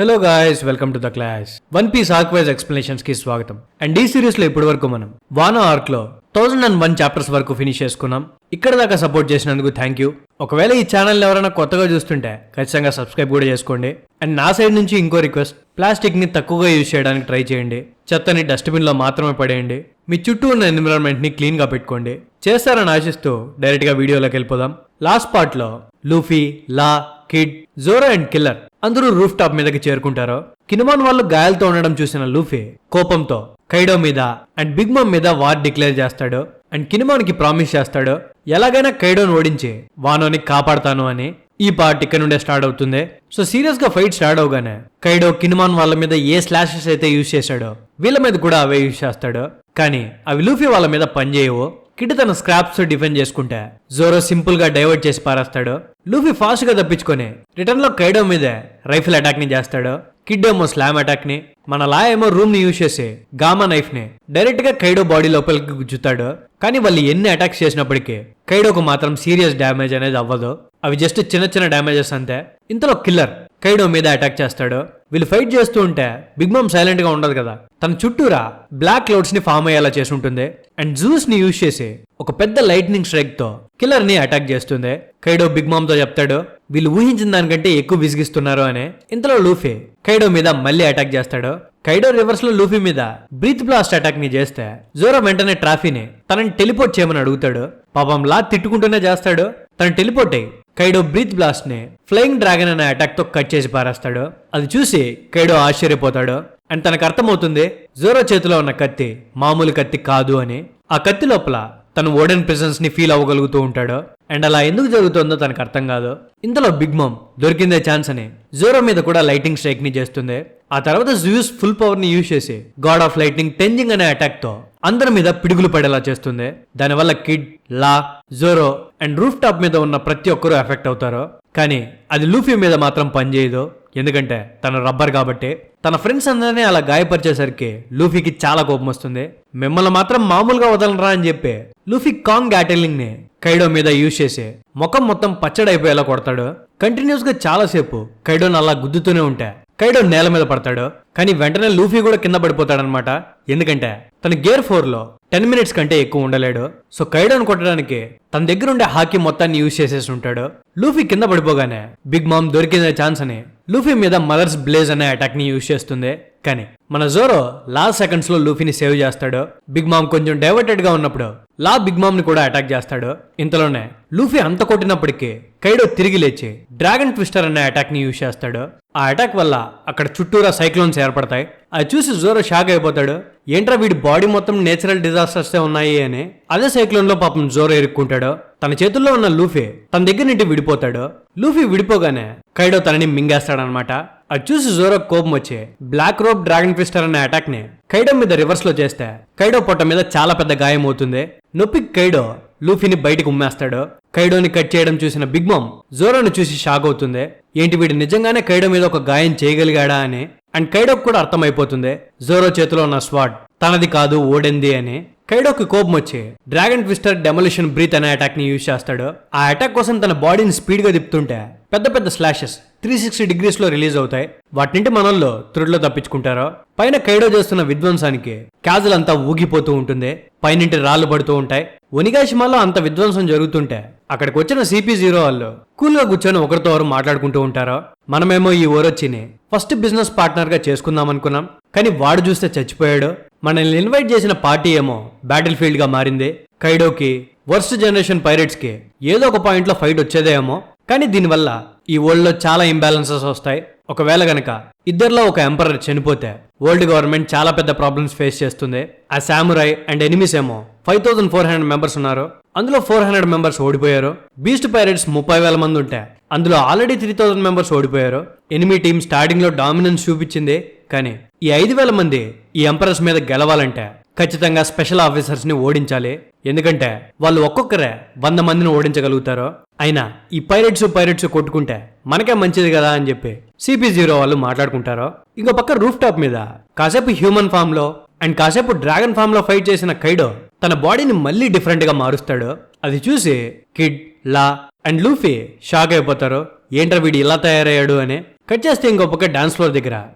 Hello guys, welcome to the class. One piece arc wise explanations కి స్వాగతం. And ఈ series లో ఇప్పటి వరకు మనం వానో ఆర్క్ లో 1001 చాప్టర్స్ వరకు ఫినిష్ చేసుకున్నాం. ఇక్కడ దాకా సపోర్ట్ చేసినందుకు థ్యాంక్ యూ. ఒకవేళ ఈ ఛానల్ ఎవరైనా కొత్తగా చూస్తుంటే ఖచ్చితంగా సబ్స్క్రైబ్ కూడా చేసుకోండి. అండ్ నా సైడ్ నుంచి ఇంకో రిక్వెస్ట్, ప్లాస్టిక్ ని తక్కువగా యూజ్ చేయడానికి ట్రై చేయండి. చెత్తని డస్ట్బిన్ లో మాత్రమే పడేయండి. మీ చుట్టూ ఉన్న ఎన్విరాన్మెంట్ ని క్లీన్ గా పెట్టుకోండి. చేస్తారని ఆశిస్తూ డైరెక్ట్ గా వీడియోలోకి వెళ్ళిపోదాం. లాస్ట్ పార్ట్ లో Luffy, law, kid, Zoro and killer అందరూ రూఫ్ టాప్ మీదకి చేరుకుంటారు. కినమాన్ వాళ్ళు గాయాలతో ఉండడం చూసిన లూఫీ కోపంతో కైడో మీద అండ్ బిగ్ మమ్ మీద వార్ డిక్లేర్ చేస్తాడు. అండ్ కినమాన్ కి ప్రామిస్ చేస్తాడు, ఎలాగైనా కైడోని ఓడించి వానోని కాపాడతాను అని. ఈ పార్ట్ ఇక్కడ నుండే స్టార్ట్ అవుతుంది. సో సీరియస్ గా ఫైట్ స్టార్ట్ అవగానే కైడో కినమాన్ వాళ్ళ మీద ఏ స్లాషెస్ అయితే యూజ్ చేశాడో వీళ్ళ మీద కూడా అవే యూజ్ చేస్తాడు. కానీ అవి లూఫీ వాళ్ళ మీద పనిచేయవు. కిడ్ తన స్క్రాప్స్ డిఫెండ్ చేసుకుంటే జోరో సింపుల్ గా డైవర్ట్ చేసి పారేస్తాడు. లూఫీ ఫాస్ట్ గా తప్పించుకొని రిటర్న్ లో కైడో మీదే రైఫిల్ అటాక్ ని చేస్తాడు. కిడ్ ఏమో స్లామ్ అటాక్ ని, మన లా ఏమో రూమ్ ని యూజ్ చేసి గామా నైఫ్ ని డైరెక్ట్ గా కైడో బాడీ లోపలికి గుచ్చుతాడు. కానీ వాళ్ళు ఎన్ని అటాక్స్ చేసినప్పటికీ కైడోకు మాత్రం సీరియస్ డ్యామేజ్ అనేది అవ్వదు. అవి జస్ట్ చిన్న చిన్న డ్యామేజెస్ అంతే. ఇంతలో కిల్లర్ కైడో మీద అటాక్ చేస్తాడు. వీళ్ళు ఫైట్ చేస్తూ ఉంటే బిగ్ మమ్ సైలెంట్ గా ఉండదు కదా, తన చుట్టూరా బ్లాక్ క్లౌడ్స్ ని ఫామ్ అయ్యేలా చేసి ఉంటుంది. అండ్ జూస్ ని యూజ్ చేసి ఒక పెద్ద లైట్నింగ్ స్ట్రైక్ తో కిల్లర్ ని అటాక్ చేస్తుంది. కైడో బిగ్ మమ్ తో చెప్తాడు, వీళ్ళు ఊహించిన దానికంటే ఎక్కువ విసిగిస్తున్నారు అని. ఇంతలో లూఫీ కైడో మీద మళ్ళీ అటాక్ చేస్తాడు. కైడో రివర్స్ లో లూఫీ మీద బ్రీత్ బ్లాస్ట్ అటాక్ ని చేస్తే జోరో వెంటనే ట్రాఫీని తనని టెలిపోర్ట్ చేయమని అడుగుతాడు. పాపం లా తిట్టుకుంటూనే చేస్తాడు. తను టెలిపోర్ట్ అయ్యి కైడో బ్రీత్ బ్లాస్ట్ ని ఫ్లయింగ్ డ్రాగన్ అనే అటాక్ తో కట్ చేసి పారేస్తాడు. అది చూసి కైడో ఆశ్చర్యపోతాడు. అండ్ తనకు అర్థమవుతుంది జోరో చేతిలో ఉన్న కత్తి మామూలు కత్తి కాదు అని. ఆ కత్తి లోపల తను ఓడెన్ ప్రెసెన్స్ ని ఫీల్ అవ్వగలుగుతూ ఉంటాడు. అండ్ అలా ఎందుకు జరుగుతుందో తనకు అర్థం కాదు. ఇంతలో బిగ్ మమ్ దొరికిందే ఛాన్స్ అని జోరో మీద కూడా లైటింగ్ స్ట్రైక్ ని చేస్తుంది. ఆ తర్వాత జూస్ ఫుల్ పవర్ ని యూజ్ చేసి గాడ్ ఆఫ్ లైటింగ్ టెంజింగ్ అనే అటాక్ తో అందరి మీద పిడుగులు పడేలా చేస్తుంది. దానివల్ల kid, law, Zoro and roof top మీద ఉన్న ప్రతి ఒక్కరూ ఎఫెక్ట్ అవుతారు. కానీ అది లూఫీ మీద మాత్రం పనిచేయదు. ఎందుకంటే తన రబ్బర్ కాబట్టి. తన ఫ్రెండ్స్ అందరినీ అలా గాయపరిచేసరికి లూఫీకి చాలా కోపం వస్తుంది. మిమ్మల్ని మాత్రం మామూలుగా వదలరా అని చెప్పి లూఫీ కాంగ్ గ్యాటెలింగ్ ని కైడో మీద యూజ్ చేసి ముఖం మొత్తం పచ్చడైపోయేలా కొడతాడు. కంటిన్యూస్ గా చాలాసేపు కైడోని అలా గుద్దుతూనే ఉంటే కైడో నేల మీద పడతాడు. కానీ వెంటనే లూఫీ కూడా కింద పడిపోతాడనమాట. ఎందుకంటే తన గేర్ 4 లో 10 మినిట్స్ కంటే ఎక్కువ ఉండలేడు. సో కైడోని కొట్టడానికి తన దగ్గర ఉండే హాకీ మొత్తాన్ని యూజ్ చేసేసి ఉంటాడు. లూఫీ కింద పడిపోగానే బిగ్ మామ్ దొరికిందే ఛాన్స్ అని లూఫీ మీద మదర్స్ బ్లేజ్ అనే అటాక్ ని యూజ్ చేస్తుంది. కానీ మన జోరో లాస్ట్ సెకండ్స్ లో లూఫీని సేవ్ చేస్తాడు. బిగ్ మామ్ కొంచెం డైవర్టెడ్ గా ఉన్నప్పుడు లా బిగ్ మామ్ ని కూడా అటాక్ చేస్తాడు. ఇంతలోనే లూఫీ అంత కొట్టినప్పటికీ కైడో తిరిగి లేచి డ్రాగన్ ట్విస్టర్ అనే అటాక్ ని యూజ్ చేస్తాడు. ఆ అటాక్ వల్ల అక్కడ చుట్టూరా సైక్లోన్స్ ఏర్పడతాయి. అది చూసి జోరో షాక్ అయిపోతాడు. ఏంట్రా వీడి బాడీ మొత్తం నేచురల్ డిజాస్టర్స్ ఉన్నాయి అని. అదే సైక్లోన్ లో పాపం జోరో ఇరుక్కుంటాడు. తన చేతుల్లో ఉన్న లూఫీ తన దగ్గర నుండి విడిపోతాడు. లూఫీ విడిపోగానే కైడో తనని మింగేస్తాడనమాట. అది చూసి జోరో కోపం వచ్చి బ్లాక్ రోప్ డ్రాగన్ ట్విస్టర్ అనే అటాక్ ని కైడో మీద రివర్స్ లో చేస్తే కైడో పొట్ట మీద చాలా పెద్ద గాయం అవుతుంది. నొప్పికి కైడో లూఫీని బయటకు ఉమ్మేస్తాడు. కైడోని కట్ చేయడం చూసిన బిగ్ మమ్ జోరోని చూసి షాక్ అవుతుంది. ఏంటి వీడు నిజంగానే కైడో మీద ఒక గాయం చేయగలిగాడా అని. అండ్ కైడోకి కూడా అర్థమైపోతుంది జోరో చేతిలో ఉన్న స్వాడ్ తనది కాదు, ఓడెంది అని. కైడోకి కోపం వచ్చి డ్రాగన్ ట్విస్టర్ డెమోలిషన్ బ్రీత్ అనే అటాక్ ని యూజ్ చేస్తాడు. ఆ అటాక్ కోసం తన బాడీని స్పీడ్ గా తిప్పుతుంటే పెద్ద పెద్ద స్లాషెస్ 360 డిగ్రీస్ లో రిలీజ్ అవుతాయి. వాటినింటి మనల్లో త్రుడ్లో తప్పించుకుంటారు. పైన కైడో చేస్తున్న విధ్వంసానికి క్యాజుల్ అంతా ఊగిపోతూ ఉంటుంది. పైనింటి రాళ్లు పడుతూ ఉంటాయి. ఒనిగాషిమాలో అంత విధ్వంసం జరుగుతుంటే అక్కడికి వచ్చిన CP0 వాళ్ళు కూల్ గా కూర్చొని ఒకరితో ఒకరు మాట్లాడుకుంటూ ఉంటారు. మనమేమో ఈ ఓరొచ్చిని ఫస్ట్ బిజినెస్ పార్ట్నర్ గా చేసుకుందాం అనుకున్నాం, కానీ వాడు చూస్తే చచ్చిపోయాడు. మనల్ని ఇన్వైట్ చేసిన పార్టీ ఏమో బ్యాటిల్ ఫీల్డ్ గా మారింది. కైడోకి, వర్స్ట్ జనరేషన్ పైరేట్స్ కి ఏదో ఒక పాయింట్ లో ఫైట్ వచ్చేదేమో. కానీ దీనివల్ల ఈ వరల్డ్ లో చాలా ఇంబ్యాలెన్సెస్ వస్తాయి. ఒకవేళ గనక ఇద్దరిలో ఒక ఎంపరర్ చనిపోతే వరల్డ్ గవర్నమెంట్ చాలా పెద్ద ప్రాబ్లమ్స్ ఫేస్ చేస్తుంది. ఆ సామురాయ్ అండ్ ఎనిమీస్ ఏమో 5400 మెంబర్స్ ఉన్నారు. అందులో 400 మెంబర్స్ ఓడిపోయారు. బీస్ట్ పైరేట్స్ 30,000 మంది ఉంటే అందులో ఆల్రెడీ 3000 మెంబర్స్ ఓడిపోయారు. ఎనిమీ టీం స్టార్టింగ్ లో డామినెన్స్ చూపించింది. కానీ ఈ 5,000 మంది ఈ ఎంపరర్స్ మీద గెలవాలంటే ఖచ్చితంగా స్పెషల్ ఆఫీసర్స్ ని ఓడించాలి. ఎందుకంటే వాళ్ళు ఒక్కొక్కరే 100 మందిని ఓడించగలుగుతారు. అయినా ఈ పైరేట్స్ కొట్టుకుంటే మనకే మంచిది కదా అని చెప్పి CP0 వాళ్ళు మాట్లాడుకుంటారు. ఇంకో పక్క రూఫ్ టాప్ మీద కాసేపు హ్యూమన్ ఫామ్ లో అండ్ కాసేపు డ్రాగన్ ఫామ్ లో ఫైట్ చేసిన కైడో తన బాడీని మళ్ళీ డిఫరెంట్ గా మారుస్తాడు. అది చూసి kid, law and Luffy shock అయిపోతారు. ఏంట్రా వీడు ఇలా తయారయ్యాడు అని. కట్ చేస్తే ఇంకో పక్క డాన్స్ ఫ్లోర్ దగ్గర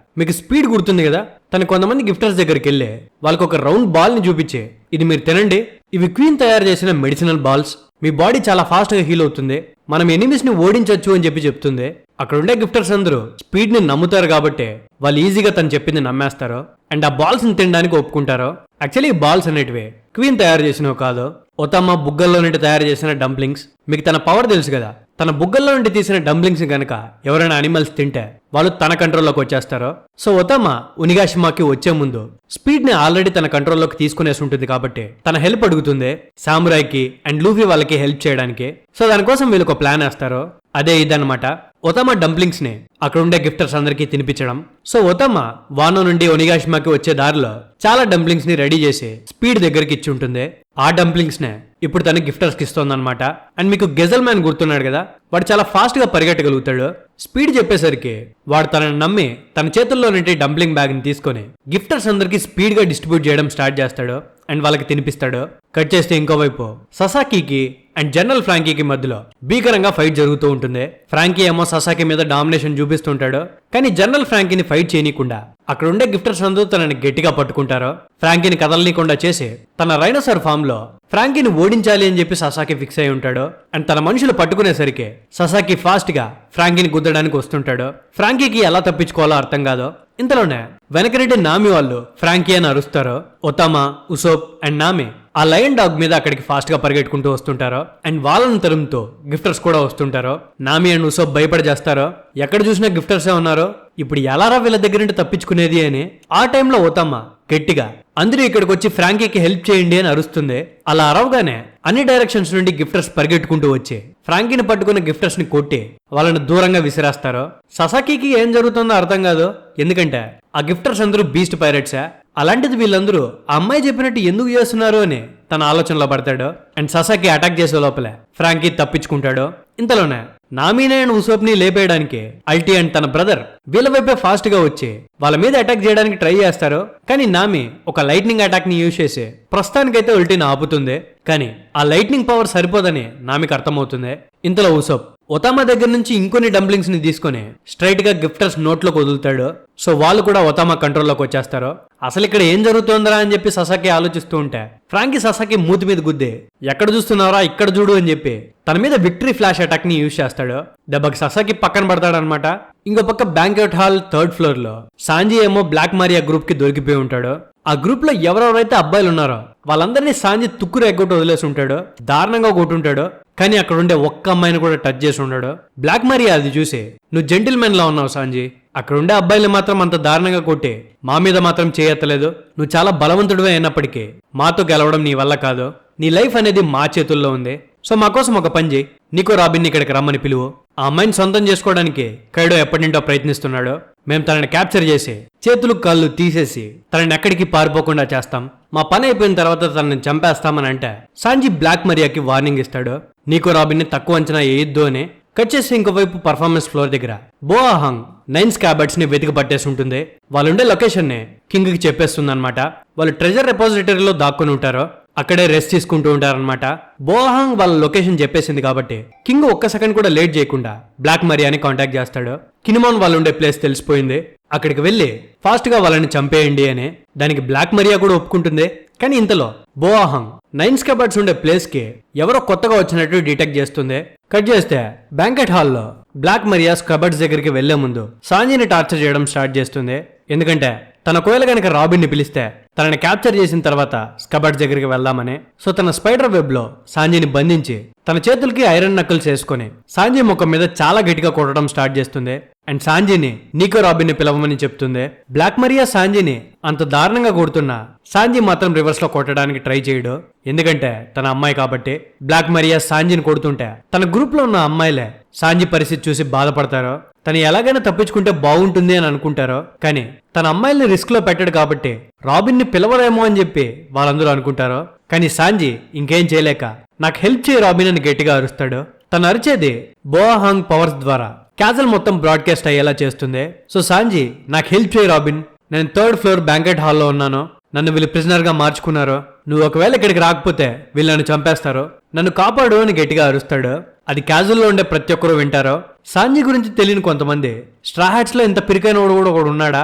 మీకు స్పీడ్ గుర్తుంది కదా, తను కొంతమంది గిఫ్టర్స్ దగ్గరికి వెళ్ళి వాళ్ళకి ఒక రౌండ్ బాల్ ని చూపించే, ఇది మీరు తినండి, ఇవి క్వీన్ తయారు చేసిన మెడిసినల్ బాల్స్, మీ బాడీ చాలా ఫాస్ట్ గా హీల్ అవుతుంది, మనం ఎనిమిస్ ని ఓడించొచ్చు అని చెప్తుంది. అక్కడ ఉండే గిఫ్టర్స్ అందరూ స్పీడ్ ని నమ్ముతారు కాబట్టి వాళ్ళు ఈజీగా తను చెప్పింది నమ్మేస్తారు అండ్ ఆ బాల్స్ ని తినడానికి ఒప్పుకుంటారు. యాక్చువల్లీ ఈ బాల్స్ అనేటివి క్వీన్ తయారు చేసినవి కాదు, ఒతమ్మ బుగ్గల్లో నుండి తయారు చేసిన డంప్లింగ్స్. మీకు తన పవర్ తెలుసు కదా, తన బుగ్గల్లో నుండి తీసిన డంప్లింగ్స్ కనుక ఎవరైనా అనిమల్స్ తింటే వాళ్ళు తన కంట్రోల్లోకి వచ్చేస్తారు. సో ఒతమ్మ ఉనిగాషిమాకి వచ్చే ముందు స్పీడ్ ని ఆల్రెడీ తన కంట్రోల్లోకి తీసుకునేసి ఉంటుంది కాబట్టి తన హెల్ప్ అడుగుతుంది సామురాయ్కి అండ్ లూఫీ వాళ్ళకి హెల్ప్ చేయడానికి. సో దానికోసం వీళ్ళు ఒక ప్లాన్ వేస్తారు, అదే ఇదన్నమాట, ఒతమ్మ డంప్లింగ్స్ ని అక్కడ ఉండే గిఫ్టర్స్ అందరికీ తినిపించడం. సో ఒతమ్మ వానో నుండి ఒనిగాషిమాకి వచ్చే దారిలో చాలా డంప్లింగ్స్ ని రెడీ చేసి స్పీడ్ దగ్గరికి ఇచ్చి ఉంటుంది. ఆ డంప్లింగ్స్ నే ఇప్పుడు తన గిఫ్టర్స్ కి ఇస్తోందన్నమాట. అండ్ మీకు గెజల్ మ్యాన్ గుర్తున్నాడు కదా, వాడు చాలా ఫాస్ట్ గా పరిగెట్టగలుగుతాడు. స్పీడ్ చెప్పేసరికి వాడు తనని నమ్మి తన చేతుల్లో నుండి డంప్లింగ్ బ్యాగ్ ని తీసుకొని గిఫ్టర్స్ అందరికి స్పీడ్ గా డిస్ట్రిబ్యూట్ చేయడం స్టార్ట్ చేస్తాడు అండ్ వాళ్ళకి తినిపిస్తాడు. కట్ చేస్తే ఇంకోవైపు ససాకీకి అండ్ జనరల్ ఫ్రాంకీకి మధ్యలో భీకరంగా ఫైట్ జరుగుతూ ఉంటుంది. ఫ్రాంకీ ఏమో ససాకి మీద డామినేషన్ చూపిస్తుంటాడు, కానీ జనరల్ ఫ్రాంకీని ఫైట్ చేయనీయకుండా అక్కడ ఉండే గిఫ్టర్స్ అందరూ తనని గట్టిగా పట్టుకుంటారు. ఫ్రాంకీని కదలనీయకుండా చేసి తన రైనోసర్ ఫామ్ లో ఫ్రాంకీని ఓడించాలి అని చెప్పి ససాకి ఫిక్స్ అయి ఉంటాడు. అండ్ తన మనుషులు పట్టుకునేసరికి ససాకి ఫాస్ట్ గా ఫ్రాంకీని గుద్దడానికి వస్తుంటాడు. ఫ్రాంకీకి ఎలా తప్పించుకోవాలో అర్థం కాదు. ఇంతలోనే వెనకరెడ్డి నామి వాళ్ళు ఫ్రాంకీ అని అరుస్తారు. ఒతామా, ఉసోప్ అండ్ నామి ఆ లయన్ డాగ్ మీద అక్కడికి ఫాస్ట్ గా పరిగెట్టుకుంటూ వస్తుంటారు అండ్ వాళ్ళని తరుముతో గిఫ్టర్స్ కూడా వస్తుంటారు. నామి అండ్ ఉసోప్ భయపడి చేస్తారు, ఎక్కడ చూసినా గిఫ్టర్సే ఉన్నారు, ఇప్పుడు ఎలారా వీళ్ళ దగ్గర నుండి తప్పించుకునేది అని. ఆ టైంలో ఒతమ్మ గట్టిగా అందరూ ఇక్కడికి వచ్చి ఫ్రాంకీకి హెల్ప్ చేయండి అని అరుస్తుంది. అలా అరవగానే అన్ని డైరెక్షన్స్ నుండి గిఫ్టర్స్ పరిగెట్టుకుంటూ వచ్చి ఫ్రాంకీని పట్టుకున్న గిఫ్టర్స్ ని కొట్టి వాళ్ళని దూరంగా విసిరేస్తారు. ససాకీకి ఏం జరుగుతుందో అర్థం కాదు, ఎందుకంటే ఆ గిఫ్టర్స్ అందరూ బీస్ట్ పైరట్సే. అలాంటిది వీళ్ళందరూ ఆ అమ్మాయి చెప్పినట్టు ఎందుకు చేస్తున్నారు అని తన ఆలోచనలో పడతాడు. అండ్ ససాకి అటాక్ చేసే లోపలే ఫ్రాంకీ తప్పించుకుంటాడు. ఇంతలోనే నామీనే అండ్ ఉసోప్ ని లేపేయడానికి అల్టీ అండ్ తన బ్రదర్ వీళ్ళ వైపే ఫాస్ట్ గా వచ్చి వాళ్ళ మీద అటాక్ చేయడానికి ట్రై చేస్తారు. కానీ నామి ఒక లైట్నింగ్ అటాక్ ని యూజ్ చేసి ప్రస్తుతానికైతే ఉల్టీని ఆపుతుంది. కానీ ఆ లైట్నింగ్ పవర్ సరిపోదని నామికి అర్థమవుతుంది. ఇంతలో ఉసోప్ ఒతామా దగ్గర నుంచి ఇంకొన్ని డంప్లింగ్స్ ని తీసుకుని స్ట్రైట్ గా గిఫ్టర్స్ నోట్లోకి వదులుతాడు. సో వాళ్ళు కూడా ఒతామా కంట్రోల్లోకి వచ్చేస్తారు. అసలు ఇక్కడ ఏం జరుగుతుందరా అని చెప్పి ససాకి ఆలోచిస్తూ ఉంటే ఫ్రాంకీ ససాకి మూతి మీద గుద్ది ఎక్కడ చూస్తున్నారా ఇక్కడ చూడు అని చెప్పి తన మీద విక్టరీ ఫ్లాష్ అటాక్ ని యూజ్ చేస్తాడు. దెబ్బకి ససాకి పక్కన పడతాడు అనమాట. ఇంకో పక్క బ్యాంక్వెట్ హాల్ 3rd ఫ్లోర్ లో సాంజీ ఏమో బ్లాక్ మారియా గ్రూప్ కి దొరికిపోయి ఉంటాడు. ఆ గ్రూప్ లో ఎవరెవరైతే అబ్బాయిలు ఉన్నారో వాళ్ళందరినీ సాంజీ తుక్కురు ఎగ్గొట్టి వదిలేసి ఉంటాడు, దారుణంగా కొట్టుంటాడు. కానీ అక్కడ ఉండే ఒక్క అమ్మాయిని కూడా టచ్ చేసి ఉన్నాడు. బ్లాక్ మారియా అది చూసి, నువ్వు జెంటిల్మెన్ లా ఉన్నావు సాంజీ, అక్కడ ఉండే అబ్బాయిలు మాత్రం అంత దారుణంగా కొట్టి మా మీద మాత్రం చేయత్తలేదు, నువ్వు చాలా బలవంతుడివే అయినప్పటికీ మాతో గెలవడం నీ వల్ల కాదు, నీ లైఫ్ అనేది మా చేతుల్లో ఉంది. సో మా కోసం ఒక పని చేయి, నీకో రాబిన్ని ఇక్కడికి రమ్మని పిలువు. ఆ అమ్మాయిని సొంతం చేసుకోవడానికి కైడో ఎప్పటి నుండో ప్రయత్నిస్తున్నాడు. మేము తనని క్యాప్చర్ చేసి చేతులు కాళ్ళు తీసేసి తనని ఎక్కడికి పారిపోకుండా చేస్తాం. మా పని అయిపోయిన తర్వాత తనని చంపేస్తామని అంటే సాంజీ బ్లాక్ మరియాకి వార్నింగ్ ఇస్తాడు, నీకో రాబిన్ని తక్కువ అంచనా వేయొద్దు అని. కట్ చేసి ఇంకోవైపు పర్ఫార్మెన్స్ ఫ్లోర్ దగ్గర బోఆహాంగ్ 9 స్కాబర్డ్స్ ని వెతికి పట్టేసి ఉంటుంది. వాళ్ళుండే లొకేషన్ ని కింగ్ కి చెప్పేస్తుంది అనమాట. వాళ్ళు ట్రెజర్ రెపాజిటరీలో దాక్కుని ఉంటారు, అక్కడే రెస్ట్ తీసుకుంటూ ఉంటారనమాట. బోఆహాంగ్ వాళ్ళ లొకేషన్ చెప్పేసింది కాబట్టి కింగ్ ఒక్క సెకండ్ కూడా లేట్ చేయకుండా బ్లాక్ మరియాని కాంటాక్ట్ చేస్తాడు. కినిమాన్ వాళ్ళు ఉండే ప్లేస్ తెలిసిపోయింది, అక్కడికి వెళ్లి ఫాస్ట్ గా వాళ్ళని చంపేయండి అని. దానికి బ్లాక్ మరియా కూడా ఒప్పుకుంటుంది. కానీ ఇంతలో బోఆహాంగ్ 9 స్కాబర్డ్స్ ఉండే ప్లేస్ కి ఎవరో కొత్తగా వచ్చినట్టు డిటెక్ట్ చేస్తుంది. కట్ చేస్తే బ్యాంకెట్ హాల్లో బ్లాక్ మరియా స్కబర్డ్స్ దగ్గరికి వెళ్లే ముందు సాంజీని టార్చర్ చేయడం స్టార్ట్ చేస్తుంది. ఎందుకంటే తన కోయల గనక రాబిన్ ని పిలిస్తే తనని క్యాప్చర్ చేసిన తర్వాత స్కబర్డ్స్ దగ్గరికి వెళ్దామని. సో తన స్పైడర్ వెబ్ లో సాంజీని బంధించి తన చేతులకి ఐరన్ నక్కుల్స్ వేసుకుని సాంజీ ముఖం మీద చాలా గట్టిగా కొట్టడం స్టార్ట్ చేస్తుంది. అండ్ సాంజీని నీకో రాబిన్ ని పిలవమని చెప్తుంది. బ్లాక్ మరియా సాంజీని అంత దారుణంగా కొడుతున్నా సాంజీ మాత్రం రివర్స్ లో కొట్టడానికి ట్రై చేయడు, ఎందుకంటే తన అమ్మాయి కాబట్టి. బ్లాక్ మరియా సాంజీని కొడుతుంటే తన గ్రూప్ లో ఉన్న అమ్మాయిలే సాంజీ పరిస్థితి చూసి బాధపడతారు. తను ఎలాగైనా తప్పించుకుంటే బాగుంటుంది అని అనుకుంటారో, కానీ తన అమ్మాయిల్ని రిస్క్ లో పెట్టాడు కాబట్టి రాబిన్ ని పిలవరేమో అని చెప్పి వాళ్ళందరూ అనుకుంటారు. కానీ సాంజీ ఇంకేం చేయలేక నాకు హెల్ప్ చేయి రాబిన్ అని గట్టిగా అరుస్తాడు. తను అరిచేది బోఆహాంగ్ పవర్స్ ద్వారా క్యాజల్ మొత్తం బ్రాడ్కాస్ట్ అయ్యేలా చేస్తుంది. సో సాంజీ నాకు హెల్ప్ చేయి రాబిన్, నేను 3rd ఫ్లోర్ బ్యాంకెట్ హాల్లో ఉన్నాను, నన్ను వీళ్ళు ప్రిజనర్ గా మార్చుకున్నారు, నువ్వు ఒకవేళ ఇక్కడికి రాకపోతే వీళ్ళు నన్ను చంపేస్తారు, నన్ను కాపాడు అని గట్టిగా అరుస్తాడు. అది క్యాజువల్లో ఉండే ప్రతి ఒక్కరూ వింటారో. సాంజీ గురించి తెలియని కొంతమంది స్ట్రా హ్యాట్స్ లో ఇంత పిరికైనోడు కూడా ఒకడు ఉన్నాడా,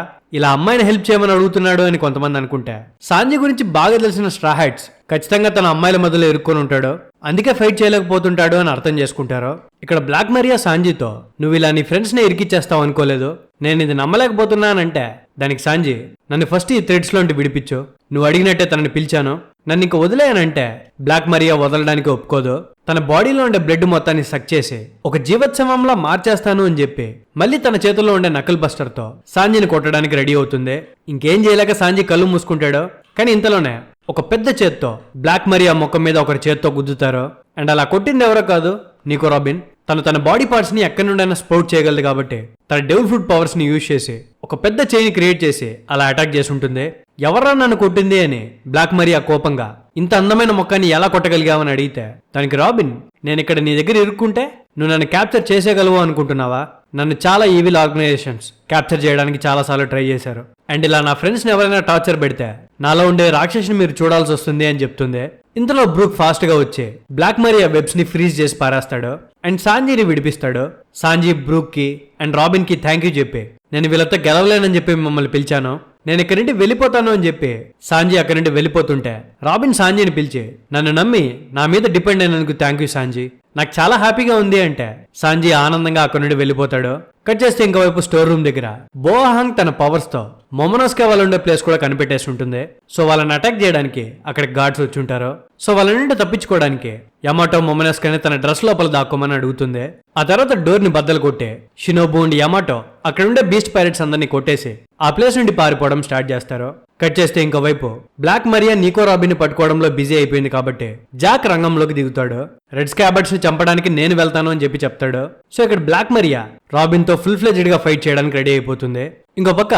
ఇలా అమ్మాయిని హెల్ప్ చేయమని అడుగుతున్నాడు అని కొంతమంది అనుకుంటే, సాంజీ గురించి బాగా తెలిసిన స్ట్రా హ్యాట్స్ ఖచ్చితంగా తన అమ్మాయిల మధ్యలో ఇరుక్కొని ఉంటాడు, అందుకే ఫైట్ చేయలేకపోతుంటాడు అని అర్థం చేసుకుంటారు. ఇక్కడ బ్లాక్ మరియా సాంజీతో నువ్వు ఇలా నీ ఫ్రెండ్స్ ని ఇరికిచ్చేస్తావు అనుకోలేదు, నేను ఇది నమ్మలేకపోతున్నానంటే దానికి సాంజీ, నన్ను ఫస్ట్ ఈ థ్రెడ్స్ లోంటి విడిపించు, నువ్వు అడిగినట్టే తనని పిలిచాను, నన్ను ఇంక వదిలేయనంటే బ్లాక్ మరియా వదలడానికి ఒప్పుకోదు. తన బాడీలో ఉండే బ్లడ్ మొత్తాన్ని సక్ చేసి ఒక జీవోత్సవంలా మార్చేస్తాను అని చెప్పి మళ్ళీ తన చేతుల్లో ఉండే నకల్ బస్టర్ తో సాంజీని కొట్టడానికి రెడీ అవుతుంది. ఇంకేం చేయలేక సాంజీ కళ్ళు మూసుకుంటాడు. కానీ ఇంతలోనే ఒక పెద్ద చేత్తో బ్లాక్ మరియా ముఖం మీద ఒకరి చేత్తో గుద్దుతారు. అండ్ అలా కొట్టింది ఎవరో కాదు, నికో రాబిన్. తను తన బాడీ పార్ట్స్ ని ఎక్కడి నుండైనా స్ప్రౌట్ చేయగలదు కాబట్టి తన డెవిల్ ఫ్రూట్ పవర్స్ ని యూజ్ చేసి ఒక పెద్ద చైన్ క్రియేట్ చేసి అలా అటాక్ చేసి ఉంటుంది. ఎవరా నన్ను కొట్టింది అని బ్లాక్ మరియా కోపంగా ఇంత అందమైన మొక్కని ఎలా కొట్టగలిగావని అడిగితే దానికి రాబిన్, నేను ఇక్కడ నీ దగ్గర ఇరుక్కుంటే నువ్వు నన్ను క్యాప్చర్ చేసేయగలవు అనుకుంటున్నావా, నన్ను చాలా ఈవిల్ ఆర్గనైజేషన్స్ క్యాప్చర్ చేయడానికి చాలా సార్లు ట్రై చేశారు, అండ్ ఇలా నా ఫ్రెండ్స్ ని ఎవరైనా టార్చర్ పెడితే నాలో ఉండే రాక్షసుని మీరు చూడాల్సి వస్తుంది అని చెప్తుంది. ఇంతలో బ్రూక్ ఫాస్ట్ గా వచ్చి బ్లాక్ మరియా వెబ్స్ ని ఫ్రీజ్ చేసి పారేస్తాడు అండ్ సాంజీని విడిపిస్తాడు. సాంజీ బ్రూక్ కి అండ్ రాబిన్ కి థ్యాంక్ యూ చెప్పి, నేను వీళ్ళతో గెలవలేనని చెప్పి మిమ్మల్ని పిలిచాను, నేను ఇక్కడి నుండి వెళ్ళిపోతాను అని చెప్పి సాంజీ అక్కడి నుండి వెళ్ళిపోతుంటే రాబిన్ సాంజీని పిలిచి, నన్ను నమ్మి నా మీద డిపెండ్ అయినందుకు థ్యాంక్ యూ సాంజీ, నాకు చాలా హ్యాపీగా ఉంది అంటే సాంజీ ఆనందంగా అక్కడి నుండి వెళ్ళిపోతాడు. కట్ చేస్తే ఇంకోవైపు స్టోర్ రూమ్ దగ్గర బోహాంగ్ తన పవర్స్ తో మొమోనోస్కే వాళ్ళు ఉండే ప్లేస్ కూడా కనిపెట్టేసి ఉంటుంది. సో వాళ్ళని అటాక్ చేయడానికి అక్కడ గార్డ్స్ వచ్చి ఉంటారు. సో వాళ్ళ నుండి తప్పించుకోవడానికి యమాటో మొమోనోస్కేని తన డ్రెస్ లోపల దాక్కోమని అడుగుతుంది. ఆ తర్వాత డోర్ ని బద్దలు కొట్టి షినోబు అండ్ యమాటో అక్కడ ఉండే బీస్ట్ పైరెట్స్ అందరినీ కొట్టేసి ఆ ప్లేస్ నుండి పారిపోవడం స్టార్ట్ చేస్తారు. కట్ చేస్తే ఇంకోవైపు బ్లాక్ మరియా నికో రాబిన్ ని పట్టుకోవడంలో బిజీ అయిపోయింది కాబట్టి జాక్ రంగంలోకి దిగుతాడు. రెడ్ స్కాబర్డ్స్ ని చంపడానికి నేను వెళ్తాను అని చెప్పి చెప్తాడు. సో ఇక్కడ బ్లాక్ మరియా రాబిన్ తో ఫుల్ ఫ్లెజ్డ్ గా ఫైట్ చేయడానికి రెడీ అయిపోతుంది. ఇంకో పక్క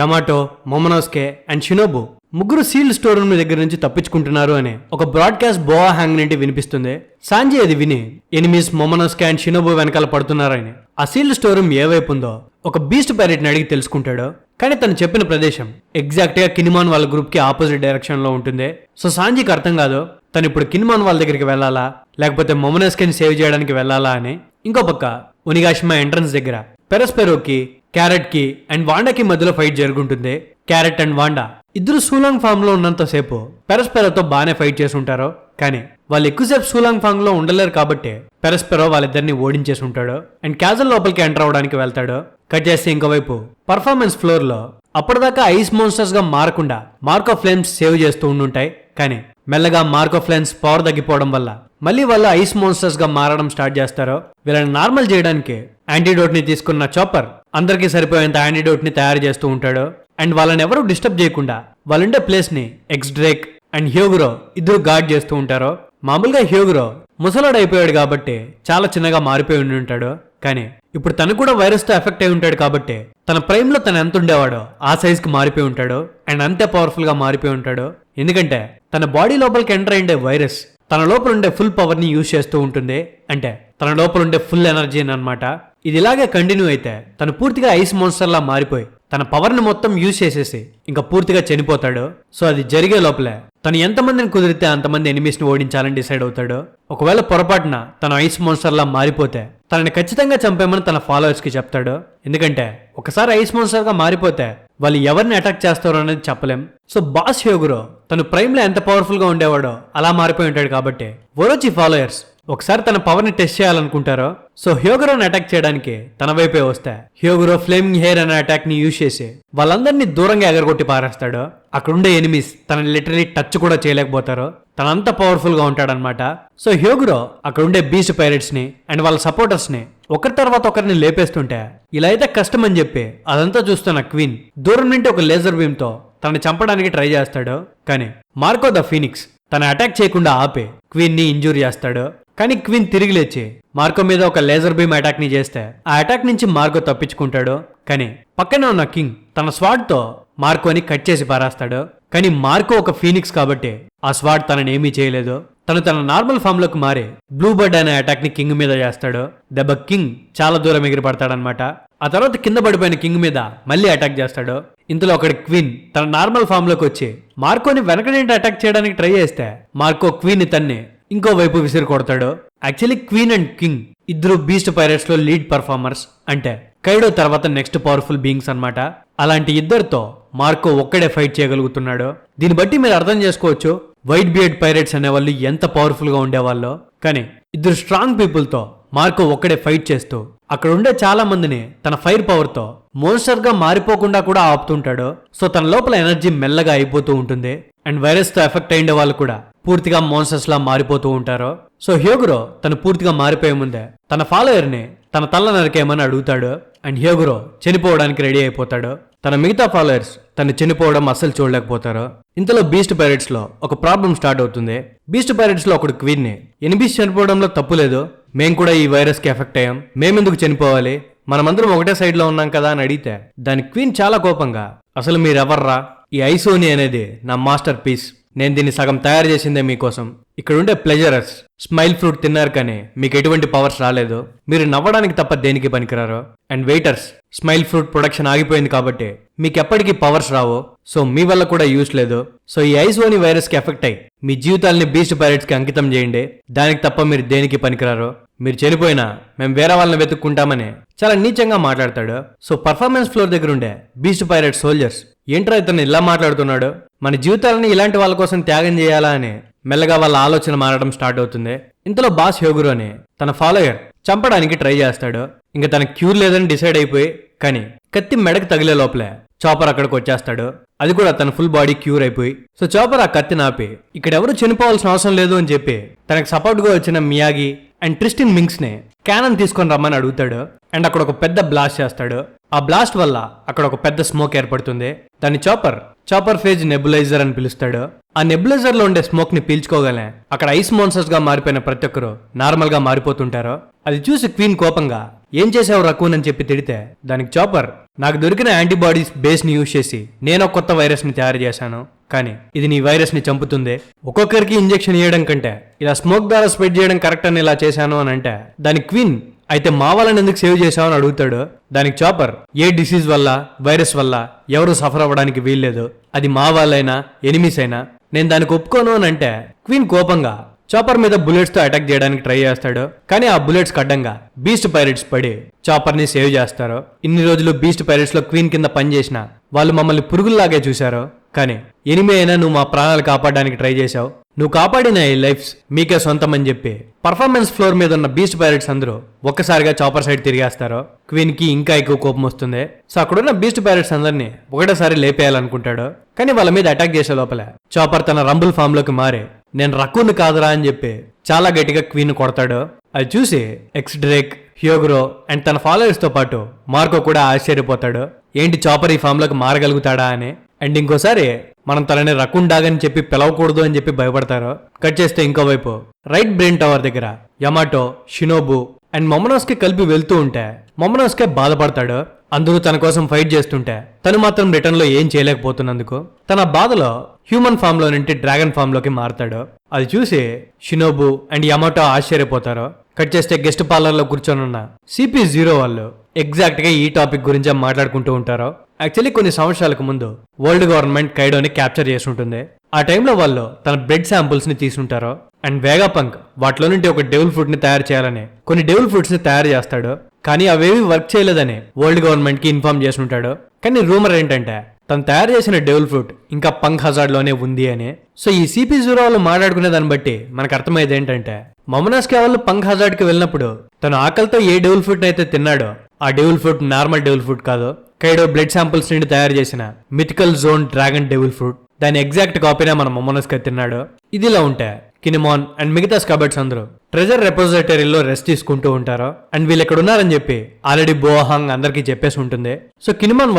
యమాటో, మొమోనోస్కే అండ్ షినోబు ముగ్గురు సీల్డ్ స్టోర్ రూమ్ దగ్గర నుంచి తప్పించుకుంటున్నారు అని ఒక బ్రాడ్కాస్ట్ బోవా హ్యాంగ్ నుండి వినిపిస్తుంది. సాంజీ అది విని ఎనిమీస్ మొమోనోస్కే అండ్ షినోబు వెనకాల పడుతున్నారని ఆ సీల్డ్ స్టోర్ రూమ్ ఏవైపు ఉందో ఒక బీస్ట్ పైరెట్ ని అడిగి తెలుసుకుంటాడు. కానీ తను చెప్పిన ప్రదేశం ఎగ్జాక్ట్ గా కినిమాన్ వాళ్ళ గ్రూప్ కి ఆపోజిట్ డైరెక్షన్ లో ఉంటుంది. సో సాంజీకి అర్థం కాదు తను ఇప్పుడు కినిమాన్ వాళ్ళ దగ్గరికి వెళ్ళాలా లేకపోతే మొమోనోస్కేని సేవ్ చేయడానికి వెళ్ళాలా అని. ఇంకో పక్క ఒనిగాషిమా ఎంట్రన్స్ దగ్గర పెరస్పెరోకి, క్యారెట్ కి అండ్ వాండాకి మధ్యలో ఫైట్ జరుగుంటుంది. క్యారెట్ అండ్ వాండా ఇద్దరు సూలాంగ్ ఫామ్ లో ఉన్నంత సేపు పెరస్పెరోతో బాగానే ఫైట్ చేసి ఉంటారు. కానీ వాళ్ళు ఎక్కువసేపు సూలాంగ్ ఫామ్ లో ఉండలేరు కాబట్టి పెరస్పెరో వాళ్ళిద్దరిని ఓడించేసి ఉంటాడు అండ్ క్యాజల్ లోపలికి ఎంటర్ అవడానికి వెళ్తాడు. కట్ చేస్తే ఇంకోవైపు పర్ఫార్మెన్స్ ఫ్లోర్ లో అప్పటిదాకా ఐస్ మోన్స్టర్స్ గా మారకుండా మార్కో ఫ్లేమ్స్ సేవ్ చేస్తూ ఉండుంటాయి. కానీ మెల్లగా మార్కో ఫ్లేమ్స్ పవర్ తగ్గిపోవడం వల్ల మళ్ళీ వాళ్ళు ఐస్ మోన్స్టర్స్ గా మారడం స్టార్ట్ చేస్తారు. వీళ్ళని నార్మల్ చేయడానికి యాంటీడోట్ ని తీసుకున్న చాపర్ అందరికీ సరిపోయేంత యాంటీడోట్ ని తయారు చేస్తూ ఉంటాడు. అండ్ వాళ్ళని ఎవరు డిస్టర్బ్ చేయకుండా వాళ్ళుండే ప్లేస్ ని ఎక్స్ డ్రేక్ అండ్ హ్యూగ్రో ఇద్దరు గార్డ్ చేస్తూ ఉంటారు. మామూలుగా హ్యూగ్రో ముసలాడు అయిపోయాడు కాబట్టి చాలా చిన్నగా మారిపోయి ఉండి ఉంటాడు. కానీ ఇప్పుడు తను కూడా వైరస్ తో ఎఫెక్ట్ అయి ఉంటాడు కాబట్టి తన ప్రైమ్ లో తను ఎంత ఉండేవాడో ఆ సైజ్ కి మారిపోయి ఉంటాడు అండ్ అంతే పవర్ఫుల్ గా మారిపోయి ఉంటాడు. ఎందుకంటే తన బాడీ లోపలికి ఎంటర్ అయ్యే వైరస్ తన లోపల ఉండే ఫుల్ పవర్ ని యూజ్ చేస్తూ ఉంటుంది. అంటే తన లోపల ఉండే ఫుల్ ఎనర్జీ అన్నమాట. ఇది ఇలాగే కంటిన్యూ అయితే తను పూర్తిగా ఐస్ మోన్స్టర్ లా మారిపోయి తన పవర్ ని మొత్తం యూజ్ చేసేసి ఇంకా పూర్తిగా చనిపోతాడు. సో అది జరిగే లోపలే తను ఎంతమందిని కుదిరితే అంతమంది ఎనిమీస్ ని ఓడించాలని డిసైడ్ అవుతాడు. ఒకవేళ పొరపాటున తన ఐస్ మోన్స్టర్ లా మారిపోతే తనని ఖచ్చితంగా చంపేమని తన ఫాలోవర్స్ కి చెప్తాడు. ఎందుకంటే ఒకసారి ఐస్ మోన్స్టర్ గా మారిపోతే వాళ్ళు ఎవరిని అటాక్ చేస్తారో అనేది చెప్పలేం. సో బాస్ హ్యూగ్రో తను ప్రైమ్ లో ఎంత పవర్ఫుల్ గా ఉండేవాడో అలా మారిపోయి ఉంటాడు కాబట్టి ఒరోచి ఫాలోయర్స్ ఒకసారి తన పవర్ ని టెస్ట్ చేయాలనుకుంటారో. సో హ్యూగరోని అటాక్ చేయడానికి తన వైపే వస్తే హ్యూగరో ఫ్లేమింగ్ హెయిర్ అనే అటాక్ ని యూజ్ చేసి వాళ్ళందరినీ దూరంగా ఎగరగొట్టి పారేస్తాడు. అక్కడుండే ఎనిమీస్ తనని లిటరలీ టచ్ కూడా చేయలేకపోతారు. తనంత పవర్ఫుల్ గా ఉంటాడనమాట. సో హ్యూగరో అక్కడుండే బీస్ట్ పైరెట్స్ ని అండ్ వాళ్ళ సపోర్టర్స్ ని ఒకరి తర్వాత ఒకరిని లేపేస్తుంటే ఇలా అయితే కష్టం అని చెప్పి అదంతా చూస్తున్న క్వీన్ దూరం నుండి ఒక లేజర్ బీమ్ తో తనని చంపడానికి ట్రై చేస్తాడు. కానీ మార్కో ద ఫీనిక్స్ తన అటాక్ చేయకుండా ఆపి క్వీన్ ని ఇంజూర్ చేస్తాడు. కానీ క్వీన్ తిరిగి లేచి మార్కో మీద ఒక లేజర్ బీమ్ అటాక్ ని చేస్తే ఆ అటాక్ నుంచి మార్కో తప్పించుకుంటాడు. కానీ పక్కనే ఉన్న కింగ్ తన స్వాడ్ తో మార్కోని కట్ చేసి పారేస్తాడు. కానీ మార్కో ఒక ఫీనిక్స్ కాబట్టి ఆ స్వాడ్ తనని ఏమీ చేయలేదు. తను తన నార్మల్ ఫామ్ లోకి మారి బ్లూ బర్డ్ అనే అటాక్ ని కింగ్ మీద చేస్తాడు. దెబ్బ కింగ్ చాలా దూరం ఎగిరిపడతాడనమాట. ఆ తర్వాత కింద పడిపోయిన కింగ్ మీద మళ్ళీ అటాక్ చేస్తాడు. ఇంతలో అక్కడ క్వీన్ తన నార్మల్ ఫామ్ లోకి వచ్చి మార్కోని వెనక నుండి అటాక్ చేయడానికి ట్రై చేస్తే మార్కో క్వీన్ ని తన్ని ఇంకోవైపు విసిరి కొడతాడు. యాక్చువల్లీ క్వీన్ అండ్ కింగ్ ఇద్దరు బీస్ట్ పైరేట్స్ లో లీడ్ పర్ఫార్మర్స్, అంటే కైడో తర్వాత నెక్స్ట్ పవర్ఫుల్ బీయింగ్స్ అన్నమాట. అలాంటి ఇద్దరితో మార్కో ఒక్కడే ఫైట్ చేయగలుగుతున్నాడు. దీన్ని బట్టి మీరు అర్థం చేసుకోవచ్చు వైట్ బియర్డ్ పైరేట్స్ అనే వాళ్ళు ఎంత పవర్ఫుల్ గా ఉండేవాళ్ళో. కానీ ఇద్దరు స్ట్రాంగ్ పీపుల్ తో మార్కో ఒక్కడే ఫైట్ చేస్తూ అక్కడ ఉండే చాలా మందిని తన ఫైర్ పవర్ తో మోన్స్టర్ గా మారిపోకుండా కూడా ఆపుతుంటాడు. సో తన లోపల ఎనర్జీ మెల్లగా అయిపోతూ ఉంటుంది. అండ్ వైరస్ తో ఎఫెక్ట్ అయ్యే వాళ్ళు కూడా పూర్తిగా మోన్స్టర్స్ లా మారిపోతూ ఉంటారు. సో హ్యోగురో తను పూర్తిగా మారిపోయే ముందే తన ఫాలోయర్ ని తన తల్ల నరికేయమని అడుగుతాడు. అండ్ హ్యోగురో చనిపోవడానికి రెడీ అయిపోతాడు. తన మిగతా ఫాలోయర్స్ తను చనిపోవడం అస్సలు చూడలేకపోతారు. ఇంతలో బీస్ట్ పైరేట్స్ లో ఒక ప్రాబ్లం స్టార్ట్ అవుతుంది. బీస్ట్ పైరేట్స్ లో ఒకడు క్వీన్ ని ఎనిమిస్ చనిపోవడంలో తప్పు లేదు, మేం కూడా ఈ వైరస్ కి ఎఫెక్ట్ అయ్యాం, మేమెందుకు చనిపోవాలి, మనమందరం ఒకటే సైడ్ లో ఉన్నాం కదా అని అడిగితే దాని క్వీన్ చాలా కోపంగా, అసలు మీరెవర్రా, ఈ ఐసోని అనేది నా మాస్టర్ పీస్, నేను దీన్ని సగం తయారు చేసిందే మీకోసం, ఇక్కడ ఉండే ప్లెజరర్స్ స్మైల్ ఫ్రూట్ తిన్నారు కానీ మీకు ఎటువంటి పవర్స్ రాలేదు, మీరు నవ్వడానికి తప్ప దేనికి పనికిరారు. And waiters smile fruit production ఆగిపోయింది కాబట్టి మీకు ఎప్పటికీ పవర్స్ రావు, సో మీ వల్ల కూడా యూస్ లేదు. సో ఈ ఐసోని వైరస్ కి ఎఫెక్ట్ అయ్యి మీ జీవితాల్ని బీస్ట్ పైరేట్స్ కి అంకితం చేయండి, దానికి తప్ప మీరు దేనికి పనికిరారు, మీరు చనిపోయినా మేము వేరే వాళ్ళని వెతుక్కుంటామని చాలా నీచంగా మాట్లాడతాడు. సో పర్ఫార్మెన్స్ ఫ్లోర్ దగ్గర ఉండే బీస్ట్ పైరేట్ సోల్జర్స్ ఏంట్రా ఇతను ఇలా మాట్లాడుతున్నాడు, మన జీవితాలని ఇలాంటి వాళ్ళ కోసం త్యాగం చేయాలా అని మెల్లగా వాళ్ళ ఆలోచన మారడం స్టార్ట్ అవుతుంది. ఇంతలో బాస్ హ్యోగురో అని తన ఫాలోయర్ చంపడానికి ట్రై చేస్తాడు. ఇంకా తన క్యూర్ లేదని డిసైడ్ అయిపోయి, కానీ కత్తి మెడకు తగిలే లోపలే చాపర్ అక్కడికి వచ్చేస్తాడు. అది కూడా తన ఫుల్ బాడీ క్యూర్ అయిపోయి. సో చాపర్ ఆ కత్తి నాపి ఇక్కడ ఎవరు చనిపోవాల్సిన అవసరం లేదు అని చెప్పి తనకు సపోర్ట్ గా వచ్చిన మియాగి అండ్ ట్రిస్టిన్ మింగ్స్ ని క్యానన్ తీసుకొని రమ్మని అడుగుతాడు. అండ్ అక్కడ ఒక పెద్ద బ్లాస్ట్ చేస్తాడు. ఆ బ్లాస్ట్ వల్ల అక్కడ ఒక పెద్ద స్మోక్ ఏర్పడుతుంది. దాన్ని చాపర్ ఫేజ్ నెబులైజర్ అని పిలుస్తాడు. ఆ నెబులైజర్ లో ఉండే స్మోక్ ని పీల్చుకోగానే అక్కడ ఐస్ మోన్స్టర్స్ గా మారిపోయిన ప్రతి ఒక్కరు నార్మల్ గా మారిపోతుంటారు. అది చూసి క్వీన్ కోపంగా ఏం చేసావు రకూన్ అని చెప్పి తిడితే దానికి చాపర్, నాకు దొరికిన యాంటీబాడీస్ బేస్ ని యూజ్ చేసి నేను ఒక కొత్త వైరస్ ని తయారు చేశాను, కానీ ఇది నీ వైరస్ ని చంపుతుంది, ఒక్కొక్కరికి ఇంజెక్షన్ ఇవ్వడం కంటే ఇలా స్మోక్ ద్వారా స్ప్రెడ్ చేయడం కరెక్ట్ అని ఇలా చేశాను అని అంటే దానికి క్వీన్, అయితే మా వాళ్ళని ఎందుకు సేవ్ చేశావు అని అడుగుతాడు. దానికి చాపర్, ఏ డిసీజ్ వల్ల వైరస్ వల్ల ఎవరు సఫర్ అవ్వడానికి వీల్లేదు, అది మా వాళ్ళైనా ఎనిమీస్ అయినా నేను దానికి ఒప్పుకోను అని అంటే క్వీన్ కోపంగా చాపర్ మీద బుల్లెట్స్ తో అటాక్ చేయడానికి ట్రై చేస్తాడు. కానీ ఆ బుల్లెట్స్ అడ్డంగా బీస్ట్ పైరేట్స్ పడి చాపర్ ని సేవ్ చేస్తారు. ఇన్ని రోజులు బీస్ట్ పైరేట్స్ లో క్వీన్ కింద పనిచేసిన వాళ్ళు మమ్మల్ని పురుగుల్లాగే చూశారు, కానీ ఎనిమి అయినా నువ్వు మా ప్రాణాలు కాపాడడానికి ట్రై చేశావు, నువ్వు కాపాడిన ఈ లైఫ్స్ మీకే సొంతం అని చెప్పి పర్ఫార్మెన్స్ ఫ్లోర్ మీద ఉన్న బీస్ట్ పైరేట్స్ అందరూ ఒక్కసారిగా చాపర్ సైడ్ తిరిగేస్తారు. క్వీన్ కి ఇంకా ఎక్కువ కోపం వస్తుంది. సో అక్కడున్న బీస్ట్ పైరేట్స్ అందరినీ ఒకటేసారి లేపేయాలనుకుంటాడు. కానీ వాళ్ళ మీద అటాక్ చేసే లోపల చాపర్ తన రంబుల్ ఫామ్ లోకి మారి నేను రకూన్ కాదురా అని చెప్పి చాలా గట్టిగా క్వీన్ కొడతాడు. అది చూసి ఎక్స్ డ్రేక్, హ్యోగురో అండ్ తన ఫాలోయర్స్ తో పాటు మార్కో కూడా ఆశ్చర్యపోతాడు, ఏంటి చాపర్ ఈ ఫామ్ లోకి మారగలుగుతాడా అని. అండ్ ఇంకోసారి మనం తనని రకూన్ డాగ్ అని చెప్పి పిలవకూడదు అని చెప్పి భయపడతారు. కట్ చేస్తే ఇంకోవైపు రైట్ బ్రెయిన్ టవర్ దగ్గర యమాటో, షినోబు అండ్ మొమనోస్ కి కలిపి వెళ్తూ ఉంటే మొమనోస్ కే బాధపడతాడు. అందరూ తన కోసం ఫైట్ చేస్తుంటే తను మాత్రం రిటర్న్ లో ఏం చేయలేకపోతున్నందుకు తన బాధలో హ్యూమన్ ఫామ్ లో నుండి డ్రాగన్ ఫామ్ లోకి మారతాడు. అది చూసి షినోబు అండ్ యమాటో ఆశ్చర్యపోతారు. కట్ చేస్తే గెస్ట్ పార్లర్ లో కూర్చొనున్న CP0 వాళ్ళు ఎగ్జాక్ట్ గా ఈ టాపిక్ గురించే మాట్లాడుకుంటూ ఉంటారు. యాక్చువల్లీ కొన్ని సంవత్సరాలకు ముందు వరల్డ్ గవర్నమెంట్ కైడోని క్యాప్చర్ చేసి ఉంటుంది. ఆ టైంలో వాళ్ళు తన బ్లడ్ శాంపుల్స్ ని తీసుంటారు. అండ్ వేగాపంక్ వాటిలో నుండి ఒక డెవిల్ ఫ్రూట్ ని తయారు చేయాలని కొన్ని డెవిల్ ఫ్రూట్స్ ని తయారు చేస్తాడు. కానీ అవేవి వర్క్ చేయలేదని వరల్డ్ గవర్నమెంట్ కి ఇన్ఫార్మ్ చేసి ఉంటాడు. కానీ రూమర్ ఏంటంటే తను తయారు చేసిన డెవిల్ ఫ్రూట్ ఇంకా పంక్ హజార్డ్ లోనే ఉంది అని. సో ఈ CP0 వాళ్ళు మాట్లాడుకునే దాన్ని బట్టి మనకు అర్థమయ్యేది ఏంటంటే మొమనాస్ కే వాళ్ళు పంక్ హజార్డ్ కి వెళ్ళినప్పుడు తను ఆకలితో ఏ డెవిల్ ఫ్రూట్ అయితే తిన్నాడో ఆ devil fruit normal devil fruit కాదు, కైడో బ్లడ్ శాంపుల్స్ నుండి తయారు చేసిన mythical zone dragon devil fruit, దాని ఎగ్జాక్ట్ కాపీనే మన మొమనాస్ కే తిన్నాడు. ఇదిలా ఉంటే కినిమాన్ అండ్ మిగతా స్కాబర్డ్స్ అందరూ ట్రెజర్ రెపోజిటరీలో రెస్ట్ తీసుకుంటూ ఉంటారు. అండ్ వీళ్ళు ఇక్కడ ఉన్నారని చెప్పి ఆల్రెడీ బోహాంగ్ అందరికి చెప్పేసి ఉంటుంది. సో కినిమాన్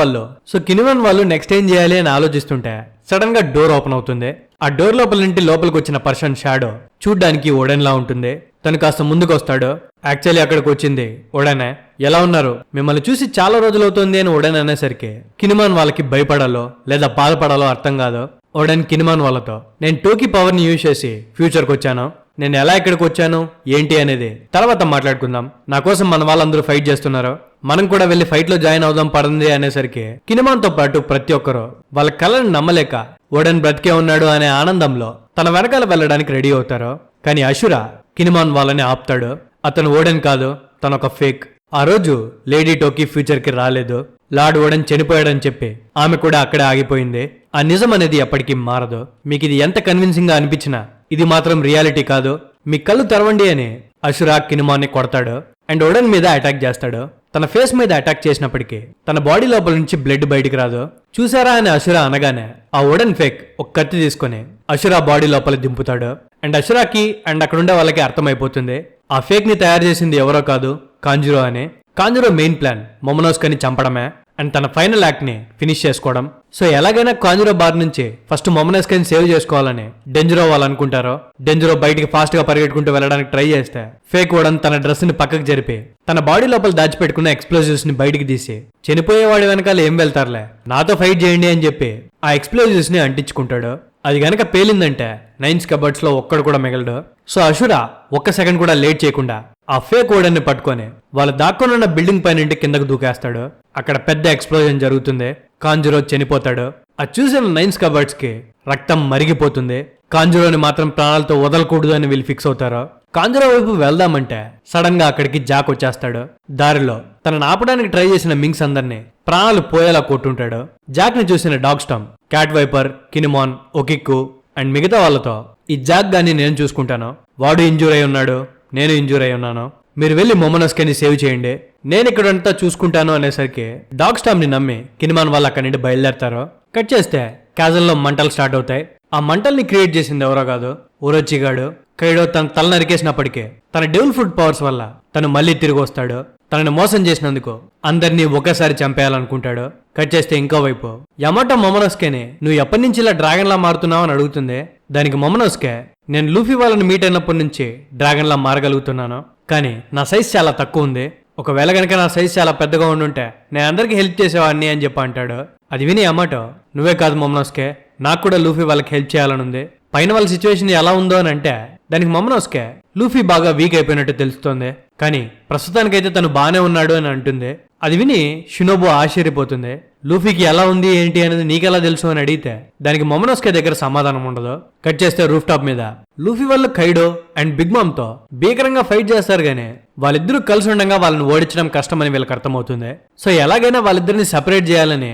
వాళ్ళు నెక్స్ట్ ఏం చేయాలి అని ఆలోచిస్తుంటే సడన్ గా డోర్ ఓపెన్ అవుతుంది. ఆ డోర్ లోపల నుండి లోపలికి వచ్చిన పర్సన్ షాడో చూడ్డానికి ఓడెన్ లా ఉంటుంది. తను కాస్త ముందుకు వస్తాడు. యాక్చువల్లీ అక్కడికి వచ్చింది ఓడెనే. ఎలా ఉన్నారు, మిమ్మల్ని చూసి చాలా రోజులు అవుతుంది అని ఓడెన్ అనేసరికి కినిమాన్ వాళ్ళకి భయపడాలో లేదా బాధపడాలో అర్థం కాదు. ఓడెన్ కినిమాన్ వాళ్ళతో నేను టోకీ పవర్ ని యూజ్ చేసి ఫ్యూచర్కి వచ్చాను, నేను ఎలా ఇక్కడికి వచ్చాను ఏంటి అనేది తర్వాత మాట్లాడుకుందాం, నా కోసం మన వాళ్ళందరూ ఫైట్ చేస్తున్నారు, మనం కూడా వెళ్ళి ఫైట్ లో జాయిన్ అవుదాం పడింది అనేసరికి కినిమాన్ తో పాటు ప్రతి ఒక్కరు వాళ్ళ కళ్ళని నమ్మలేక ఓడెన్ బ్రతికే ఉన్నాడు అనే ఆనందంలో తన వెనకాల వెళ్ళడానికి రెడీ అవుతారు. కానీ అషురా కినిమాన్ వాళ్ళని ఆపుతాడు. అతను ఓడెన్ కాదు, తనొక ఫేక్. ఆ రోజు లేడీ టోకీ ఫ్యూచర్ కి రాలేదు. లార్డ్ ఓడెన్ చనిపోయాడని చెప్పి ఆమె కూడా అక్కడే ఆగిపోయింది. ఆ నిజం అనేది ఎప్పటికీ మారదు. మీకు ఇది ఎంత కన్విన్సింగ్ గా అనిపించినా ఇది మాత్రం రియాలిటీ కాదు. మీ కళ్ళు తెరవండి అని అషురా కినిమాన్ని కొడతాడు అండ్ ఓడెన్ మీద అటాక్ చేస్తాడు. తన ఫేస్ మీద అటాక్ చేసినప్పటికీ తన బాడీ లోపల నుంచి బ్లడ్ బయటికి రాదు. చూసారా అని అషురా అనగానే ఆ ఓడెన్ ఫేక్ ఒక కత్తి తీసుకుని అషురా బాడీ లోపల దింపుతాడు. అండ్ అషురాకి అండ్ అక్కడ ఉండే వాళ్ళకి అర్థమైపోతుంది ఆ ఫేక్ ని తయారు చేసింది ఎవరో కాదు, కాంజురో అని. కాంజురో మెయిన్ ప్లాన్ మొమనోస్కని చంపడమే అండ్ తన ఫైనల్ యాక్ట్ ని ఫినిష్ చేసుకోవడం. సో ఎలాగైనా కాంజురో బార్ నుంచి ఫస్ట్ మొమనోస్కని సేవ్ చేసుకోవాలని డేంజరో వాళ్ళు అనుకుంటారో. డేంజరో బయటికి ఫాస్ట్ గా పరిగెట్టుకుంటూ వెళ్ళడానికి ట్రై చేస్తే ఫేక్ ఓడన్ తన డ్రెస్ ని పక్కకు జరిపి తన బాడీ లోపల దాచిపెట్టుకున్న ఎక్స్ప్లోజివ్స్ ని బయటికి తీసి చనిపోయేవాడి వెనకాల ఏం వెళ్తారులే, నాతో ఫైట్ చేయండి అని చెప్పి ఆ ఎక్స్ప్లోజివ్స్ ని అంటించుకుంటాడు. అది గనక పేలిందంటే నైన్స్ కబర్డ్స్ లో ఒక్కడు కూడా మిగలడు. సో అషురా ఒక్క సెకండ్ కూడా లేట్ చేయకుండా ఆ ఫేక్ ఓడన్ ని పట్టుకొని వాళ్ళు దాక్కున్న బిల్డింగ్ పైన ఇంటి కిందకు దూకేస్తాడు. అక్కడ పెద్ద ఎక్స్ప్లోజన్ జరుగుతుంది. కాంజురో చనిపోతాడు. అది చూసిన నైన్స్ కబర్డ్స్ కి రక్తం మరిగిపోతుంది. కాంజురోని మాత్రం ప్రాణాలతో వదలకూడదు అని వీళ్ళు ఫిక్స్ అవుతారు. కాంజురో వైపు వెళ్దామంటే సడన్ గా అక్కడికి జాక్ వచ్చేస్తాడు. దారిలో తనను ఆపడానికి ట్రై చేసిన మింగ్స్ అందరినీ ప్రాణాలు పోయేలా కొట్టుంటాడు. జాక్ ని చూసిన dog storm, cat viper, Kinemon, Okiku and మిగతా వాళ్ళతో ఈ జాక్ గాని నేను చూసుకుంటాను, వాడు ఇంజూర్ అయి ఉన్నాడు, నేను ఇంజూర్ అయి ఉన్నాను, మీరు వెళ్లి మొమనోస్కని సేవ్ చేయండి, నేను ఇక్కడంతా చూసుకుంటాను అనేసరికి డాగ్ స్టామ్ ని నమ్మి కినిమాన్ వాళ్ళు అక్కడి నుండి బయలుదేరతారు. కట్ చేస్తే క్యాజల్ లో మంటలు స్టార్ట్ అవుతాయి. ఆ మంటల్ని క్రియేట్ చేసింది ఎవరో కాదు, ఊరొచ్చిగాడు. కైడో తన తల నరికేసినప్పటికే తన డెవిల్ ఫుడ్ పవర్స్ వల్ల తను మళ్ళీ తిరిగి వస్తాడు. తనని మోసం చేసినందుకు అందరినీ ఒకేసారి చంపేయాలనుకుంటాడు. కట్ చేస్తే ఇంకో వైపు యమాటో మొమనోస్కేని నువ్వు ఎప్పటి నుంచి ఇలా డ్రాగన్ లా మారుతున్నావు అని అడుగుతుంది. దానికి మొమనోస్కే, నేను లూఫీ వాళ్ళని మీట్ అయినప్పటి నుంచి డ్రాగన్ లా మారగలుగుతున్నాను, కానీ నా సైజ్ చాలా తక్కువ ఉంది. ఒకవేళ కనుక నా సైజ్ చాలా పెద్దగా ఉండుంటే నేను అందరికి హెల్ప్ చేసేవాడిని అని చెప్పి అంటాడు. అది విని యమాటో, నువ్వే కాదు మొమనోస్కే, నాకు కూడా లూఫీ వాళ్ళకి హెల్ప్ చేయాలని ఉంది. పైన వాళ్ళ సిచ్యువేషన్ ఎలా ఉందో అని అంటే దానికి మొమనోస్కే లూఫీ బాగా వీక్ అయిపోయినట్టు తెలుస్తోంది, కానీ ప్రస్తుతానికైతే తను బానే ఉన్నాడు అని అంటుంది. అది విని షినోబు ఆశ్చర్యపోతుంది. లూఫీకి ఎలా ఉంది ఏంటి అనేది నీకెలా తెలుసు అని అడిగితే దానికి మొమనోస్కే దగ్గర సమాధానం ఉండదు. కట్ చేస్తే రూఫ్ టాప్ మీద లూఫీ వాళ్ళు కైడో అండ్ బిగ్ మామ్ తో భీకరంగా ఫైట్ చేస్తారు, గానీ వాళ్ళిద్దరూ కలిసి ఉండగా వాళ్ళని ఓడించడం కష్టమని వీళ్ళకి అర్థమవుతుంది. సో ఎలాగైనా వాళ్ళిద్దరిని సెపరేట్ చేయాలని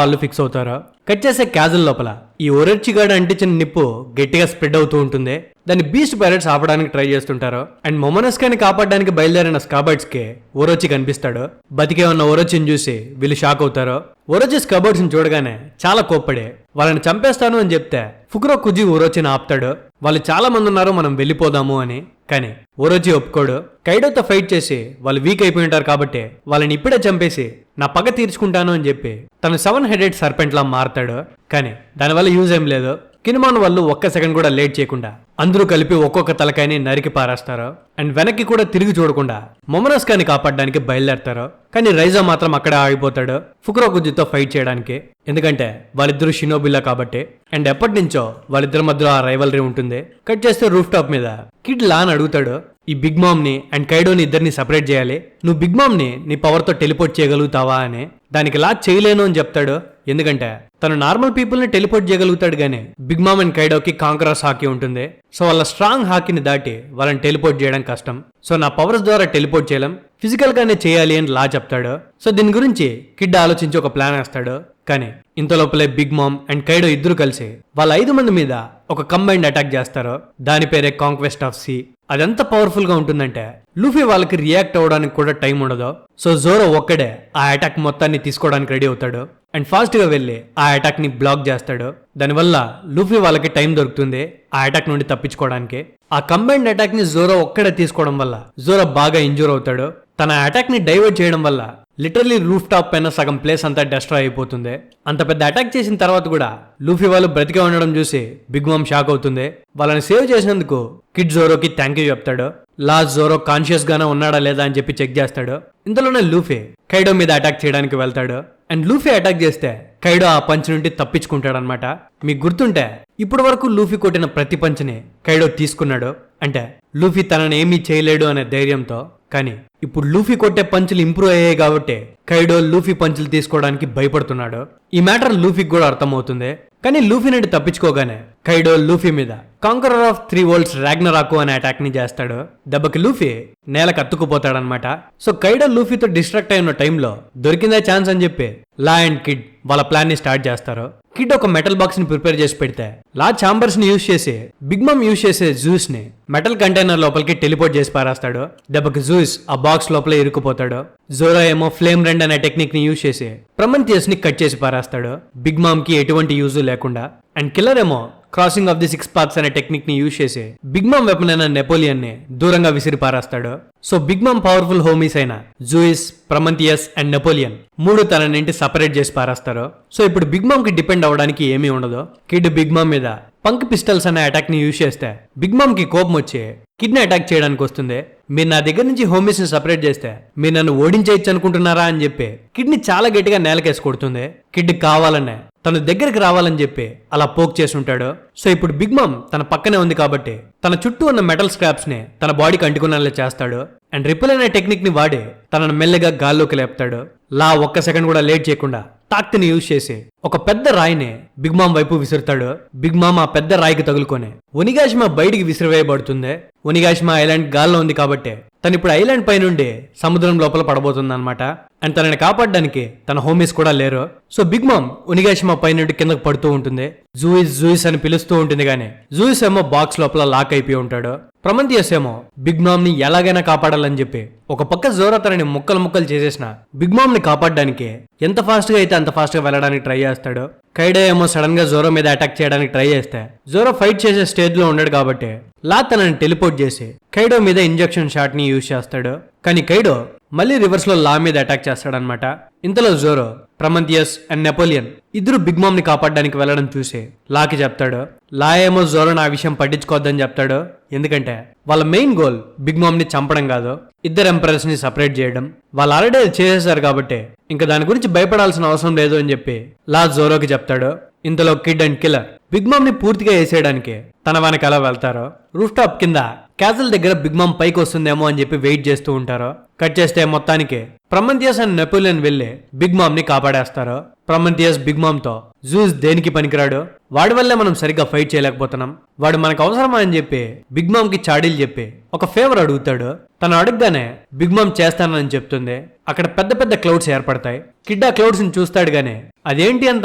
వాళ్ళు ఫిక్స్ అవుతారు. కట్ చేసే క్యాజల్ లోపల ఈ ఒరెచ్చిగాడు అంటించిన నిప్పు గట్టిగా స్ప్రెడ్ అవుతూ ఉంటుంది. దాన్ని బీస్ట్ పైరట్స్ ఆపడానికి ట్రై చేస్తుంటారు. అండ్ మొమనోస్కాని కాపాడడానికి బయలుదేరిన స్కాబర్డ్స్ కి ఓరోచి కనిపిస్తాడు. బతికే ఉన్న ఓరోచిని చూసి వీళ్ళు షాక్ అవుతారు. ఓరోచి స్కాబర్డ్స్ ని చూడగానే చాలా కోప్పడి వాళ్ళని చంపేస్తాను అని చెప్తే ఫుకురో కుజి ఓరోచిని ఆపుతాడు. వాళ్ళు చాలా మంది ఉన్నారు, మనం వెళ్ళిపోదాము అని. కానీ ఓరోచి ఒప్పుకోడు. కైడోతో ఫైట్ చేసి వాళ్ళు వీక్ అయిపోయి ఉంటారు కాబట్టి వాళ్ళని ఇప్పుడే చంపేసి నా పగ తీర్చుకుంటాను అని చెప్పి తను 7 హెడెడ్ సర్పెంట్ లా మారతాడు. కానీ దానివల్ల యూజ్ ఏం లేదు. కినిమాన్ వాళ్ళు ఒక్క సెకండ్ కూడా లేట్ చేయకుండా అందరూ కలిపి ఒక్కొక్క తలకాయని నరికి పారేస్తారు. అండ్ వెనక్కి కూడా తిరిగి చూడకుండా మొమనోస్కాని కాపాడడానికి బయలుదేరతారు. కానీ రైజా మాత్రం అక్కడే ఆగిపోతాడు ఫుకురో కుజితో ఫైట్ చేయడానికి. ఎందుకంటే వాళ్ళిద్దరూ షినోబిలా కాబట్టి. అండ్ ఎప్పటి నుంచో వాళ్ళిద్దరి మధ్యలో ఆ రైవలరీ ఉంటుంది. కట్ చేస్తే రూఫ్ టాప్ మీద కిడ్ లాన్ అడుగుతాడు, ఈ బిగ్ మామ్ ని అండ్ కైడోని ఇద్దరిని సెపరేట్ చేయాలి, నువ్వు బిగ్ మామ్ ని నీ పవర్ తో టెలిపోర్ట్ చేయగలుగుతావా అని. దానికి లా చేయలేను అని చెప్తాడు. ఎందుకంటే తను నార్మల్ పీపుల్ ని టెలిపోర్ట్ చేయగలుగుతాడు, గానీ బిగ్ మామ్ అండ్ కైడోకి కాంకరస్ హాకీ ఉంటుంది. సో వాళ్ళ స్ట్రాంగ్ హాకీని దాటి వాళ్ళని టెలిపోర్ట్ చేయడం కష్టం. సో నా పవర్స్ ద్వారా టెలిపోర్ట్ చేయలేం, ఫిజికల్ గానే చేయాలి అని లా చెప్తాడు. సో దీని గురించి కిడ్ ఆలోచించి ఒక ప్లాన్ వేస్తాడు. కానీ ఇంత లోపలే బిగ్ మామ్ అండ్ కైడో ఇద్దరు కలిసి వాళ్ళ 5 మంది మీద ఒక కంబైన్డ్ అటాక్ చేస్తారు. దాని పేరే కాంక్వెస్ట్ ఆఫ్ సీ. అదెంత పవర్ఫుల్ గా ఉంటుందంటే లూఫీ వాళ్ళకి రియాక్ట్ అవ్వడానికి కూడా టైం ఉండదు. సో జోరో ఒక్కడే ఆ అటాక్ మొత్తాన్ని తీసుకోవడానికి రెడీ అవుతాడు అండ్ ఫాస్ట్ గా వెళ్లి ఆ అటాక్ ని బ్లాక్ చేస్తాడు. దానివల్ల లూఫీ వాళ్ళకి టైం దొరుకుతుంది ఆ అటాక్ నుండి తప్పించుకోవడానికి. ఆ కంబైన్డ్ అటాక్ ని జోరో ఒక్కడే తీసుకోవడం వల్ల జోరో బాగా ఇంజూర్ అవుతాడు. తన అటాక్ ని డైవర్ట్ చేయడం వల్ల లిటరలీ రూఫ్ టాప్ పైన సగం ప్లేస్ అంతా డిస్ట్రాయ్ అయిపోతుంది. అంత పెద్ద అటాక్ చేసిన తర్వాత కూడా లూఫీ వాళ్ళు బ్రతికే ఉండడం చూసి బిగ్ మామ్ షాక్ అవుతుంది. వాళ్ళని సేవ్ చేసినందుకు కిడ్ జోరోకి థ్యాంక్ యూ చెప్తాడు. లాస్ట్ జోరో కాన్షియస్ గానే ఉన్నాడా లేదా అని చెప్పి చెక్ చేస్తాడు. ఇంతలోనే లూఫీ కైడో మీద అటాక్ చేయడానికి వెళ్తాడు. అండ్ లూఫీ అటాక్ చేస్తే కైడో ఆ పంచ్ నుండి తప్పించుకుంటాడు అనమాట. మీకు గుర్తుంటే ఇప్పటి వరకు లూఫీ కొట్టిన ప్రతి పంచ్ని కైడో తీసుకున్నాడు. అంటే లూఫీ తనని ఏమీ చేయలేడు అనే ధైర్యంతో. కానీ ఇప్పుడు లూఫీ కొట్టే పంచులు ఇంప్రూవ్ అయ్యాయి కాబట్టి కైడో లూఫీ పంచులు తీసుకోవడానికి భయపడుతున్నాడు. ఈ మ్యాటర్ లూఫీకి కూడా అర్థమవుతుంది. కానీ లూఫీ నుండి తప్పించుకోగానే కైడో లూఫీ మీద కాంకరర్ ఆఫ్ 3 వరల్డ్స్ రాగ్నరాకు అనే అటాక్ ని చేస్తాడు. దెబ్బకి లూఫీ నేలకు అత్తుకుపోతాడనమాట. సో కైడో లూఫీతో డిస్ట్రాక్ట్ అయిన టైంలో దొరికిందే ఛాన్స్ అని చెప్పి లా అండ్ కిడ్ వాళ్ళ ప్లాన్ ని స్టార్ట్ చేస్తారు. కిడ్ ఒక మెటల్ బాక్స్ ని ప్రిపేర్ చేసి పెడితే లా చాంబర్స్ ని యూజ్ చేసి బిగ్ మామ్ యూజ్ చేసే జూస్ ని మెటల్ కంటైనర్ లోపలికి టెలిపోర్ట్ చేసి పారేస్తాడు. దెబ్బకి జూస్ ఆ బాక్స్ లోపల ఇరుక్కుపోతాడు. జోరో ఏమో ఫ్లేమ్ రెండ్ అనే టెక్నిక్ ని యూజ్ చేసి ప్రమంతియస్ ని కట్ చేసి పారేస్తాడు, బిగ్ మామ్ కి ఎటువంటి యూజ్ లేకుండా. అండ్ కిల్లర్ ఏమో క్రాసింగ్ ఆఫ్ ది 6 పాత్స్ అనే టెక్నిక్ ని యూజ్ చేసి బిగ్ మామ్ వెపన్ అయిన నెపోలియన్ ని దూరంగా విసిరి పారేస్తాడు. సో బిగ్ మామ్ పవర్ఫుల్ హోమీస్ అయిన జూయిస్, ప్రమంతియస్ అండ్ నెపోలియన్ 3 తన నుండి సపరేట్ చేసి పారేస్తారు. సో ఇప్పుడు బిగ్ మామ్ కి డిపెండ్ అవ్వడానికి ఏమీ ఉండదు. కిడ్ బిగ్ మామ్ మీద పంక్ పిస్టల్స్ అనే అటాక్ ని యూజ్ చేస్తే బిగ్ మామ్ కి కోపం వచ్చి కిడ్ ని అటాక్ చేయడానికి వస్తుంది. మీరు నా దగ్గర నుంచి హోమీస్ ని సపరేట్ చేస్తే మీరు నన్ను ఓడించేయచ్చు అనుకుంటున్నారా అని చెప్పి కిడ్ ని చాలా గట్టిగా నేలకేసి కొడుతుంది. కిడ్ కావాలనే తన దగ్గరికి రావాలని చెప్పి అలా పోక్ చేసి ఉంటాడు. సో ఇప్పుడు బిగ్ మామ్ తన పక్కనే ఉంది కాబట్టి తన చుట్టూ ఉన్న మెటల్ స్క్రాప్స్ ని తన బాడీకి అంటుకునేలా చేస్తాడు. అండ్ రిపెల్ అనే టెక్నిక్ ని వాడి తనను మెల్లగా గాల్లోకి లేపుతాడు. లా ఒక్క సెకండ్ కూడా లేట్ చేయకుండా టాక్తిని యూజ్ చేసి ఒక పెద్ద రాయిని బిగ్ మామ్ వైపు విసురుతాడు. బిగ్ మామ్ ఆ పెద్ద రాయికి తగులుకొని ఒనిగాషిమా బయటికి విసిరివేయబడుతుంది. ఒనిగాషిమా ఐలాండ్ గాల్లో ఉంది కాబట్టి తను ఇప్పుడు ఐలాండ్ పై నుండి సముద్రం లోపల పడబోతుంది అనమాట. అండ్ తనని కాపాడడానికి తన హోమీస్ కూడా లేరు. సో బిగ్ మామ్ ఒనిగాషిమా పై నుండి కిందకు పడుతూ ఉంటుంది. జూయిస్ జూయిస్ అని పిలుస్తూ ఉంటుంది కానీ జూయిస్ ఏమో బాక్స్ లోపల లాక్ అయిపోయి ఉంటాడు. ప్రమంతియస్ ఏమో బిగ్ మామ్ ని ఎలాగైనా కాపాడాలని చెప్పి ఒక పక్క జోరో తనని ముక్కలు ముక్కలు చేసేసిన బిగ్ మామ్ ని కాపాడడానికి ఎంత ఫాస్ట్ గా అయితే అంత ఫాస్ట్ గా వెళ్ళడానికి ట్రై చేస్తాడు. కైడో ఏమో సడన్ గా జోరో మీద అటాక్ చేయడానికి ట్రై చేస్తే జోరో ఫైట్ చేసే స్టేజ్ లో ఉన్నాడు కాబట్టి లా తనని టెలిపోర్ట్ చేసి కైడో మీద ఇంజెక్షన్ షాట్ ని యూజ్ చేస్తాడు. కానీ కైడో మళ్ళీ రివర్స్ లో లా మీద అటాక్ చేస్తాడనమాట. ఇంతలో జోరో, ప్రమంతియస్ అండ్ నెపోలియన్ ఇద్దరు బిగ్ మామ్ ని కాపాడడానికి వెళ్ళడం చూసి లాకి చెప్తాడు. లా ఏమో జోరో నా విషయం పట్టించుకోవద్దని చెప్తాడు. ఎందుకంటే వాళ్ళ మెయిన్ గోల్ బిగ్ మామ్ ని చంపడం కాదు, ఇద్దరు ఎంపరర్స్ ని సపరేట్ చేయడం. వాళ్ళు ఆల్రెడీ చేసేసారు కాబట్టి ఇంకా దాని గురించి భయపడాల్సిన అవసరం లేదు అని చెప్పి లా జోరోకి చెప్తాడు. ఇంతలో Kid and Killer Big Mom ని పూర్తిగా వేసేయడానికి తన వెనకాల వెళ్తారు. రూఫ్ టాప్ కింద క్యాసిల్ దగ్గర బిగ్ మామ్ పైకి వస్తుందేమో అని చెప్పి వెయిట్ చేస్తూ ఉంటారు. కట్ చేస్తే మొత్తానికి ప్రమంతియస్ అండ్ నెపోలియన్ వెళ్లి బిగ్ మామ్ ని కాపాడేస్తారు. ప్రమంతియస్ బిగ్ మామ్ తో జూస్ దేనికి పనికిరాడు, వాడి వల్లే మనం సరిగ్గా ఫైట్ చేయలేకపోతున్నాం, వాడు మనకు అవసరమా అని చెప్పి బిగ్ మామ్ కి చాడీలు చెప్పి ఒక ఫేవర్ అడుగుతాడు. తను అడగగానే బిగ్ మామ్ చేస్తానని చెప్తుంది. అక్కడ పెద్ద పెద్ద క్లౌడ్స్ ఏర్పడతాయి. కిడ్ ఆ క్లౌడ్స్ ని చూస్తాడు గానీ అదేంటి అని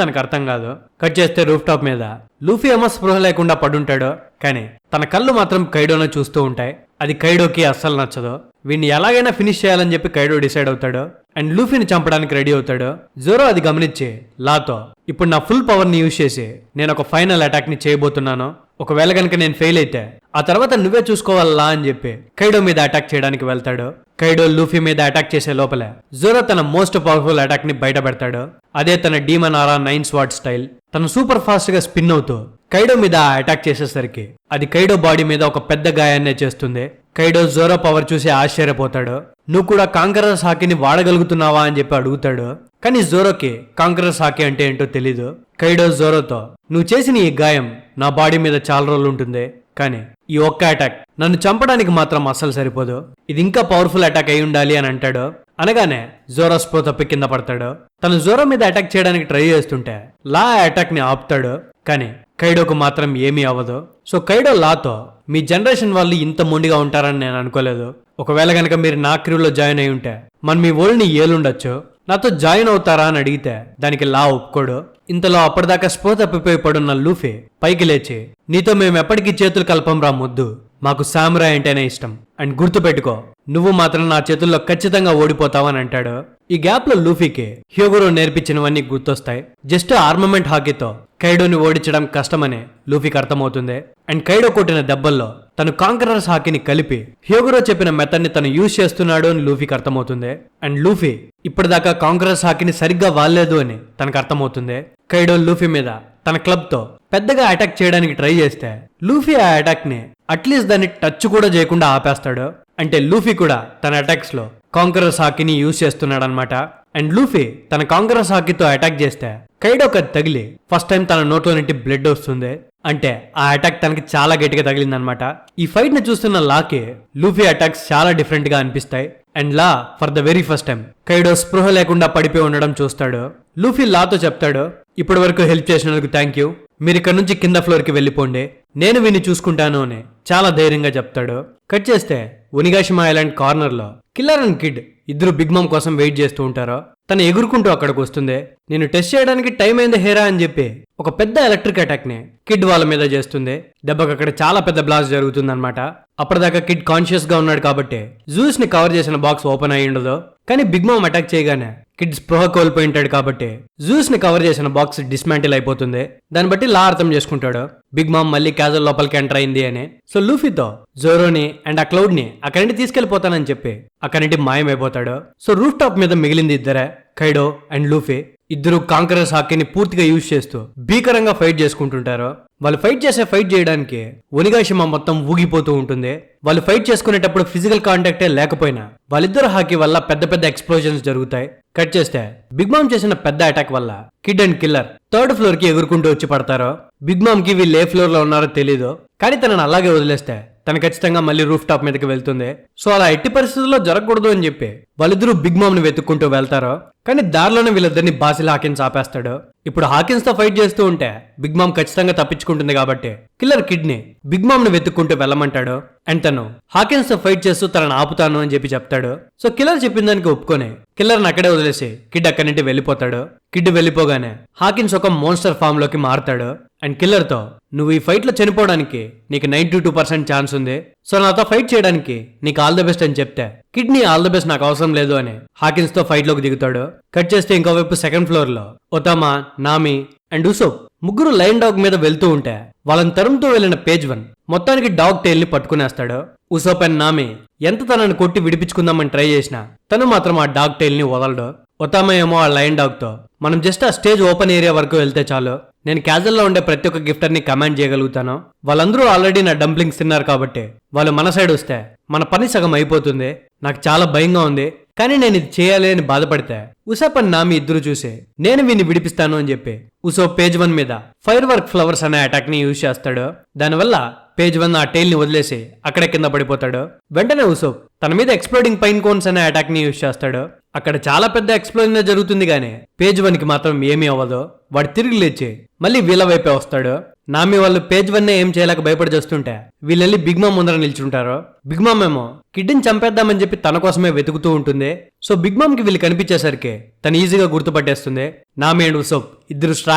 తనకు అర్థం కాదు. కట్ చేస్తే రూఫ్ టాప్ మీద లూఫీ ఏమో స్పృహ లేకుండా పడుంటాడు. కానీ తన కళ్ళు మాత్రం కైడోను చూస్తూ ఉంటాయి. అది కైడోకి అస్సలు నచ్చదు. వీడిని ఎలాగైనా ఫినిష్ చేయాలని చెప్పి కైడో డిసైడ్ అవుతాడు అండ్ లూఫీని చంపడానికి రెడీ అవుతాడు. జోరో అది గమనించి లాతో ఇప్పుడు నా ఫుల్ పవర్ ని యూజ్ చేసి నేను ఒక ఫైనల్ అటాక్ ని చేయబోతున్నాను, ఒకవేళ కనుక నేను ఫెయిల్ అయితే ఆ తర్వాత నువ్వే చూసుకోవాలా అని చెప్పి కైడో మీద అటాక్ చేయడానికి వెళ్తాడు. కైడో లూఫీ మీద అటాక్ చేసే లోపలే జోరో తన మోస్ట్ పవర్ఫుల్ అటాక్ ని బయట పెడతాడు. అదే తన డీమన్ ఆరా 9 స్వాట్ స్టైల్. తను సూపర్ ఫాస్ట్ గా స్పిన్ అవుతూ కైడో మీద అటాక్ చేసేసరికి అది కైడో బాడీ మీద ఒక పెద్ద గాయాన్నే చేస్తుంది. కైడో జోరో పవర్ చూసి ఆశ్చర్యపోతాడు. నువ్వు కూడా కాంకరర్ సాకిని వాడగలుగుతున్నావా అని చెప్పి అడుగుతాడు. కానీ జోరోకి కాంకరర్ సాకి అంటే ఏంటో తెలీదు. కైడో జోరోతో నువ్వు చేసిన ఈ గాయం నా బాడీ మీద చాలా రోజులు ఉంటుంది, కానీ ఈ ఒక్క అటాక్ నన్ను చంపడానికి మాత్రం అస్సలు సరిపోదు, ఇది ఇంకా పవర్ఫుల్ అటాక్ అయి ఉండాలి అని అంటాడు. అనగానే జోరో స్పృహ తప్పి కింద పడతాడు. తను జోరో మీద అటాక్ చేయడానికి ట్రై చేస్తుంటే లా అటాక్ ని ఆపుతాడు. కానీ కైడోకు మాత్రం ఏమీ అవ్వదు. సో కైడో లాతో మీ జనరేషన్ వాళ్ళు ఇంత మొండిగా ఉంటారని నేను అనుకోలేదు, ఒకవేళ కనుక మీరు నా క్రూలో జాయిన్ అయి ఉంటే మన మీ ఓల్డ్ని ఏలుండొచ్చు, నాతో జాయిన్ అవుతారా అని అడిగితే దానికి లా ఒప్పుకోడు. ఇంతలో అప్పటిదాకా స్పృహ తప్పిపోయి పడున్న లూఫీ పైకి లేచి నీతో మేము ఎప్పటికీ చేతులు కలపం రా ముద్దు, మాకు సామురాయ్ అంటేనే ఇష్టం అండ్ గుర్తుపెట్టుకో నువ్వు మాత్రం నా చేతుల్లో ఖచ్చితంగా ఓడిపోతావని అంటాడు. ఈ గ్యాప్ లో లూఫీకి హ్యోగోరో నేర్పించినవన్నీ గుర్తొస్తాయి. జస్ట్ ఆర్మమెంట్ హాకీతో కైడోని ఓడించడం కష్టమని లూఫీకి అర్థమవుతుంది. అండ్ కైడో కొట్టిన దెబ్బల్లో తను కాంకరర్స్ హాకీని కలిపి హ్యోగోరో చెప్పిన మెథడ్ ని తను యూజ్ చేస్తున్నాడు అని లూఫీకి అర్థమవుతుంది. అండ్ లూఫీ ఇప్పటిదాకా కాంకరర్స్ హాకీని సరిగ్గా వాడలేదు అని తనకు అర్థమవుతుంది. కైడో లూఫీ మీద తన క్లబ్ తో పెద్దగా అటాక్ చేయడానికి ట్రై చేస్తే లూఫీ ఆ అటాక్ ని అట్లీస్ట్ దాన్ని టచ్ కూడా చేయకుండా ఆపేస్తాడు. అంటే లూఫీ కూడా తన అటాక్స్ లో కాంకరర్స్ హాకీని యూజ్ చేస్తున్నాడు అనమాట. అండ్ లూఫీ తన కాంకరర్స్ హాకీతో అటాక్ చేస్తే కైడోకి అది తగిలి ఫస్ట్ టైం తన నోట్లో నుండి బ్లడ్ వస్తుంది. అంటే ఆ అటాక్ తనకి చాలా గట్టిగా తగిలిందనమాట. ఈ ఫైట్ ని చూస్తున్న లాకి లూఫీ అటాక్స్ చాలా డిఫరెంట్ గా అనిపిస్తాయి. And Law for the very first time Kaido స్పృహ లేకుండా పడిపోయి ఉండడం చూస్తాడు. లూఫీ లాతో చెప్తాడు, ఇప్పటి వరకు హెల్ప్ చేసినందుకు థ్యాంక్ యూ, మీరు ఇక్కడ నుంచి కింద ఫ్లోర్ కి వెళ్ళిపోండి, నేను విని చూసుకుంటాను అని చాలా ధైర్యంగా చెప్తాడు. కట్ చేస్తే ఒనిగాషిమా ఐలాండ్ కార్నర్ లో కిల్లర్ అండ్ కిడ్ ఇద్దరు బిగ్ మామ్ కోసం వెయిట్ చేస్తూ ఉంటారు. తను ఎగురుకుంటూ అక్కడికి వస్తుంది. నేను టెస్ట్ చేయడానికి టైం అయింది హేరా అని చెప్పి ఒక పెద్ద ఎలక్ట్రిక్ అటాక్ ని కిడ్ వాళ్ళ మీద చేస్తుంది. దెబ్బకి అక్కడ చాలా పెద్ద బ్లాస్ట్ జరుగుతుంది అనమాట. అప్పటిదాకా కిడ్ కాన్షియస్ గా ఉన్నాడు కాబట్టి జూస్ ని కవర్ చేసిన బాక్స్ ఓపెన్ అయి ఉండదు. కానీ బిగ్ మామ్ అటాక్ చేయగానే కిడ్ స్పృహ కోల్పోయి ఉంటాడు కాబట్టి జూస్ ని కవర్ చేసిన బాక్స్ డిస్మాంటిల్ అయిపోతుంది. దాన్ని బట్టి లా అర్థం చేసుకుంటాడు బిగ్ మామ్ మళ్ళీ క్యాజువల్ లోపలికి ఎంటర్ అయింది అని. సో లూఫీతో జోరోని అండ్ ఆ క్లౌడ్ ని అక్కడి నుండి తీసుకెళ్లిపోతానని చెప్పి అక్కడి నుండి మాయమైపోతాడు. సో రూఫ్ టాప్ మీద మిగిలింది ఇద్దరే, కైడో అండ్ లూఫీ. ఇద్దరు కాంకరస్ హాకీని పూర్తిగా యూజ్ చేస్తూ భీకరంగా ఫైట్ చేసుకుంటుంటారు. వాళ్ళు ఫైట్ చేయడానికి ఒనిగాషిమా మొత్తం ఊగిపోతూ ఉంటుంది. వాళ్ళు ఫైట్ చేసుకునేటప్పుడు ఫిజికల్ కాంటాక్టే లేకపోయినా వాళ్ళిద్దరు హాకీ వల్ల పెద్ద పెద్ద ఎక్స్ప్లోజన్స్ జరుగుతాయి. కట్ చేస్తే బిగ్ మామ్ చేసిన పెద్ద అటాక్ వల్ల kid and killer third floor కి ఎగురుకుంటూ వచ్చి పడతారు. బిగ్ మామ్ కి వీళ్ళు ఏ ఫ్లోర్ లో ఉన్నారో తెలీదు, కానీ తనని అలాగే వదిలేస్తే తను ఖచ్చితంగా మళ్ళీ రూఫ్ టాప్ మీదకి వెళ్తుంది. సో అలా ఎట్టి పరిస్థితుల్లో జరగకూడదు అని చెప్పి వాళ్ళిద్దరూ బిగ్ మామ్ ని వెతుక్కుంటూ వెళ్తారు. కానీ దారిలోనే వీళ్ళిద్దరిని బాసిల్ హాకిన్స్ ఆపేస్తాడు. ఇప్పుడు హాకిన్స్ తో ఫైట్ చేస్తూ ఉంటే బిగ్ మామ్ ఖచ్చితంగా తప్పించుకుంటుంది కాబట్టి కిల్లర్ కిడ్ ని బిగ్ మామ్ ని వెతుక్కుంటూ వెళ్ళమంటాడు. అండ్ తను హాకిన్స్ తో ఫైట్ చేస్తూ తనను ఆపుతాను అని చెప్పి చెప్తాడు. సో కిల్లర్ చెప్పిన దానికి ఒప్పుకొని కిల్లర్ ని అక్కడే వదిలేసి కిడ్ అక్కడి నుండి వెళ్ళిపోతాడు. కిడ్ వెళ్ళిపోగానే హాకిన్స్ ఒక మోన్స్టర్ ఫామ్ లోకి మారుతాడు. అండ్ కిల్లర్ తో, నువ్వు ఈ ఫైట్ లో చనిపోవడానికి నీకు 92% ఛాన్స్ ఉంది, సో నాతో ఫైట్ చేయడానికి నీకు ఆల్ ద బెస్ట్ అని చెప్తే కిడ్ ని ఆల్ ద బెస్ట్ నాకు అవసరం లేదు అని హాకిన్స్ తో ఫైట్ లోకి దిగుతాడు. కట్ చేస్తే ఇంకోవైపు సెకండ్ ఫ్లోర్ లో ఒతామా, నామి అండ్ ఉసోప్ ముగ్గురు లైన్ డాగ్ మీద వెళ్తూ ఉంటే వాళ్ళని తరుముతూ వెళ్లిన పేజ్ 1 మొత్తానికి డాగ్ టైల్ ని పట్టుకునేస్తాడు. ఉసోప్ అండ్ నామి ఎంత తనని కొట్టి విడిపించుకుందామని ట్రై చేసినా తను మాత్రం ఆ డాగ్ టైల్ ని వదలడు. ఒతామా ఏమో ఆ లైన్ డాగ్ తో, మనం జస్ట్ ఆ స్టేజ్ ఓపెన్ ఏరియా వరకు వెళ్తే చాలు, నేను క్యాజువల్ లో ఉండే ప్రతి ఒక్క గిఫ్టర్ ని కమాండ్ చేయగలుగుతాను, వాళ్ళందరూ ఆల్రెడీ నా డంప్లింగ్స్ తిన్నారు కాబట్టి వాళ్ళు మన సైడ్ వస్తే మన పని సగం అయిపోతుంది, నాకు చాలా భయంగా ఉంది, కానీ నేను ఇది చేయాలి అని బాధపడితే ఉసోప్ అండ్ నామి ఇద్దరు చూసి నేను వీన్ని విడిపిస్తాను అని చెప్పి ఉసోప్ పేజ్ 1 మీద ఫైర్ వర్క్ ఫ్లవర్స్ అనే అటాక్ ని యూజ్ చేస్తాడు. దానివల్ల పేజ్ 1 ఆ టైల్ ని వదిలేసి అక్కడే కింద పడిపోతాడు. వెంటనే ఉసోప్ తన మీద ఎక్స్ప్లోడింగ్ పైన్ కోన్స్ అనే అటాక్ ని యూజ్ చేస్తాడు. అక్కడ చాలా పెద్ద ఎక్స్ప్లోజన్ జరుగుతుంది కానీ పేజ్ 1 కి మాత్రం ఏమీ అవ్వదు. వాడు తిరిగి లేచి మళ్ళీ వీళ్ళ వైపే వస్తాడు. నామి వాళ్ళు పేజ్ 1 ఏం చేయలేక భయపడి చేస్తుంటే వీళ్ళెళ్ళి బిగ్ మామ్ ముందర నిల్చుంటారు. బిగ్ మామ్ ఏమో కిడ్ని చంపేద్దామని చెప్పి తన కోసమే వెతుకుతూ ఉంటుంది. సో బిగ్ మామ్ కి వీళ్ళు కనిపించేసరికి తను ఈజీగా గుర్తుపట్టేస్తుంది నామి అండ్ ఉసోప్ ఇద్దరు స్ట్రా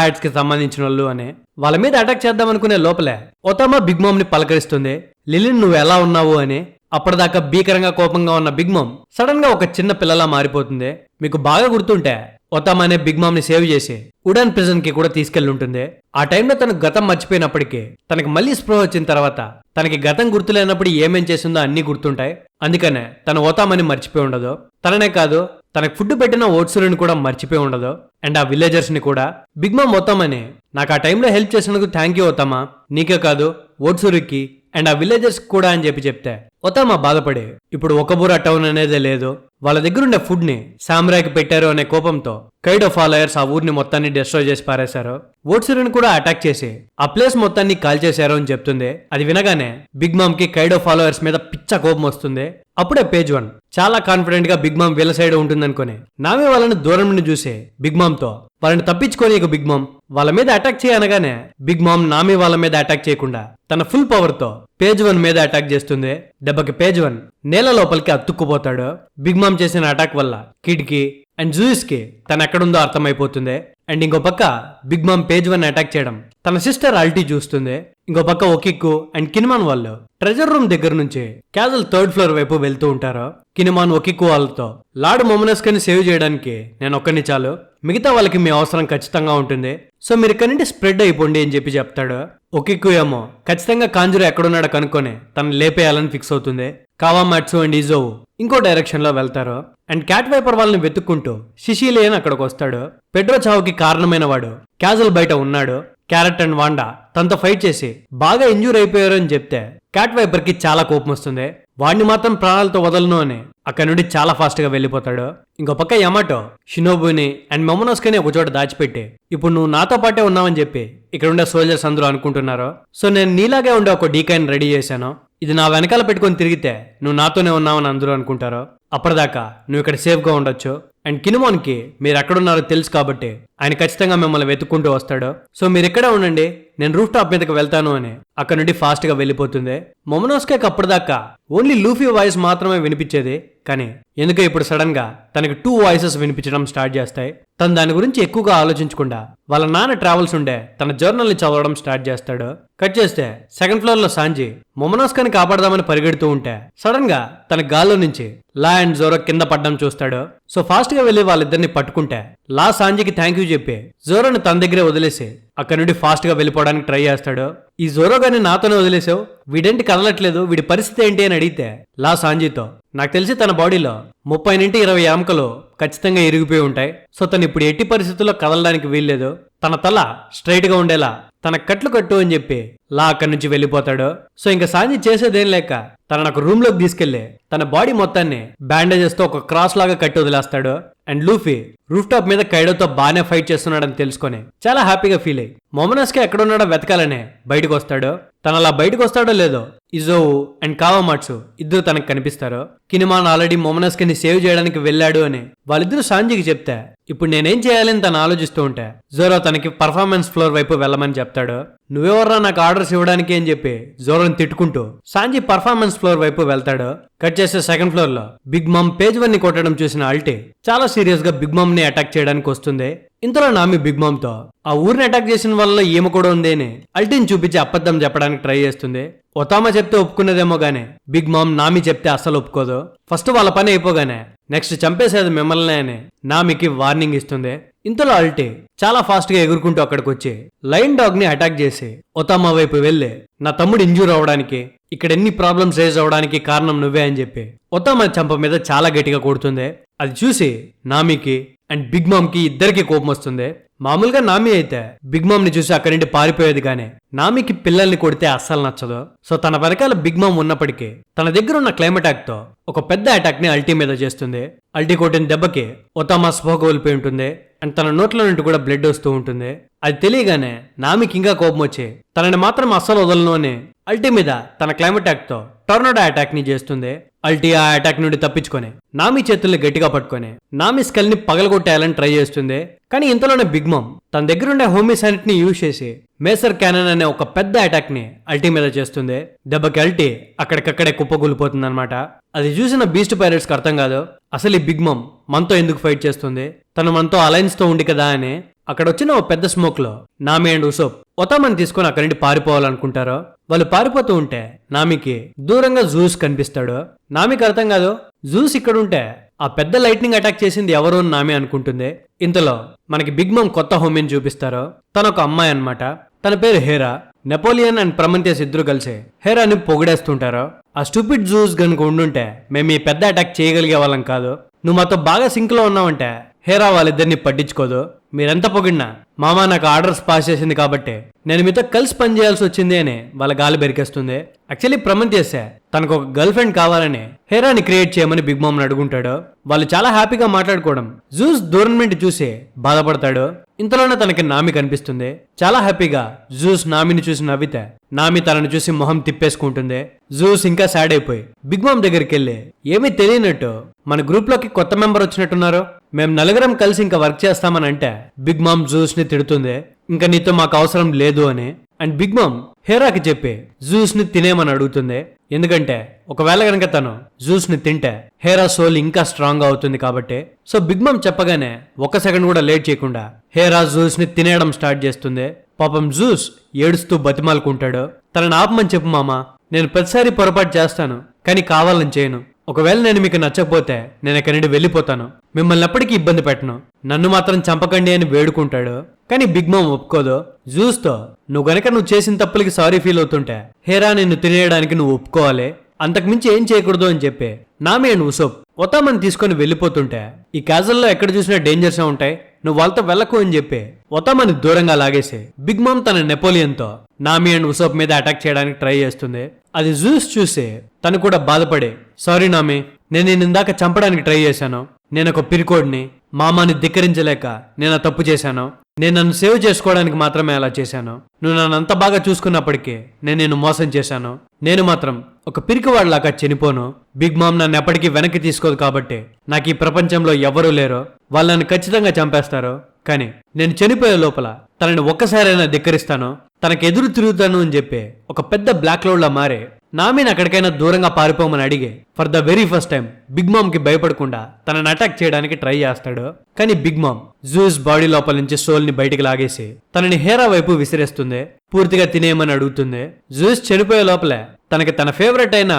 హ్యాట్స్ కి సంబంధించిన వాళ్ళు అని. వాళ్ళ మీద అటాక్ చేద్దాం అనుకునే లోపలే ఒతామా బిగ్ మామ్ ని పలకరిస్తుంది, లిలిన్ నువ్వు ఎలా ఉన్నావు అని. అప్పటిదాకా భీకరంగా కోపంగా ఉన్న బిగ్ మామ్ సడన్ గా ఒక చిన్న పిల్లలా మారిపోతుంది. మీకు బాగా గుర్తుంటే ఒతామానే బిగ్ మామ్ ని సేవ్ చేసి ఉడాన్ ప్రిజన్ కి కూడా తీసుకెళ్లి ఉంటుంది. ఆ టైంలో తనకు గతం మర్చిపోయినప్పటికీ తనకి మళ్ళీ స్పృహ వచ్చిన తర్వాత తనకి గతం గుర్తులేనప్పుడు ఏమేం చేసిందో అన్ని గుర్తుంటాయి. అందుకనే తను ఒతామాని మర్చిపోయి ఉండదు. తననే కాదు, తనకు ఫుడ్ పెట్టిన ఓట్సురుని కూడా మర్చిపోయి ఉండదు. అండ్ ఆ విలేజర్స్ ని కూడా. బిగ్ మామ్ ఒతామాని నాకు ఆ టైంలో హెల్ప్ చేసినందుకు థ్యాంక్ యూ ఒతామా, నీకే కాదు ఓట్సురుకి అండ్ ఆ విలేజర్స్ కూడా అని చెప్తే ఒతామా బాధపడి ఇప్పుడు ఒకబూరా టౌన్ అనేదే లేదు, వాళ్ళ దగ్గరుండే ఫుడ్ ని సామ్రాయ్కి పెట్టారు అనే కోపంతో కైడో ఫాలోయర్స్ ఆ ఊరిని మొత్తాన్ని డిస్ట్రాయ్ చేసి పారేశారు. ఓట్సురుని కూడా అటాక్ చేసి ఆ ప్లేస్ మొత్తాన్ని కాల్ చేశారు అని చెప్తుంది. అది వినగానే బిగ్ మామ్ కి కైడో ఫాలోయర్స్ మీద పిచ్చ కోపం వస్తుంది. అప్పుడే పేజ్ 1 చాలా కాన్ఫిడెంట్ గా బిగ్ మామ్ వీళ్ళ సైడ్ ఉంటుందనుకుని నామి వాళ్ళని దూరం నుండి చూసి బిగ్ మామ్ తో వాళ్ళని తప్పించుకొని ఇక బిగ్ మామ్ వాళ్ళ మీద అటాక్ చేయనగానే బిగ్ మామ్ నామి వాళ్ళ మీద అటాక్ చేయకుండా తన ఫుల్ పవర్ తో పేజ్ 1 మీద అటాక్ చేస్తుంది. దెబ్బకి పేజ్ 1 నేల లోపలికి అతుక్కుపోతాడు. బిగ్ మామ్ చేసిన అటాక్ వల్ల కిడ్ కి అండ్ జూయిస్ కి తను ఎక్కడుందో అర్థమైపోతుంది. అండ్ ఇంకో పక్క బిగ్ మామ్ పేజ్ 1 అటాక్ చేయడం తన సిస్టర్ అల్టీ చూస్తుంది. ఇంకో పక్క ఒకిక్కు అండ్ కినిమాన్ వాళ్ళు ట్రెజర్ రూమ్ దగ్గర నుంచి క్యాజువల్ థర్డ్ ఫ్లోర్ వైపు వెళ్తూ ఉంటారు. కినిమాన్ ఒకిక్కు వాళ్ళతో లార్డ్ మొమనస్క్ ని సేవ్ చేయడానికి నేను ఒక్కని చాలు, మిగతా వాళ్ళకి మీ అవసరం ఖచ్చితంగా ఉంటుంది, సో మీరు ఇక్కడి నుండి స్ప్రెడ్ అయిపోండి అని చెప్పి చెప్తాడు. ఒకిక్కు ఏమో ఖచ్చితంగా కాంజురో ఎక్కడున్నాడో కనుక్కొని తను లేపేయాలని ఫిక్స్ అవుతుంది. కావామాట్సు అండ్ ఇజోవు ఇంకో డైరెక్షన్ లో వెళ్తారు. అండ్ క్యాట్ వైపర్ వాళ్ళని వెతుక్కుంటూ సిసిలియన్ అక్కడికి వస్తాడు. పెడ్రో చావుకి కారణమైన వాడు క్యాజువల్ బయట ఉన్నాడు. క్యారెట్ అండ్ వాండా తనతో ఫైట్ చేసి బాగా ఇంజూర్ అయిపోయారు అని చెప్తే క్యాట్ వైపర్ కి చాలా కోపం వస్తుంది. వాడిని మాత్రం ప్రాణాలతో వదలను అని అక్కడ నుండి చాలా ఫాస్ట్ గా వెళ్ళిపోతాడు. ఇంకో పక్క యమాటో షినోబుని అండ్ మొమోనోస్కని ఒక చోట దాచిపెట్టి ఇప్పుడు నువ్వు నాతో పాటే ఉన్నావని చెప్పి ఇక్కడ ఉండే సోల్జర్స్ అందరూ అనుకుంటున్నారు. సో నేను నీలాగే ఉండే ఒక డీకాయిని రెడీ చేశాను, ఇది నా వెనకాల పెట్టుకొని తిరిగితే నువ్వు నాతోనే ఉన్నావని అందరూ అనుకుంటారు. అప్పటిదాకా నువ్వు ఇక్కడ సేఫ్ గా ఉండొచ్చు. అండ్ కినుమోన్ కి మీరు ఎక్కడున్నారో తెలుసు కాబట్టి ఆయన ఖచ్చితంగా మిమ్మల్ని వెతుక్కుంటూ వస్తాడు. సో మీరు ఇక్కడే ఉండండి, నేను రూఫ్ టాప్ మీదకి వెళ్తాను అని అక్కడ నుండి ఫాస్ట్ గా వెళ్ళిపోతుంది. మొమోనోస్కేకి అప్పటిదాకా ఓన్లీ లూఫీ వాయిస్ మాత్రమే వినిపించేది, కానీ ఎందుకో ఇప్పుడు సడన్ గా తనకి 2 వాయిసెస్ వినిపించడం స్టార్ట్ చేస్తాయి. తను దాని గురించి ఎక్కువగా ఆలోచించకుండా వాళ్ళ నాన్న ట్రావెల్స్ ఉండే తన జర్నల్ ని చదవడం స్టార్ట్ చేస్తాడు. కట్ చేస్తే సెకండ్ ఫ్లోర్ లో సాంజీ మొమోనోస్కాని కాపాడదామని పరిగెడుతూ ఉంటే సడన్ గా తన గాల్లో నుంచి లా అండ్ జోరో కింద పడ్డం చూస్తాడు. సో ఫాస్ట్ గా వెళ్లి వాళ్ళిద్దరిని పట్టుకుంటే లా సాంజీకి థ్యాంక్ యూ చెప్పి జోరోని తన దగ్గరే వదిలేసి అక్కడ నుండి ఫాస్ట్ గా వెళ్ళిపోవడానికి ట్రై చేస్తాడు. ఈ జోరో గాని నాతోనే వదిలేసావు, వీడేంటి కదలట్లేదు, వీడి పరిస్థితి ఏంటి అని అడిగితే లా సాంజీతో నాకు తెలిసి తన బాడీలో 30 నుండి 20 ఎముకలు ఖచ్చితంగా ఇరిగిపోయి ఉంటాయి. సో తను ఇప్పుడు ఎట్టి పరిస్థితుల్లో కదలడానికి వీల్లేదు, తన తల స్ట్రైట్ గా ఉండేలా తన కట్లు కట్టు అని చెప్పి లా అక్కడి నుంచి వెళ్ళిపోతాడు. సో ఇంకా సాంజీ చేసేదేం లేక తన ఒక రూమ్ లోకి తీసుకెళ్లి తన బాడీ మొత్తాన్ని బ్యాండేజెస్ తో ఒక క్రాస్ లాగా కట్టి వదిలేస్తాడు. అండ్ లూఫీ రూఫ్ టాప్ మీద కైడోతో బాగానే ఫైట్ చేస్తున్నాడని తెలుసుకొని చాలా హ్యాపీగా ఫీల్ అయ్యి మొమోనోస్కే ఎక్కడున్నాడో వెతకాలనే బయటకు వస్తాడు. తను అలా బయటకు వస్తాడో లేదో ఇజోవు అండ్ కావామాట్సు ఇద్దరు తనకు కనిపిస్తారు. కినిమాన్ ఆల్రెడీ మొమోనోస్కేని సేవ్ చేయడానికి వెళ్ళాడు అని వాళ్ళిద్దరూ సాంజీకి చెప్తే ఇప్పుడు నేనేం చేయాలని తను ఆలోచిస్తూ ఉంటే జోరో తనకి పర్ఫార్మెన్స్ ఫ్లోర్ వైపు వెళ్ళమని చెప్తాడు. నువ్వెవర్రా నాకు ఆర్డర్స్ ఇవ్వడానికి అని చెప్పి జోరోని తిట్టుకుంటూ సాంజీ పర్ఫార్మెన్స్ ఫ్లోర్ వైపు వెళ్తాడు. కట్ చేసే సెకండ్ ఫ్లోర్ లో బిగ్ మామ్ పేజ్ 1 ని కొట్టడం చూసిన అల్టీ చాలా సీరియస్ గా బిగ్ మామ్ ని అటాక్ చేయడానికి వస్తుంది. ఇంతలో నామి బిగ్ మామ్ తో ఆ ఊరిని అటాక్ చేసిన వల్ల ఏమో కూడా ఉంది అని అల్టీని చూపించి అబద్ధం చెప్పడానికి ట్రై చేస్తుంది. ఒతామా చెప్తే ఒప్పుకున్నదేమో గానే బిగ్ మామ్ నామి చెప్తే అస్సలు ఒప్పుకోదు. ఫస్ట్ వాళ్ళ పని అయిపోగానే నెక్స్ట్ చంపేసేది మిమ్మల్ని అని నామికి వార్నింగ్ ఇస్తుంది. ఇంతలో అల్టీ చాలా ఫాస్ట్ గా ఎగురుకుంటూ అక్కడికి వచ్చి లైన్ డాగ్ ని అటాక్ చేసి ఒతామా వైపు వెళ్లి నా తమ్ముడు ఇంజూర్ అవడానికి ఇక్కడ ఎన్ని ప్రాబ్లమ్స్ రేజ్ అవడానికి కారణం నువ్వే అని చెప్పి ఒతామా చంప మీద చాలా గట్టిగా కొడుతుంది. అది చూసి నామికి అండ్ బిగ్ మామ్ కి ఇద్దరికి కోపం వస్తుంది. మామూలుగా నామి అయితే బిగ్ మామ్ ని చూసి అక్కడి నుండి పారిపోయేది, కానీ నామికి పిల్లల్ని కొడితే అస్సలు నచ్చదు. సో తన వెనకాల బిగ్ మామ్ ఉన్నప్పటికీ తన దగ్గర ఉన్న క్లైమ్ అటాక్ తో ఒక పెద్ద అటాక్ ని అల్టీ మీద చేస్తుంది. అల్టీ కొట్టిన దెబ్బకి ఒతామా స్పృహ కోల్పోయి ఉంటుంది అండ్ తన నోట్ల నుండి కూడా బ్లడ్ వస్తూ ఉంటుంది. అది తెలియగానే నామికి ఇంకా కోపం వచ్చి తనని మాత్రం అస్సలు వదలను అని అల్టీ మీద తన క్లైమ్ అటాక్ తో టొర్నాడో అటాక్ ని చేస్తుంది. అల్టీ ఆ అటాక్ నుండి తప్పించుకొని నామి చేతుల్ని గట్టిగా పట్టుకొని నామి స్కల్ ని పగలగొట్టేయాలని ట్రై చేస్తుంది. కానీ ఇంతలోనే బిగ్ మామ్ తన దగ్గర ఉండే హోమీ సానిట్ ని యూజ్ చేసి మేసర్ క్యానన్ అనే ఒక పెద్ద అటాక్ ని అల్టీ మీద చేస్తుంది. దెబ్బకి అల్టీ అక్కడికక్కడే కుప్పకూలిపోతుంది అనమాట. అది చూసిన బీస్ట్ పైరేట్స్ కి అర్థం కాదు అసలు ఈ బిగ్ మామ్ మనతో ఎందుకు ఫైట్ చేస్తుంది, తను మనతో అలయన్స్ తో ఉంది కదా అని. అక్కడ వచ్చిన ఓ పెద్ద స్మోక్ లో నామి అండ్ ఉసోప్ ఒతామని తీసుకుని అక్కడి నుండి పారిపోవాలనుకుంటారు. వాళ్ళు పారిపోతూ ఉంటే నామికి దూరంగా జూస్ కనిపిస్తాడు. నామికి అర్థం కాదు జూస్ ఇక్కడ ఉంటే ఆ పెద్ద లైట్నింగ్ అటాక్ చేసింది ఎవరు అని నామి అనుకుంటుంది. ఇంతలో మనకి బిగ్ మామ్ కొత్త హోమీని చూపిస్తారు. తన ఒక అమ్మాయి అన్నమాట. తన పేరు హేరా. నెపోలియన్ అండ్ ప్రమంతియస్ ఇద్దరు కలిసి హేరాని పొగిడేస్తుంటారు. ఆ స్టూపిడ్ జూస్ గనుక ఉండుంటే మేము ఈ పెద్ద అటాక్ చేయగలిగే వాళ్ళం కాదు, నువ్వు మాతో బాగా సింక్ లో ఉన్నావంటే హేరా వాళ్ళిద్దరిని పట్టించుకోదు. మీరెంత పొగిడినా మామ నాకు ఆర్డర్స్ పాస్ చేసింది కాబట్టి నేను మీతో కలిసి పనిచేయాల్సి వచ్చింది అని వాళ్ళ గాలి బెరికేస్తుంది. యాక్చువల్లీ ప్రమంతియస్ తనకు ఒక గర్ల్ ఫ్రెండ్ కావాలని హేరాని క్రియేట్ చేయమని బిగ్ మామ్ అడుగుంటాడు. వాళ్ళు చాలా హ్యాపీగా మాట్లాడుకోవడం జూస్ దూరం నుండి చూసి బాధపడతాడు. ఇంతలోనే తనకి నామి కనిపిస్తుంది. చాలా హ్యాపీగా జూస్ నామిని చూసి నవ్వితే నామి తనని చూసి మొహం తిప్పేసుకుంటుంది. జూస్ ఇంకా సాడ్ అయిపోయి బిగ్ మామ్ దగ్గరికి వెళ్ళి ఏమీ తెలియనట్టు మన గ్రూప్ లోకి కొత్త మెంబర్ వచ్చినట్టున్నారు, మేము నలుగురం కలిసి ఇంకా వర్క్ చేస్తామని అంటే బిగ్ మామ్ జూస్ ని తిడుతుంది. ఇంకా నీతో మాకు అవసరం లేదు అని. అండ్ బిగ్ మామ్ హేరాకి చెప్పి జూస్ ని తినేమని అడుగుతుంది. ఎందుకంటే ఒకవేళ గనక తను జూస్ ని తింటే హేరా సోల్ ఇంకా స్ట్రాంగ్ అవుతుంది కాబట్టి. సో బిగ్ మామ్ చెప్పగానే 1 సెకండ్ కూడా లేట్ చేయకుండా హేరా జూస్ ని తినేయడం స్టార్ట్ చేస్తుంది. పాపం జూస్ ఏడుస్తూ బతిమాలుకుంటాడు. తనని ఆపమని చెప్పు మామా, నేను ప్రతిసారి పొరపాటు చేస్తాను కానీ కావాలని చేయను. ఒకవేళ నేను మీకు నచ్చకపోతే నేను ఇక్కడి నుండి వెళ్ళిపోతాను, మిమ్మల్ని ఎప్పటికీ ఇబ్బంది పెట్టను, నన్ను మాత్రం చంపకండి అని వేడుకుంటాడు. కానీ బిగ్ మామ్ ఒప్పుకోదు. జూస్ తో నువ్వు చేసిన తప్పులకి సారీ ఫీల్ అవుతుంటే హేరా నిన్ను తినేయడానికి నువ్వు ఒప్పుకోవాలి, అంతకుమించి ఏం చేయకూడదు అని చెప్పి నామి అండ్ ఉసోప్ ఒతామని తీసుకొని వెళ్ళిపోతుంటే ఈ క్యాజల్లో ఎక్కడ చూసినా డేంజర్స్ ఉంటాయి, నువ్వు వాళ్ళతో వెళ్ళకు అని చెప్పి ఒతామని దూరంగా లాగేసి బిగ్ మామ్ తన నెపోలియన్ తో నామి అండ్ ఉసోప్ మీద అటాక్ చేయడానికి ట్రై చేస్తుంది. అది జూస్ చూసి తను కూడా బాధపడి సారీ నామి, నేను నిన్ను ఇందాక చంపడానికి ట్రై చేశాను. నేను ఒక పిరికోడిని, మామాని ధిక్కరించలేక నేను ఆ తప్పు చేశాను. నేను నన్ను సేవ్ చేసుకోవడానికి మాత్రమే అలా చేశాను. నువ్వు నన్ను అంత బాగా చూసుకున్నప్పటికీ నేను నిన్ను మోసం చేశాను. నేను మాత్రం ఒక పిరికివాడిలాగా చనిపోను. బిగ్ మామ్ నన్ను ఎప్పటికీ వెనక్కి తీసుకోదు కాబట్టి నాకు ఈ ప్రపంచంలో ఎవరూ లేరు. వాళ్ళు నన్ను ఖచ్చితంగా చంపేస్తారు. కానీ నేను చనిపోయే లోపల తనని ఒక్కసారైనా ధిక్కరిస్తాను, తనకు ఎదురు తిరుగుతాను అని చెప్పి ఒక పెద్ద బ్లాక్ క్లౌడ్ లా మారి నా మీద ఎక్కడికైనా దూరంగా పారిపోమని అడిగి for the very first time Big Mom కి భయపడకుండా తనని అటాక్ చేయడానికి ట్రై చేస్తాడు. కానీ బిగ్ మామ్ జూస్ బాడీ లోపల నుంచి సోల్ ని బయటికి లాగేసి తనని హేరా వైపు విసిరేస్తుంది. పూర్తిగా తినేయమని అడుగుతుంది. జూస్ చనిపోయే లోపలే తనకి తన ఫేవరెట్ అయిన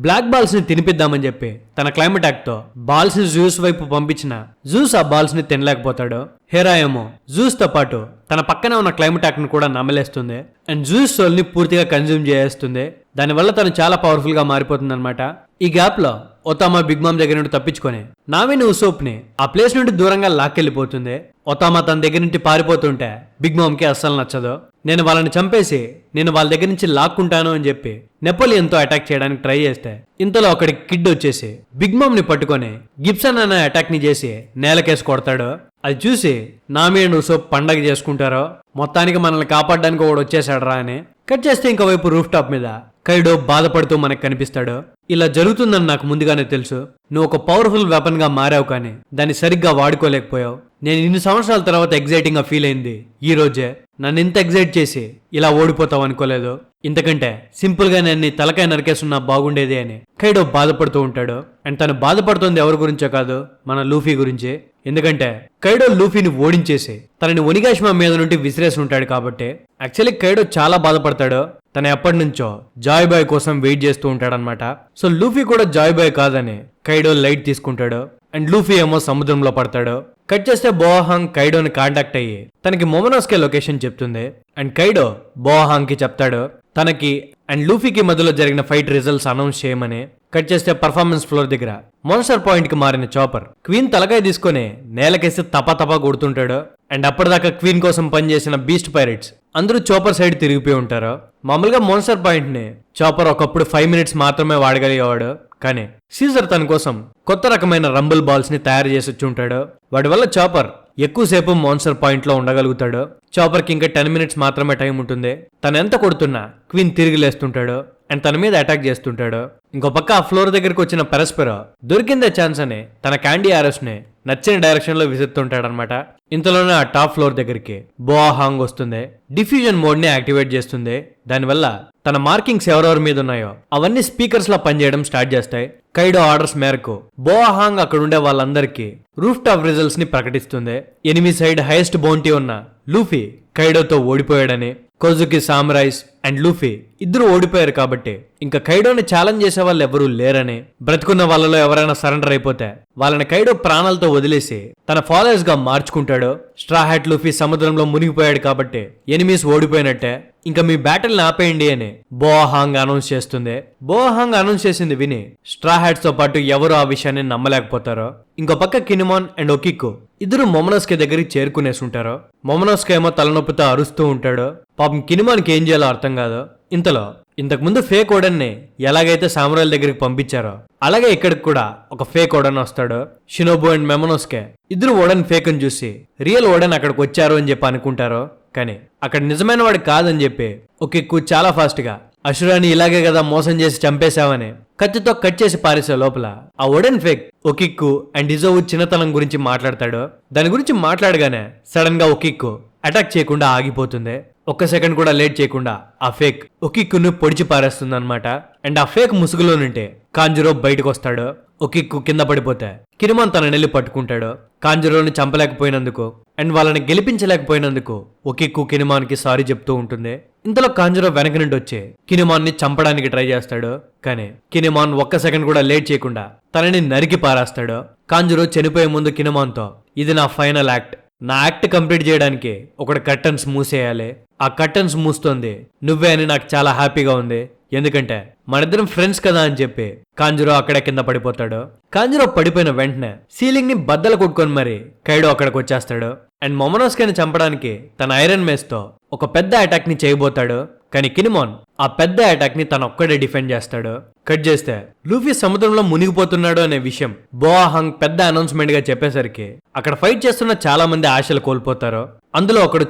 బ్లాక్ బాల్స్ ని తినిపిద్దామని చెప్పి తన క్లైమేట్ యాక్ట్ తో బాల్స్ ని జూస్ వైపు పంపించిన జూస్ ఆ బాల్స్ ని తినలేకపోతాడు. హేరా ఏమో జూస్ తో పాటు తన పక్కనే ఉన్న క్లైమేట్ యాక్ట్ ని కూడా నమ్మలేస్తుంది అండ్ జూస్ సోల్ ని పూర్తిగా కన్జ్యూమ్ చేస్తుంది. దానివల్ల తను చాలా పవర్ఫుల్ గా మారిపోతుంది అనమాట. ఈ గ్యాప్ లో ఒతామా బిగ్ మామ్ దగ్గర నుండి తప్పించుకొని నామిని ఉసోప్ ని ఆ ప్లేస్ నుండి దూరంగా లాక్కెళ్లిపోతుంది. ఒతామా తన దగ్గర నుండి పారిపోతుంటే బిగ్ మామ్ కి అస్సలు నచ్చదు. నేను వాళ్ళని చంపేసి నేను వాళ్ళ దగ్గర నుంచి లాక్కుంటాను అని చెప్పి నెపోలియన్ తో అటాక్ చేయడానికి ట్రై చేస్తే ఇంతలో అక్కడికి కిడ్ వచ్చేసి బిగ్ మామ్ ని పట్టుకొని గిబ్సన్ అనే అటాక్ ని చేసి నేలకేసి కొడతాడు. అది చూసి నామి అండ్ ఉసోప్ పండగ చేసుకుంటారో మొత్తానికి మనల్ని కాపాడడానికి ఒకడు వచ్చేసాడు రా అని. కట్ చేస్తే ఇంకో వైపు రూఫ్ టాప్ మీద కైడో బాధపడుతూ మనకు కనిపిస్తాడు. ఇలా జరుగుతుందని నాకు ముందుగానే తెలుసు. నువ్వు ఒక పవర్ఫుల్ వెపన్ గా మారావు కానీ దాన్ని సరిగ్గా వాడుకోలేకపోయావు. నేను ఇన్ని సంవత్సరాల తర్వాత ఎగ్జైటింగ్ గా ఫీల్ అయింది ఈ రోజే. నన్ను ఇంత ఎగ్జైట్ చేసి ఇలా ఓడిపోతావు అనుకోలేదు. ఇంతకంటే సింపుల్ గా నేను నీ తలకాయ నరికేస్తున్నా బాగుండేది అని కైడో బాధపడుతూ ఉంటాడు. అండ్ తను బాధపడుతుంది ఎవరి గురించో కాదు, మన లూఫీ గురించి. ఎందుకంటే కైడో లూఫీని ఓడించేసి తనని ఒనిగాష్మా మీద నుండి విసిరేసి ఉంటాడు కాబట్టి యాక్చువల్లీ కైడో చాలా బాధపడతాడు. తన ఎప్పటి నుంచో జాయ్ బాయ్ కోసం వెయిట్ చేస్తూ ఉంటాడనమాట. సో లూఫీ కూడా జాయ్ బాయ్ కాదని కైడో లైట్ తీసుకుంటాడు అండ్ లూఫీ ఏమో సముద్రంలో పడతాడు. కట్ చేస్తే బోహాంగ్ కైడోని కాంటాక్ట్ అయ్యి తనకి మొమనోస్కే లొకేషన్ చెప్తుంది అండ్ కైడో బోహాంగ్ కి చెప్తాడు తనకి అండ్ లూఫీకి మధ్యలో జరిగిన ఫైట్ రిజల్ట్స్ అనౌన్స్ చేయమని. కట్ చేస్తే పర్ఫార్మెన్స్ ఫ్లోర్ దగ్గర మోన్స్టర్ పాయింట్ కి మారిన చాపర్ క్వీన్ తలకాయ తీసుకుని నేలకేసి తపా కొడుతుంటాడు. అండ్ అప్పటిదాకా క్వీన్ కోసం పనిచేసిన బీస్ట్ పైరెట్స్ అందరూ చాపర్ సైడ్ తిరిగిపోయి ఉంటారు. మామూలుగా మోన్స్టర్ పాయింట్ ని చాపర్ ఒకప్పుడు 5 minutes మాత్రమే వాడగలిగేవాడు. కానీ సీజర్ తన కోసం కొత్త రకమైన రంబుల్ బాల్స్ ని తయారు చేసి వచ్చి ఉంటాడు. వాటి వల్ల చాపర్ ఎక్కువసేపు మోన్స్టర్ పాయింట్ లో ఉండగలుగుతాడు. చాపర్ కి ఇంకా 10 minutes మాత్రమే టైం ఉంటుంది. తను ఎంత కొడుతున్నా క్వీన్ తిరిగి లేస్తుంటాడు అండ్ తన మీద అటాక్ చేస్తుంటాడు. ఇంకో పక్క ఆ ఫ్లోర్ దగ్గరకు వచ్చిన పెరస్పెరో దొరికిందే ఛాన్స్ అని తన క్యాండీ ఆరస్ ని నచ్చిన డైరెక్షన్ లో విసురుతుంటాడు అనమాట. ఇంతలోనే ఆ టాప్ ఫ్లోర్ దగ్గరికి బోహాంగ్ వస్తుంది. డిఫ్యూజన్ మోడ్ ని యాక్టివేట్ చేస్తుంది. దానివల్ల తన మార్కింగ్స్ ఎవరెవరి మీద ఉన్నాయో అవన్నీ స్పీకర్స్ లా పనిచేయడం స్టార్ట్ చేస్తాయి. కైడో ఆర్డర్స్ మేరకు బోహాంగ్ అక్కడ ఉండే వాళ్ళందరికీ రూఫ్ టాప్ రిజల్ట్స్ ని ప్రకటిస్తుంది. ఎనిమి సైడ్ హైయెస్ట్ బౌంటీ ఉన్న లూఫీ కైడోతో ఓడిపోయాడని. కోజుకి సామ్రైస్ అండ్ లూఫీ ఇద్దరు ఓడిపోయారు కాబట్టి ఇంకా కైడోని ఛాలెంజ్ చేసే వాళ్ళు ఎవరూ లేరని, బ్రతుకున్న వాళ్ళలో ఎవరైనా సరెండర్ అయిపోతే వాళ్ళని కైడో ప్రాణాలతో వదిలేసి తన ఫాలోయర్స్ గా మార్చుకుంటాడు. స్ట్రా హ్యాట్ లూఫీ సముద్రంలో మునిగిపోయాడు కాబట్టి ఎనిమీస్ ఓడిపోయినట్టే, ఇంకా మీ బ్యాటిల్ ని ఆపేయండి అని బోహాంగ్ అనౌన్స్ చేస్తుంది. బోహాంగ్ అనౌన్స్ చేసింది విని స్ట్రా హ్యాట్స్ తో పాటు ఎవరు ఆ విషయాన్ని నమ్మలేకపోతారో. ఇంకో పక్క కినిమాన్ అండ్ ఒకిక్కు ఇద్దరు మొమనోస్కే దగ్గరికి చేరుకునేసి ఉంటారు. మొమనోస్కే ఏమో తలనొప్పితో అరుస్తూ ఉంటాడు. పాపం కినిమాన్కి ఏం చేయాలో అర్థం కాదు. ఇంతలో ఇంతకుముందు ఫేక్ ఓడన్ ని ఎలాగైతే సామురాయిల దగ్గరికి పంపించారో అలాగే ఇక్కడికి కూడా ఒక ఫేక్ ఓడన్ వస్తాడు. షినోబు అండ్ మెమనోస్కే ఇద్దరు ఓడన్ ఫేక్ అని చూసి రియల్ ఓడన్ అక్కడికి వచ్చారు అని చెప్పి అనుకుంటారు. కానీ అక్కడ నిజమైన వాడు కాదని చెప్పి ఒకిక్కు చాలా ఫాస్ట్ గా అషురాని ఇలాగే కదా మోసం చేసి చంపేశావని కత్తితో కట్ చేసి పారేసే లోపల ఆ ఓడెన్ ఫేక్ ఒకిక్కు అండ్ ఇజోవు చిన్నతనం గురించి మాట్లాడతాడు. దాని గురించి మాట్లాడగానే సడన్ గా ఒకిక్కు అటాక్ చేయకుండా ఆగిపోతుంది. ఒక్క సెకండ్ కూడా లేట్ చేయకుండా ఆ ఫేక్ ఒకిక్కును పొడిచి పారేస్తుంది అనమాట. అండ్ ఆ ఫేక్ ముసుగులో నుండి కాంజురో బయటకు వస్తాడు. ఒకిక్కు కింద పడిపోతే కినిమాన్ తన నెల్లి పట్టుకుంటాడు. కాంజురోని చంపలేకపోయినందుకు అండ్ వాళ్ళని గెలిపించలేకపోయినందుకు ఒకిక్కు కినిమాన్ కి సారీ చెప్తూ ఉంటుంది. ఇంతలో కాంజురో వెనక నుండి వచ్చి కినిమాన్ ని చంపడానికి ట్రై చేస్తాడు. కానీ కినిమాన్ ఒక్క సెకండ్ కూడా లేట్ చేయకుండా తనని నరికి పారేస్తాడు. కాంజురో చనిపోయే ముందు కినిమాన్ తో ఇది నా ఫైనల్ యాక్ట్, నా యాక్ట్ కంప్లీట్ చేయడానికి ఒకటి కర్టన్స్ మూసేయాలి. ఆ కర్టన్స్ మూస్తోంది నువ్వే అని నాకు చాలా హ్యాపీగా ఉంది, ఎందుకంటే మనిద్దరం ఫ్రెండ్స్ కదా అని చెప్పి కాంజురో అక్కడే కింద పడిపోతాడు. కాంజురో పడిపోయిన వెంటనే సీలింగ్ ని బద్దలు కొట్టుకొని మరి కైడో అక్కడికి వచ్చేస్తాడు. అండ్ మొమనోస్కేని చంపడానికి తన ఐరన్ మేస్ తో ఒక పెద్ద అటాక్ ని చేయబోతాడు. కానీ కినిమాన్ ఆ పెద్ద అటాక్ ని తన ఒక్కడే డిఫెండ్ చేస్తాడు. కట్ చేస్తే లూఫీ సముద్రంలో మునిగిపోతున్నాడు అనే విషయం బోఆహాంగ్ పెద్ద అనౌన్స్మెంట్ గా చెప్పేసరికి అక్కడ ఫైట్ చేస్తున్న చాలా మంది ఆశలు కోల్పోతారు. అందులో ఒకడు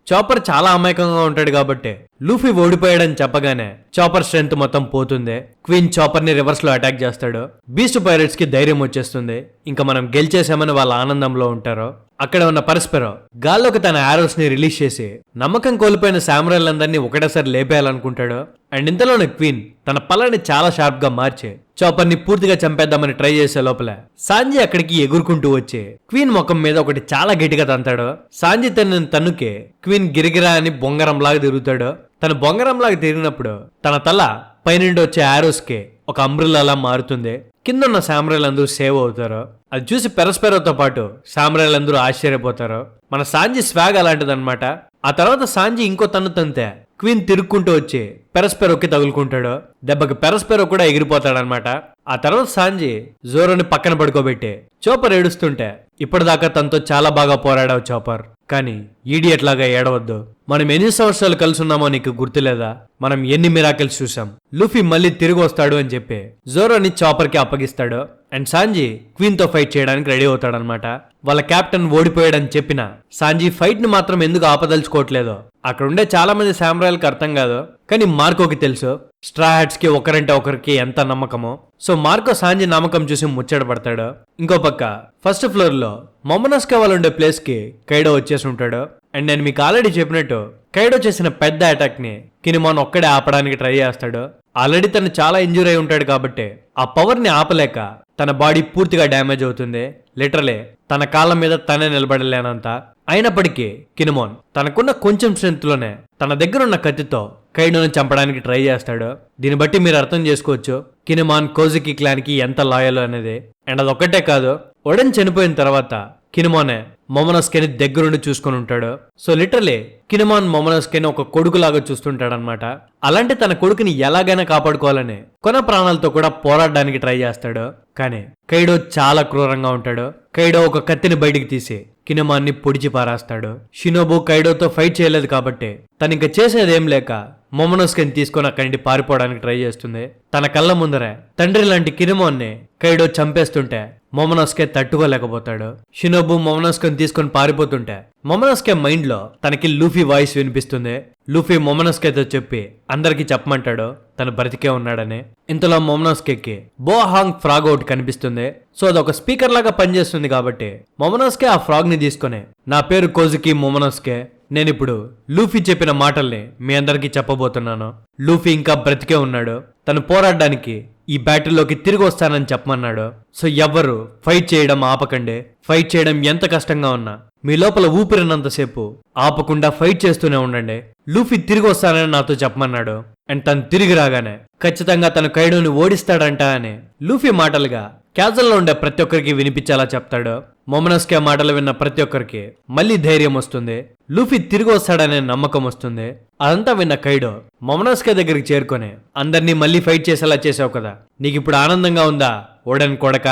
చాపర్ చాలా అమాయకంగా ఉంటాడు కాబట్టి లూఫీ ఓడిపోయాడని చెప్పగానే చాపర్ స్ట్రెంత్ మొత్తం పోతుంది. క్వీన్ చాపర్ ని రివర్స్ లో అటాక్ చేస్తాడు. బీస్ట్ పైరేట్స్ కి ధైర్యం వచ్చేస్తుంది. ఇంకా మనం గెలిచేసామని వాళ్ళ ఆనందంలో ఉంటారు. అక్కడ ఉన్న పరస్పెరో గాల్లోకి తన ఆరోస్ ని రిలీజ్ చేసి నమ్మకం కోల్పోయిన సామ్రాయిలందరినీ ఒకటేసారి లేపేయాలనుకుంటాడు. అండ్ ఇంతలోనే క్వీన్ తన పళ్ళని చాలా షార్ప్ గా మార్చి చాపర్ ని పూర్తిగా చంపేద్దామని ట్రై చేసే లోపల సాంజీ అక్కడికి ఎగురుకుంటూ వచ్చి క్వీన్ ముఖం మీద ఒకటి చాలా గట్టిగా తంతాడు. సాంజీ తన్నుకే క్వీన్ గిరిగిరా అని బొంగరంలాగా తిరుగుతాడు. తన బొంగరంలాగా తిరిగినప్పుడు తన తల పైనుండి వచ్చే ఆరోస్ కి ఒక అంబ్రెల్లా మారుతుంది. కిందన్న సామ్రాయిలందరూ సేవ్ అవుతారు. అది చూసి పెరస్పెరోతో పాటు సామ్రాయిలందరూ ఆశ్చర్యపోతారు. మన సాంజీ స్వాగ్ అలాంటిదన్నమాట. ఆ తర్వాత సాంజీ ఇంకో తన్ను తంతే క్వీన్ తిరుక్కుంటూ వచ్చి పెరస్పెరోకి తగులుకుంటాడు. దెబ్బకి పెరస్పెరో కూడా ఎగిరిపోతాడనమాట. ఆ తర్వాత సాంజీ జోరోని పక్కన పడుకోబెట్టి చాపర్ ఏడుస్తుంటే ఇప్పటిదాకా తనతో చాలా బాగా పోరాడావు చాపర్, కానీ ఈడియట్ లాగా ఏడవద్దు. మనం ఎన్ని సంవత్సరాలు కలిసి ఉన్నామో నీకు గుర్తులేదా? మనం ఎన్ని మిరాకిల్స్ చూసాం. లూఫీ మళ్ళీ తిరిగి వస్తాడు అని చెప్పి జోరోని చాపర్ కి అప్పగిస్తాడు. అండ్ సాంజీ క్వీన్ తో ఫైట్ చేయడానికి రెడీ అవుతాడనమాట. వాళ్ళ కెప్టెన్ ఓడిపోయాడని చెప్పిన సాంజీ ఫైట్ ని మాత్రం ఎందుకు ఆపదలుచుకోవట్లేదో అక్కడ ఉండే చాలా మంది సామ్రాయిలకు అర్థం కాదు. కానీ మార్కోకి తెలుసు స్ట్రా హ్యాట్స్ కి ఒకరంటే ఒకరికి ఎంత నమ్మకమో. సో మార్కో సాంజీ నమ్మకం చూసి ముచ్చట పడతాడు. ఇంకో పక్క ఫస్ట్ ఫ్లోర్ లో మొమనస్కా వాళ్ళు ఉండే ప్లేస్ కి కైడో వచ్చేసి ఉంటాడు. అండ్ నేను మీకు ఆల్రెడీ చెప్పినట్టు కైడో చేసిన పెద్ద అటాక్ ని కినిమాన్ ఒక్కడే ఆపడానికి ట్రై చేస్తాడు. ఆల్రెడీ తను చాలా ఇంజూర్ అయి ఉంటాడు కాబట్టి ఆ పవర్ ని ఆపలేక తన బాడీ పూర్తిగా డ్యామేజ్ అవుతుంది. లిటరలే తన కాళ్ళ మీద తనే నిలబడలేనంత. అయినప్పటికీ కినిమాన్ తనకున్న కొంచెం స్ట్రెంత్ లోనే తన దగ్గర ఉన్న కత్తితో కైడోని చంపడానికి ట్రై చేస్తాడు. దీన్ని బట్టి మీరు అర్థం చేసుకోవచ్చు కినిమాన్ కోజుకి క్లాన్ కి ఎంత లాయల్ అనేది. అండ్ అదొక్కటే కాదు, ఒడెన్ చనిపోయిన తర్వాత కినిమానే మొమనస్కేని దగ్గరుండి చూసుకుని ఉంటాడు. సో లిటరలీ కినిమాన్ మొమనస్కేని ఒక కొడుకులాగా చూస్తుంటాడనమాట. అలాంటి తన కొడుకుని ఎలాగైనా కాపాడుకోవాలని కొన ప్రాణాలతో కూడా పోరాడడానికి ట్రై చేస్తాడు. కానీ కైడో చాలా క్రూరంగా ఉంటాడు. కైడో ఒక కత్తిని బయటికి తీసి కినిమాన్ని పొడిచి పారేస్తాడు. షినోబు కైడోతో ఫైట్ చేయలేదు కాబట్టి తనింక చేసేదేం లేక మొమనస్కేని తీసుకొని అక్కడి నుండి పారిపోవడానికి ట్రై చేస్తుంది. తన కళ్ళ ముందరే తండ్రి లాంటి కినిమాన్ని కైడో చంపేస్తుంటే మొమనస్కే తట్టుకోలేకపోతాడు. షినోబు మొమనస్కేని తీసుకొని పారిపోతుంటే మొమనస్కే మైండ్ లో తనకి లూఫీ వాయిస్ వినిపిస్తుంది. లూఫీ మొమనస్కేతో చెప్పి అందరికి చెప్పమంటాడు తను బ్రతికే ఉన్నాడని. ఇంతలో మొమనస్కేకి బోఆహాంగ్ ఫ్రాగ్ ఒకటి కనిపిస్తుంది. సో అదొక స్పీకర్ లాగా పనిచేస్తుంది కాబట్టి మొమనస్కే ఆ ఫ్రాగ్ ని తీసుకొని నా పేరు కోజుకి మొమనస్కే, నేనిప్పుడు లూఫీ చెప్పిన మాటల్ని మీ అందరికీ చెప్పబోతున్నాను. లూఫీ ఇంకా బ్రతికే ఉన్నాడు. తను పోరాడడానికి ఈ బ్యాటిల్లోకి తిరిగి వస్తానని చెప్పమన్నాడు. సో ఎవ్వరు ఫైట్ చేయడం ఆపకండి. ఫైట్ చేయడం ఎంత కష్టంగా ఉన్నా మీ లోపల ఊపిరినంతసేపు ఆపకుండా ఫైట్ చేస్తూనే ఉండండి. లూఫీ తిరిగి వస్తానని నాతో చెప్పమన్నాడు. అండ్ తను తిరిగి రాగానే ఖచ్చితంగా తను కైడోని ఓడిస్తాడంట అని లూఫీ మాటలుగా క్యాజల్లో ఉండే ప్రతి ఒక్కరికి వినిపించేలా చెప్తాడు. మొమనస్కే మాటలు విన్న ప్రతి ఒక్కరికి మళ్ళీ ధైర్యం వస్తుంది. లూఫీ తిరిగి వస్తాడనే నమ్మకం వస్తుంది. అదంతా విన్న కైడో మొమనస్కే దగ్గరికి చేరుకొని అందరినీ మళ్ళీ ఫైట్ చేసేలా చేసావు కదా, నీకు ఇప్పుడు ఆనందంగా ఉందా ఓడెన్ కొడక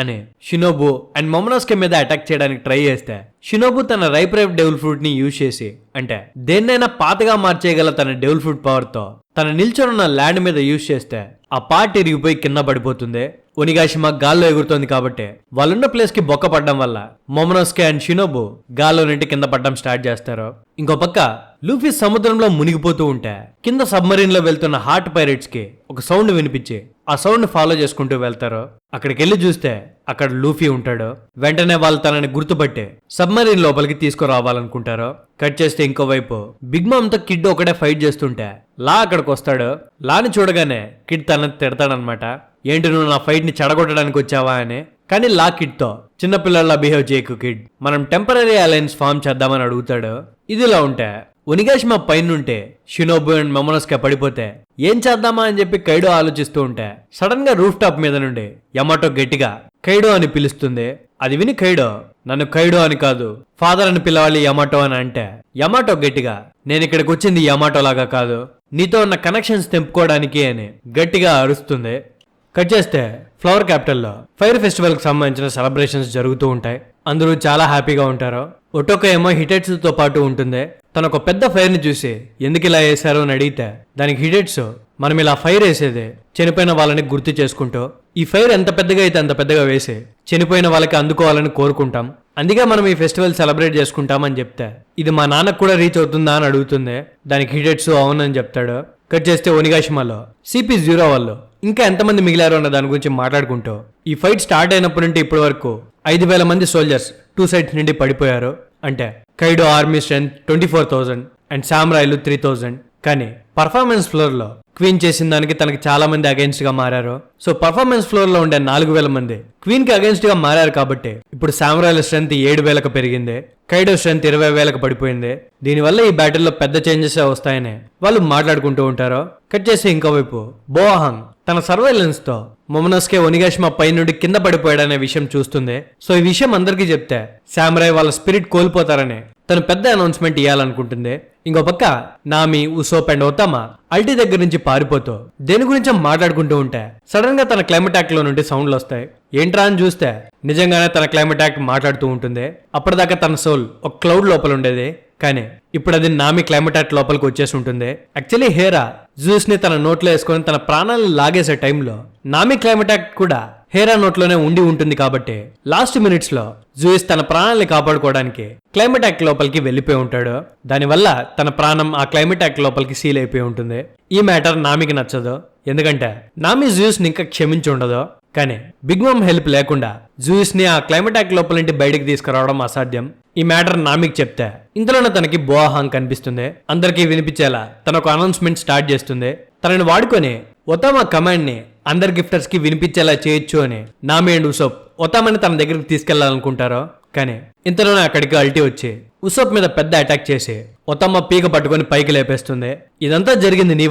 అని షినోబు అండ్ మొమనస్కే మీద అటాక్ చేయడానికి ట్రై చేస్తే షినోబు తన రైప్ డెవిల్ ఫ్రూట్ ని యూజ్ చేసి, అంటే దేన్నైనా పాతగా మార్చేయగల తన డెవిల్ ఫ్రూట్ పవర్ తో తన నిల్చొనున్న ల్యాండ్ మీద యూజ్ చేస్తే ఆ పార్ట్ ఇరిగిపోయి కింద పడిపోతుంది. ఒనిగాషిమా గాల్లో ఎగురుతోంది కాబట్టి వాళ్ళున్న ప్లేస్ కి బొక్క పడ్డం వల్ల మొమనస్కే అండ్ షినోబు గాల్లో నుండి కింద పడ్డం స్టార్ట్ చేస్తారు. ఇంకో పక్క లూఫీ సముద్రంలో మునిగిపోతూ ఉంటే కింద సబ్మరీన్ లో వెళ్తున్న హార్ట్ పైరేట్స్ కి ఒక సౌండ్ వినిపించి ఆ సౌండ్ ఫాలో చేసుకుంటూ వెళ్తారు. అక్కడికి వెళ్ళి చూస్తే అక్కడ లూఫీ ఉంటాడు. వెంటనే వాళ్ళు తనని గుర్తుపట్టి సబ్మరీన్ లోపలికి తీసుకురావాలనుకుంటారు. కట్ చేస్తే ఇంకోవైపు బిగ్ మామ్ తో కిడ్ ఒకటే ఫైట్ చేస్తుంటే లా అక్కడికి వస్తాడు. లాని చూడగానే కిడ్ తనని తిడతాడనమాట. ఏంటి నువ్వు నా ఫైట్ ని చెడగొట్టడానికి వచ్చావా అని. కానీ లా కిడ్ తో చిన్నపిల్లల్లా బిహేవ్ చేయకు కిడ్, మనం టెంపరీ అలయన్స్ ఫామ్ చేద్దామని అడుగుతాడు. ఇదిలా ఉంటే ఒనిగాషిమా పైనుంటే షినోబు అండ్ మొమనస్కే పడిపోతే ఏం చేద్దామా అని చెప్పి కైడో ఆలోచిస్తూ ఉంటే సడన్ గా రూఫ్ టాప్ మీద నుండి యమాటో గట్టిగా కైడో అని పిలుస్తుంది. అది విని కైడో నన్ను కైడో అని కాదు ఫాదర్ అని పిలవాలి యమాటో అని అంటే యమాటో గట్టిగా నేను ఇక్కడికి వచ్చింది యమాటో లాగా కాదు నీతో ఉన్న కనెక్షన్స్ తెంపుకోవడానికి అని గట్టిగా అరుస్తుంది. కట్ చేస్తే ఫ్లవర్ క్యాపిటల్ లో ఫైర్ ఫెస్టివల్ కి సంబంధించిన సెలబ్రేషన్స్ జరుగుతూ ఉంటాయి. అందరూ చాలా హ్యాపీగా ఉంటారు. ఒటోక ఏమో హిటెట్స్ తో పాటు ఉంటుంది. తను ఒక పెద్ద ఫైర్ ని చూసి ఎందుకు ఇలా వేశారు అని అడిగితే దానికి హిడెట్స్ మనం ఇలా ఫైర్ వేసేదే చనిపోయిన వాళ్ళని గుర్తు చేసుకుంటూ ఈ ఫైర్ ఎంత పెద్దగా అయితే అంత పెద్దగా వేసి చనిపోయిన వాళ్ళకి అందుకోవాలని కోరుకుంటాం, అందుకే మనం ఈ ఫెస్టివల్ సెలబ్రేట్ చేసుకుంటాం అని చెప్తే ఇది మా నాన్నకు కూడా రీచ్ అవుతుందా అని అడుగుతుంది. దానికి హిడెట్స్ అవునని చెప్తాడు. కట్ చేస్తే ఒనిగాషిమాలో CP0 వాళ్ళు ఇంకా ఎంతమంది మిగిలారో అన్న దాని గురించి మాట్లాడుకుంటూ ఈ ఫైట్ స్టార్ట్ అయినప్పటి నుండి ఇప్పటి వరకు 5,000 మంది సోల్జర్స్ 2 sides నుండి పడిపోయారు. అంటే కైడో ఆర్మీ స్ట్రెంత్ 24,000 అండ్ సామ్రాయిలు 3,000. కానీ పర్ఫార్మెన్స్ ఫ్లోర్ లో క్వీన్ చేసిన దానికి తనకి చాలా మంది అగైన్స్ట్ గా మారారు. సో పర్ఫార్మెన్స్ ఫ్లోర్ లో ఉండే 4,000 మంది క్వీన్ కి అగైన్స్ట్ గా మారారు కాబట్టి ఇప్పుడు సామ్రాయిల స్ట్రెంత్ 7,000కు పెరిగింది, కైడో స్ట్రెంత్ 20,000కు పడిపోయింది. దీనివల్ల ఈ బ్యాటిల్లో పెద్ద చేంజెస్ వస్తాయని వాళ్ళు మాట్లాడుకుంటూ ఉంటారు. కట్ చేసి ఇంకోవైపు బోహాంగ్ తన సర్వైలెన్స్ తో మొమనస్కే ఒనిగాషిమా పై నుండి కింద పడిపోయాడనే విషయం చూస్తుంది. సో ఈ విషయం అందరికీ చెప్తే సామ్రాయ్ వాళ్ళ స్పిరిట్ కోల్పోతారని తను పెద్ద అనౌన్స్మెంట్ ఇవ్వాలనుకుంటుంది. ఇంకో పక్క నామి, ఉసోప్ అండ్ ఒతామా అల్టీ దగ్గర నుంచి పారిపోతూ దేని గురించి మాట్లాడుకుంటూ ఉంటే సడన్ గా తన క్లైమేట్ యాక్ట్ లో నుండి సౌండ్లు వస్తాయి. ఏంట్రా అని చూస్తే నిజంగానే తన క్లైమేట్ యాక్ట్ మాట్లాడుతూ ఉంటుంది. అప్పటిదాకా తన సోల్ ఒక క్లౌడ్ లోపల ఉండేది, కానీ ఇప్పుడు అది నామి క్లైమేట్ యాక్ట్ లోపలికి వచ్చేసి ఉంటుంది. యాక్చువల్లీ హేరా జూస్ ని తన నోట్లో వేసుకొని తన ప్రాణాలను లాగేసే టైంలో నామి క్లైమేట్ యాక్ట్ కూడా హేరా నోట్లోనే ఉండి ఉంటుంది. కాబట్టి లాస్ట్ మినిట్స్ లో జూయిస్ తన ప్రాణాలని కాపాడుకోవడానికి క్లైమేట్ యాక్ట్ లోపలికి వెళ్ళిపోయి ఉంటాడు. దానివల్ల తన ప్రాణం ఆ క్లైమేట్ యాక్ట్ లోపలికి సీల్ అయిపోయి ఉంటుంది. ఈ మ్యాటర్ నామికి నచ్చదు, ఎందుకంటే నామి జూయిస్ ని ఇంకా క్షమించి ఉండదు. కానీ బిగ్ మామ్ హెల్ప్ లేకుండా జూయిస్ ని ఆ క్లైమేట్ యాక్ట్ లోపల నుండి బయటికి తీసుకురావడం అసాధ్యం. ఈ మ్యాటర్ నామికి చెప్తే ఇంతలోనే తనకి బోహాంగ్ కనిపిస్తుంది. అందరికీ వినిపించేలా తన ఒక అనౌన్స్మెంట్ స్టార్ట్ చేస్తుంది. తనని వాడుకొని ఒతామా కమాండ్ ని అందర్ గిఫ్టర్స్ కి వినిపించేలా చేయొచ్చు అని నామి అండ్ ఉసోప్ ఒతామాని తన దగ్గరికి తీసుకెళ్లాలనుకుంటారు. కానీ ఇంతలోనే అక్కడికి అల్టీ వచ్చి ఉసోప్ మీద పెద్ద అటాక్ చేసి ఒతామా పీక పట్టుకొని పైకి లేపేస్తుంది. ఇదంతా జరిగింది నీ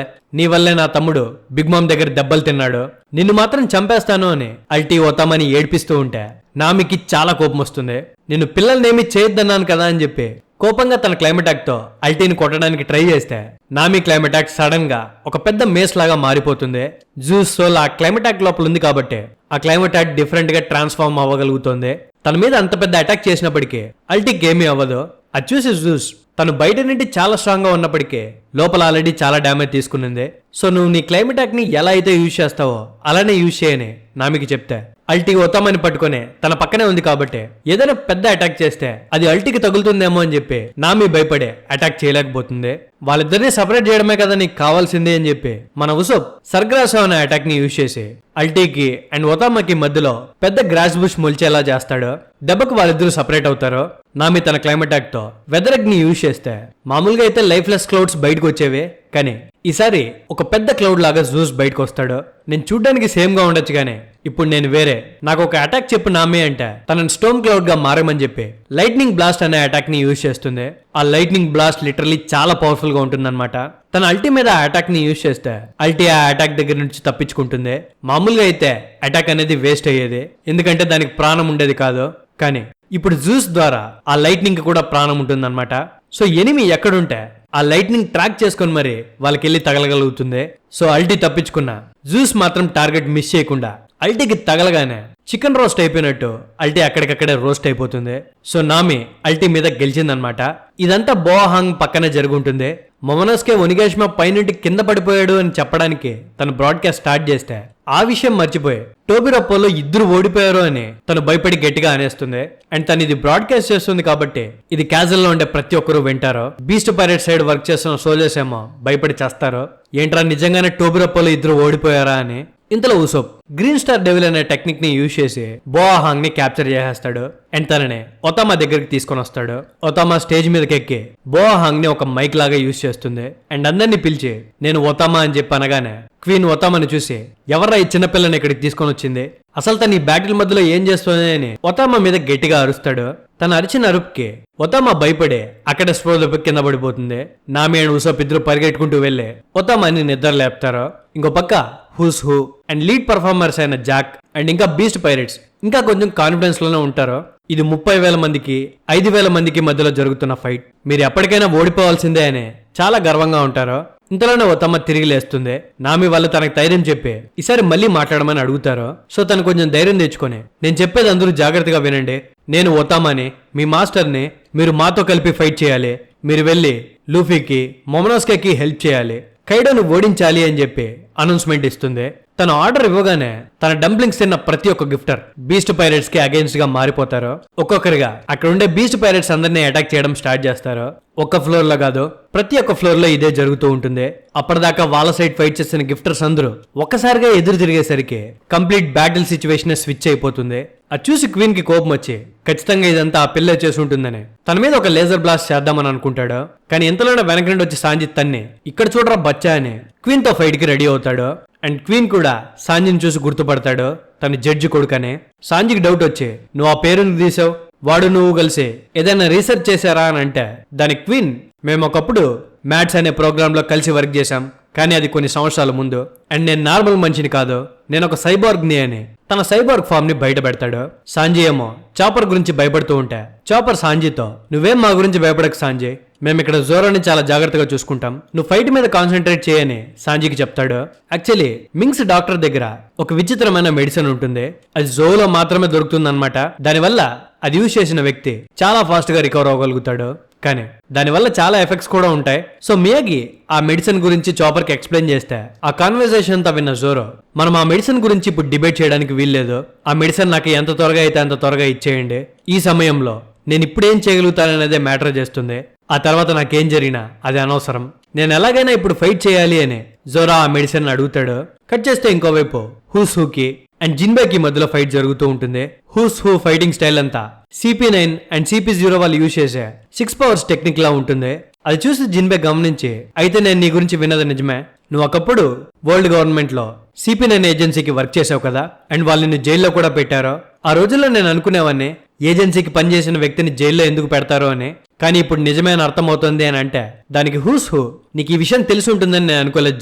వల్లే నా తమ్ముడు బిగ్ మామ్ దగ్గర దెబ్బలు తిన్నాడు, నిన్ను మాత్రం చంపేస్తాను అని అల్టీ ఒతామాని ఏడ్పిస్తూ ఉంటే నామికి చాలా కోపం వస్తుంది. నిన్ను పిల్లల్నేమీ చేయొద్దన్నాను కదా అని చెప్పి కోపంగా తన క్లైమేట్ యాక్ట్ తో అల్టీని కొట్టడానికి ట్రై చేస్తే నామి క్లైమేట్ యాక్ట్ సడన్ గా ఒక పెద్ద మేస్ లాగా మారిపోతుంది. జూస్ సోల్ ఆ క్లైమేట్ యాక్ట్ లోపల ఉంది కాబట్టి ఆ క్లైమేట్ యాక్ట్ డిఫరెంట్ గా ట్రాన్స్ఫార్మ్ అవ్వగలుగుతుంది. తన మీద అంత పెద్ద అటాక్ చేసినప్పటికీ అల్టీకి ఏమీ అవ్వదు. అది చూసి జూస్ తను బయట నుండి చాలా స్ట్రాంగ్ గా ఉన్నప్పటికీ లోపల ఆల్రెడీ చాలా డ్యామేజ్ తీసుకునింది. సో నువ్వు నీ క్లైమేట్ యాక్ట్ ని ఎలా అయితే యూజ్ చేస్తావో అలానే యూజ్ చేయని నామికి చెప్తే అల్టీ ఒతామాని పట్టుకొని తన పక్కనే ఉంది కాబట్టి ఏదైనా పెద్ద అటాక్ చేస్తే అది అల్టీకి తగులుతుందేమో అని చెప్పి నామి భయపడే అటాక్ చేయలేకపోతుంది. వాళ్ళిద్దరిని సపరేట్ చేయడమే కదా నీకు కావాల్సింది అని చెప్పి మన ఉసోప్ సర్గ్రాసో అనే అటాక్ ని యూజ్ చేసి అల్టీకి అండ్ ఒతామాకి మధ్యలో పెద్ద గ్రాస్ బుష్ మొలిచేలా చేస్తాడు. దెబ్బకు వాళ్ళిద్దరూ సపరేట్ అవుతారు. నామి తన క్లైమేట్ యాక్ట్ తో వెదర్ ని యూజ్ చేస్తే మామూలుగా అయితే లైఫ్లెస్ క్లౌడ్స్ బయటకు వచ్చేవి, కానీ ఈసారి ఒక పెద్ద క్లౌడ్ లాగా జూస్ బయటకు వస్తాడు. నేను చూడ్డానికి సేమ్ గా ఉండొచ్చు కానీ ఇప్పుడు నేను వేరే, నాకు ఒక అటాక్ చెప్పు నామి అంటే తనని స్టోమ్ క్లౌడ్ గా మారమని చెప్పి లైట్నింగ్ బ్లాస్ట్ అనే అటాక్ ని యూజ్ చేస్తుంది. ఆ లైట్నింగ్ బ్లాస్ట్ లిటరలీ చాలా పవర్ఫుల్ గా ఉంటుందన్నమాట. తన అల్టీ మీద ఆ అటాక్ ని యూజ్ చేస్తే అల్టీ ఆ అటాక్ దగ్గర నుంచి తప్పించుకుంటుంది. మామూలుగా అయితే అటాక్ అనేది వేస్ట్ అయ్యేది, ఎందుకంటే దానికి ప్రాణం ఉండేది కాదు. కానీ ఇప్పుడు జూస్ ద్వారా ఆ లైట్నింగ్ కూడా ప్రాణం ఉంటుందన్నమాట. సో ఎనిమి ఎక్కడుంటే ఆ లైట్నింగ్ ట్రాక్ చేసుకొని మరి వాళ్ళకి వెళ్ళి తగలగలుగుతుంది. సో అల్టీ తప్పించుకున్న జూస్ మాత్రం టార్గెట్ మిస్ చేయకుండా అల్టీకి తగలగానే చికెన్ రోస్ట్ అయిపోయినట్టు అల్టీ అక్కడికక్కడే రోస్ట్ అయిపోతుంది. సో నామి అల్టీ మీద గెలిచిందనమాట. ఇదంతా బోహాంగ్ పక్కనే జరుగుంటుంది. మొమనస్కే ఒనిగాషిమా పైనుండి కింద పడిపోయాడు అని చెప్పడానికి తను బ్రాడ్కాస్ట్ స్టార్ట్ చేస్తే ఆ విషయం మర్చిపోయి టోబిరప్పోలో ఇద్దరు ఓడిపోయారు అని తను భయపడి గట్టిగా అనేస్తుంది. అండ్ తను ఇది బ్రాడ్కాస్ట్ చేస్తుంది కాబట్టి ఇది క్యాజువల్ లో ఉండే ప్రతి ఒక్కరూ వింటారు. బీస్ట్ పైరేట్ సైడ్ వర్క్ చేస్తున్న సోల్జర్స్ ఏమో భయపడి చేస్తారు, ఏంట్రా నిజంగానే టోబిరప్పోలో ఇద్దరు ఓడిపోయారా అని. ఇంతలో ఉసోప్ గ్రీన్ స్టార్ డెవిల్ అనే టెక్నిక్ ని యూజ్ చేసి బోహాంగ్ ని క్యాప్చర్ చేసేస్తాడు. అండ్ తనని ఒతామా దగ్గరికి తీసుకొని వస్తాడు. ఒతామా స్టేజ్ మీదకి ఎక్కి బోహాంగ్ ని ఒక మైక్ లాగా యూజ్ చేస్తుంది. అండ్ అందరినీ పిలిచి నేను ఒతామా అని చెప్పి అనగానే క్వీన్ ఒతామాని చూసి ఎవర్రా ఈ చిన్నపిల్లని ఇక్కడికి తీసుకొని వచ్చింది, అసలు తన ఈ బ్యాటిల్ మధ్యలో ఏం చేస్తుంది అని ఒతామా మీద గట్టిగా అరుస్తాడు. తన అరిచిన అరుపుకి ఒతామా భయపడే అక్కడ స్ప్రోదపై కింద పడిపోతుంది. నామి అండ్ ఉసోప్ ఇద్దరు పరిగెట్టుకుంటూ వెళ్లే ఒతామాని నిద్ర లేపుతారు. ఇంకో పక్క Who's Who and lead performers అయిన జాక్ అండ్ ఇంకా బీస్ట్ పైరేట్స్ ఇంకా కొంచెం కాన్ఫిడెన్స్ లోనే ఉంటారు. ఇది 30,000 మందికి 5,000 మందికి మధ్యలో జరుగుతున్న ఫైట్, మీరు ఎప్పటికైనా ఓడిపోవాల్సిందే అని చాలా గర్వంగా ఉంటారు. ఇంతలోనే ఒతామా తిరిగి లేస్తుంది. నామి వాళ్ళు తనకు ధైర్యం చెప్పి ఈసారి మళ్ళీ మాట్లాడమని అడుగుతారు. సో తను కొంచెం ధైర్యం తెచ్చుకొని నేను చెప్పేది అందరూ జాగ్రత్తగా వినండి, నేను ఒతామాని మీ మాస్టర్ని, మీరు మాతో కలిపి ఫైట్ చేయాలి, మీరు వెళ్ళి లూఫీకి మొమనాస్కేకి హెల్ప్ చేయాలి, కైడోను ఓడించాలి అని చెప్పి అనౌన్స్మెంట్ ఇస్తుంది. తను ఆర్డర్ ఇవ్వగానే తన డంప్లింగ్స్ తిన్న ప్రతి ఒక్క గిఫ్టర్ బీస్ట్ పైరేట్స్ కి అగేన్స్ట్ గా మారిపోతారు. ఒక్కొక్కరిగా అక్కడ ఉండే బీస్ట్ పైరేట్స్ అందరినీ అటాక్ చేయడం స్టార్ట్ చేస్తారు. ఒక్క ఫ్లోర్ లో కాదు, ప్రతి ఒక్క ఫ్లోర్ లో ఇదే జరుగుతూ ఉంటుంది. అప్పటిదాకా వాళ్ళ సైడ్ ఫైట్ చేసిన గిఫ్టర్స్ అందరూ ఒక్కసారిగా ఎదురు తిరిగేసరికి కంప్లీట్ బ్యాటిల్ సిచ్యువేషన్ స్విచ్ అయిపోతుంది. అది చూసి క్వీన్ కి కోపం వచ్చి ఖచ్చితంగా ఇదంతా ఆ పిల్ల చేసి ఉంటుందని తన మీద ఒక లేజర్ బ్లాస్ట్ చేద్దామని అనుకుంటాడు. కానీ ఎంతలోనే వెనక నుండి వచ్చి సాంజిత్ తన్ని ఇక్కడ చూడరా బచ్చా అని క్వీన్ తో ఫైట్ కి రెడీ అవుతాడు. అండ్ క్వీన్ కూడా సాంజిని చూసి గుర్తుపడతాడు తన జడ్జి కొడుకనే. సాంజికి డౌట్ వచ్చి నువ్వు ఆ పేరుని తీసావు, వాడు నువ్వు కలిసి ఏదైనా రీసెర్చ్ చేశారా అని అంటే దానికి క్వీన్ మేము ఒకప్పుడు మ్యాథ్స్ అనే ప్రోగ్రామ్ లో కలిసి వర్క్ చేశాం, కానీ అది కొన్ని సంవత్సరాల ముందు, అండ్ నేను నార్మల్ మనిషిని కాదు, నేను ఒక సైబార్గ్ని అని తన సైబార్గ్ ఫామ్ ని బయట పెడతాడు. సాంజీ ఏమో చాపర్ గురించి భయపడుతూ ఉంటే చాపర్ సాంజీతో నువ్వేం మా గురించి భయపడకు సాంజీ, మేము ఇక్కడ జోరోని చాలా జాగ్రత్తగా చూసుకుంటాం, నువ్వు ఫైట్ మీద కాన్సన్ట్రేట్ చేయని సాంజీకి చెప్తాడు. యాక్చువల్లీ మింగ్స్ డాక్టర్ దగ్గర ఒక విచిత్రమైన మెడిసిన్ ఉంటుంది, అది జోలో మాత్రమే దొరుకుతుంది అనమాట. దానివల్ల అది యూజ్ చేసిన వ్యక్తి చాలా ఫాస్ట్ గా రికవర్ అవ్వగలుగుతాడు, కానీ దానివల్ల చాలా ఎఫెక్ట్స్ కూడా ఉంటాయి. సో మియాగి ఆ మెడిసిన్ గురించి చాపర్ కి ఎక్స్ప్లెయిన్ చేస్తే ఆ కాన్వర్సేషన్ తో విన్న జోరో మనం ఆ మెడిసిన్ గురించి ఇప్పుడు డిబేట్ చేయడానికి వీల్లేదు, ఆ మెడిసిన్ నాకు ఎంత త్వరగా అయితే అంత త్వరగా ఇచ్చేయండి, ఈ సమయంలో నేను ఇప్పుడు ఏం చేయగలుగుతాననేదే మ్యాటర్ చేస్తుంది, ఆ తర్వాత నాకేం జరిగినా అది అనవసరం, నేను ఎలాగైనా ఇప్పుడు ఫైట్ చేయాలి అని జోరా ఆ మెడిసిన్ అడుగుతాడు. కట్ చేస్తే ఇంకోవైపు హూస్ హూకి అండ్ జిన్బేకి మధ్యలో ఫైట్ జరుగుతూ ఉంటుంది. హూస్ హూ ఫైటింగ్ స్టైల్ అంతా CP9 అండ్ CP0 వాళ్ళు యూజ్ చేసే 6 పవర్స్ టెక్నిక్ లా ఉంటుంది. అది చూసి జిన్బే గమనించి అయితే నేను నీ గురించి విన్నది నిజమే, నువ్వు ఒకప్పుడు వరల్డ్ గవర్నమెంట్ లో CP9 ఏజెన్సీకి వర్క్ చేసావు కదా, అండ్ వాళ్ళని జైల్లో కూడా పెట్టారు. ఆ రోజుల్లో నేను అనుకునేవాన్ని ఏజెన్సీకి పనిచేసిన వ్యక్తిని జైల్లో ఎందుకు పెడతారో అని, కానీ ఇప్పుడు నిజమైన అర్థమవుతుంది అని అంటే దానికి హూస్ హూ నీకు ఈ విషయం తెలిసి ఉంటుందని నేను అనుకోలేదు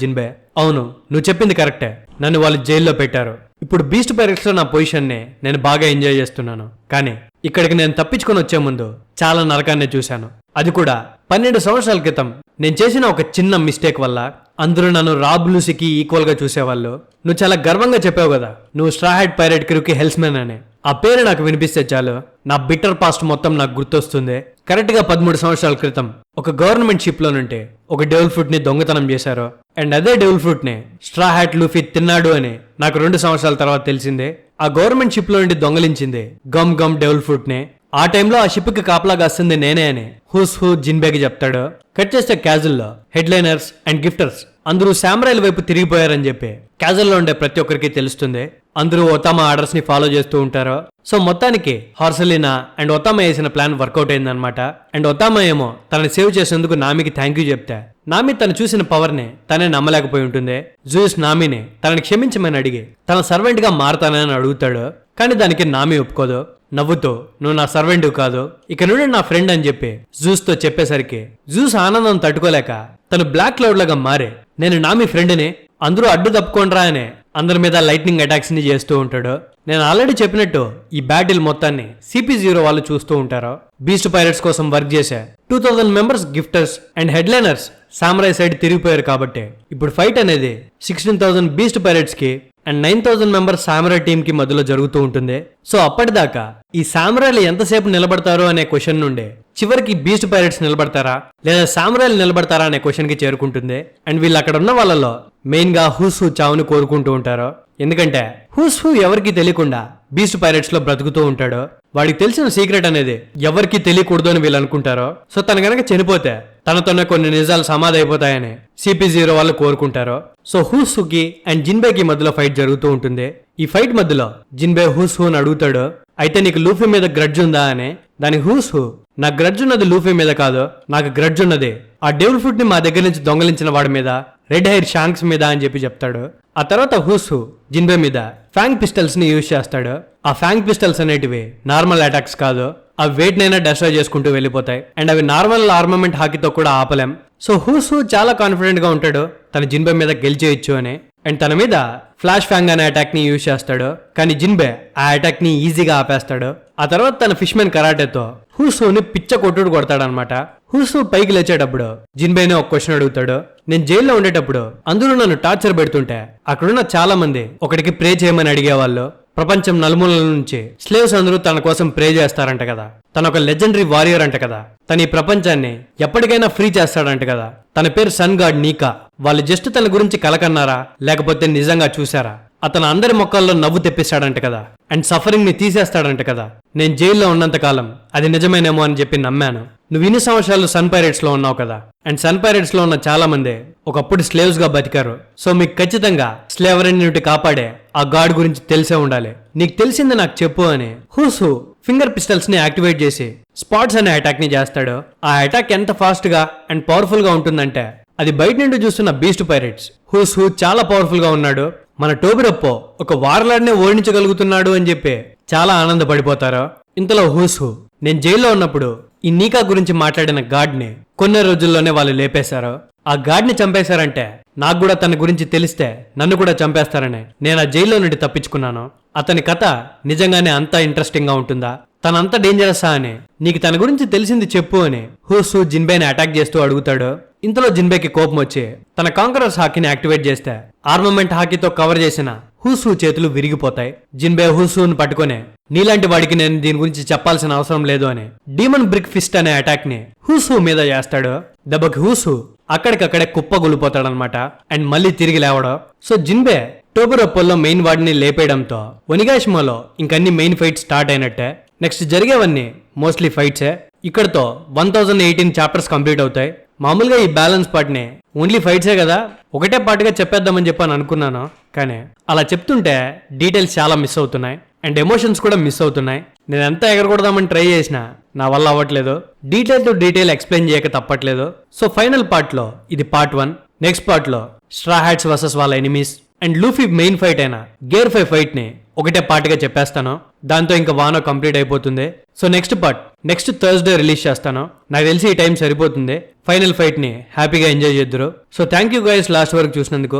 జిన్బే. అవును నువ్వు చెప్పింది కరెక్టే, నన్ను వాళ్ళు జైల్లో పెట్టారు, ఇప్పుడు బీస్ట్ పైరేట్స్ లో నా పొజిషన్ ని నేను బాగా ఎంజాయ్ చేస్తున్నాను, కానీ ఇక్కడికి నేను తప్పించుకొని వచ్చే ముందు చాలా నరకాన్ని చూశాను, అది కూడా 12 సంవత్సరాల క్రితం నేను చేసిన ఒక చిన్న మిస్టేక్ వల్ల. అందరూ నన్ను రాబ్ లూసీకి ఈక్వల్ గా చూసేవాళ్ళు. నువ్వు చాలా గర్వంగా చెప్పావు కదా నువ్వు స్ట్రా హెడ్ పైరేట్ క్రూకి హెల్స్మెన్ అని, ఆ పేరు నాకు వినిపిస్తే చాలు నా బిట్టర్ పాస్ట్ మొత్తం నాకు గుర్తొస్తుంది. కరెక్ట్ గా 13 సంవత్సరాల క్రితం ఒక గవర్నమెంట్ షిప్ లో నుండి ఒక డెవిల్ ఫ్రూట్ ని దొంగతనం చేశారు, అండ్ అదే డెవిల్ ఫ్రూట్ ని స్ట్రా హ్యాట్ లూఫీ తిన్నాడు అని నాకు 2 సంవత్సరాల తర్వాత తెలిసిందే. ఆ గవర్నమెంట్ షిప్ లో నుండి దొంగలించింది గమ్ గమ్ డెవిల్ ఫ్రూట్ ని, ఆ టైంలో ఆ షిప్ కి కాపలా కాస్తుంది నేనే అని హూస్ హూ జిన్బేకి చెప్తాడు. కట్ చేస్తే క్యాజుల్ లో హెడ్లైనర్స్ అండ్ గిఫ్టర్స్ అందరూ సామ్రాయిల వైపు తిరిగిపోయారని చెప్పి క్యాజుల్ లో ఉండే ప్రతి ఒక్కరికి తెలుస్తుంది. అందరూ ఒతామా ఆర్డర్స్ ని ఫాలో చేస్తూ ఉంటారు. సో మొత్తానికి హార్సలినా అండ్ ఒతామా వేసిన ప్లాన్ వర్కౌట్ అయిందనమాట. అండ్ ఒతామా ఏమో తనని సేవ్ చేసేందుకు నామికి థ్యాంక్ యూ చెప్తే నామి తను చూసిన పవర్ ని తనే నమ్మలేకపోయి ఉంటుంది. జూస్ నామిని తనని క్షమించమని అడిగి తన సర్వెంట్ గా మారతానని అడుగుతాడు, కానీ దానికి నామి ఒప్పుకోదు. నవ్వుతూ నువ్వు నా సర్వెంట్ కాదు, ఇక నుండి నా ఫ్రెండ్ అని చెప్పి జూస్ తో చెప్పేసరికి జూస్ ఆనందం తట్టుకోలేక తను బ్లాక్ క్లౌడ్ లాగా మారే నేను నామి ఫ్రెండ్ని అందరూ అడ్డు తప్పుకోండ్రా అని అందరి మీద లైట్నింగ్ అటాక్స్ ని చేస్తూ ఉంటాడు. నేను ఆల్రెడీ చెప్పినట్టు ఈ బ్యాటిల్ మొత్తాన్ని CP0 వాళ్ళు చూస్తూ ఉంటారు. బీస్ట్ పైరేట్స్ కోసం వర్క్ చేసే 2000 మెంబర్స్ గిఫ్టర్స్ అండ్ హెడ్లైనర్స్ సామ్రాయ్ సైడ్ తిరిగిపోయారు కాబట్టి ఇప్పుడు ఫైట్ అనేది 16,000 బీస్ట్ పైరేట్స్ కి అండ్ 9,000 మెంబర్స్ సామ్రాయ్ టీమ్ కి మధ్యలో జరుగుతూ ఉంటుంది. సో అప్పటిదాకా ఈ సామ్రాయ్లు ఎంతసేపు నిలబడతారు అనే క్వశ్చన్ నుండి చివరికి బీస్ట్ పైరేట్స్ నిలబడతారా లేదా సామ్రాయ్లు నిలబడతారా అనే క్వశ్చన్ కి చేరుకుంటుంది. అండ్ వీళ్ళు అక్కడ ఉన్న వాళ్ళలో మెయిన్ గా హూస్ హూ చావుని కోరుకుంటూ ఉంటారు, ఎందుకంటే హూస్ హూ ఎవరికి తెలియకుండా బీస్ట్ పైరేట్స్ లో బ్రతుకుతూ ఉంటాడు. వాడికి తెలిసిన సీక్రెట్ అనేది ఎవరికి తెలియకూడదు అని వీళ్ళు అనుకుంటారు. సో తన గనక చనిపోతే తనతోనే కొన్ని నిజాలు సమాధి అయిపోతాయని CP0 వాళ్ళు కోరుకుంటారు. సో హూస్ హూకి అండ్ జిన్బేకి మధ్యలో ఫైట్ జరుగుతూ ఉంటుంది. ఈ ఫైట్ మధ్యలో జిన్బే హూస్ హూని అడుగుతాడు, అయితే నీకు లూఫీ మీద గ్రడ్జ్ ఉందా అని. దానికి హూస్ హూ నా గ్రడ్జ్ ఉన్నది లూఫీ మీద కాదు, నాకు గ్రడ్జ్ ఉన్నది ఆ డెవిల్ ఫ్రూట్ ని మా దగ్గర నుంచి దొంగలించిన వాడి మీద, రెడ్ హెయిర్ షాంక్స్ మీద అని చెప్పి చెప్తాడు. ఆ తర్వాత హూస్ హూ జిన్బే మీద ఫ్యాంగ్ పిస్టల్స్ ని యూజ్ చేస్తాడు. ఆ ఫ్యాంగ్ పిస్టల్స్ అనేటివి నార్మల్ అటాక్స్ కాదు, అవి వెయిట్ నైనా డెస్ట్రాయ్ చేసుకుంటూ వెళ్ళిపోతాయి, అండ్ అవి నార్మల్ ఆర్మమెంట్ హాకీతో కూడా ఆపలేం. సో హూస్ హూ చాలా కాన్ఫిడెంట్ గా ఉంటాడు తన జిన్బే మీద గెలిచేయచ్చు అని, అండ్ తన మీద ఫ్లాష్ ఫ్యాంగ్ అనే అటాక్ ని యూజ్ చేస్తాడు, కానీ జిన్బే ఆ అటాక్ ని ఈజీగా ఆపేస్తాడు. ఆ తర్వాత తన ఫిష్మెన్ కరాటేతో హూసూని పిచ్చ కొట్టుడు కొడతాడనమాట. హూసు పైకి లేచేటప్పుడు జిన్బేనే ఒక క్వశ్చన్ అడుగుతాడు, నేను జైల్లో ఉండేటప్పుడు అందరూ నన్ను టార్చర్ పెడుతుంటే అక్కడున్న చాలా మంది ఒకటికి ప్రే చేయమని అడిగేవాళ్ళు, ప్రపంచం నలుమూలల నుంచి స్లేవ్స్ అందరూ తన కోసం ప్రే చేస్తారంట కదా. తన ఒక లెజెండరీ వారియర్ అంట కదా. తన ఈ ప్రపంచాన్ని ఎప్పటికైనా ఫ్రీ చేస్తాడంట కదా. తన పేరు సన్ గాడ్ నీకా. వాళ్ళు జస్ట్ తన గురించి కలకన్నారా లేకపోతే నిజంగా చూసారా? అతను అందరి మొక్కల్లో నవ్వు తెప్పిస్తాడంట కదా. అండ్ సఫరింగ్ ని తీసేస్తాడంట కదా. నేను జైల్లో ఉన్నంత కాలం అది నిజమేనేమో అని చెప్పి నమ్మాను. నువ్వు ఇన్ని సంవత్సరాలు సన్ పైరేట్స్ లో ఉన్నావు కదా. అండ్ సన్ పైరేట్స్ లో ఉన్న చాలా మంది ఒకప్పుడు స్లేవ్స్ గా బతికారు. సో మీకు ఖచ్చితంగా స్లేవరీ నుండి కాపాడే ఆ గాడ్ గురించి తెలిసే ఉండాలి. నీకు తెలిసింది నాకు చెప్పు అని హూసు ఫింగర్ పిస్టల్స్ ని యాక్టివేట్ చేసి స్పాట్స్ అనే అటాక్ ని చేస్తాడు. ఆ అటాక్ ఎంత ఫాస్ట్ గా అండ్ పవర్ఫుల్ గా ఉంటుందంటే అది బయట నుండి చూస్తున్న బీస్ట్ పైరేట్స్ హూ చాలా పవర్ఫుల్ గా ఉన్నాడు, మన టోబిరప్పో ఒక వారలాడినే ఓడించగలుగుతున్నాడు అని చెప్పి చాలా ఆనందపడిపోతారు. ఇంతలో హూ నేను జైల్లో ఉన్నప్పుడు ఈ నీకా గురించి మాట్లాడిన గాడ్ ని కొన్ని రోజుల్లోనే వాళ్ళు లేపేశారు. ఆ గాడ్ ని చంపేశారంటే నాకు కూడా తన గురించి తెలిస్తే నన్ను కూడా చంపేస్తారని నేను ఆ జైల్లో నుండి తప్పించుకున్నాను. అతని కథ నిజంగానే అంతా ఇంట్రెస్టింగ్ గా ఉంటుందా? తనంత డేంజరసా అని నీకు తన గురించి తెలిసింది చెప్పు అని హూసు జిన్బేని అటాక్ చేస్తూ అడుగుతాడు. ఇంతలో జిన్బేకి కోపం వచ్చి తన కాంకరర్స్ హాకీని యాక్టివేట్ చేస్తే ఆర్మమెంట్ హాకీతో కవర్ చేసిన హూసు చేతులు విరిగిపోతాయి. జిన్బే హూసును పట్టుకుని నీలాంటి వాడికి నేను దీని గురించి చెప్పాల్సిన అవసరం లేదు అని డీమన్ బ్రిక్ ఫిస్ట్ అనే అటాక్ ని హూసు మీద చేస్తాడు. దెబ్బకి హూసు అక్కడికక్కడే కుప్పగొలిపోతాడనమాట. అండ్ మళ్ళీ తిరిగి లేవడం. సో జిన్బే టోబిరొప్పోలో మెయిన్ వాడిని లేపేయడంతో ఒనిగాషిమాలో ఇంకన్ని మెయిన్ ఫైట్ స్టార్ట్ అయినట్టే. నెక్స్ట్ జరిగేవన్నీ మోస్ట్లీ ఫైట్సే. ఇక్కడతో 1018 చాప్టర్స్ కంప్లీట్ అవుతాయి. మామూలుగా ఈ బ్యాలెన్స్ పార్ట్ ని ఓన్లీ ఫైట్సే కదా ఒకటే పార్ట్గా చెప్పేద్దామని చెప్పని అనుకున్నాను. కానీ అలా చెప్తుంటే డీటెయిల్స్ చాలా మిస్ అవుతున్నాయి అండ్ ఎమోషన్స్ కూడా మిస్ అవుతున్నాయి. నేను ఎంత ఎగరకూడదామని ట్రై చేసినా నా వల్ల అవ్వట్లేదు. డీటెయిల్ టు డీటెయిల్ ఎక్స్ప్లెయిన్ చేయక తప్పట్లేదు. సో ఫైనల్ పార్ట్ లో ఇది పార్ట్ 1. నెక్స్ట్ పార్ట్ లో స్ట్రా హ్యాట్స్ వర్సెస్ వాళ్ళ enemies and Luffy main fight అయిన గేర్ 5 ఫైట్ ని ఒకటే పార్ట్గా చెప్పేస్తాను. దాంతో ఇంకా వానో కంప్లీట్ అయిపోతుంది. So next part next Thursday release చేస్తాను. నాకు తెలిసి ఈ టైం సరిపోతుంది. ఫైనల్ ఫైట్ ని హ్యాపీగా ఎంజాయ్ చేద్దురు. So thank you guys last వరకు చూసినందుకు.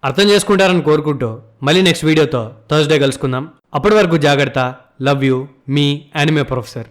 అర్థం చేసుకుంటారని కోరుకుంటూ మళ్ళీ నెక్స్ట్ వీడియోతో థర్స్డే కలుసుకుందాం. అప్పటి వరకు జాగ్రత్త. Love you, me anime professor.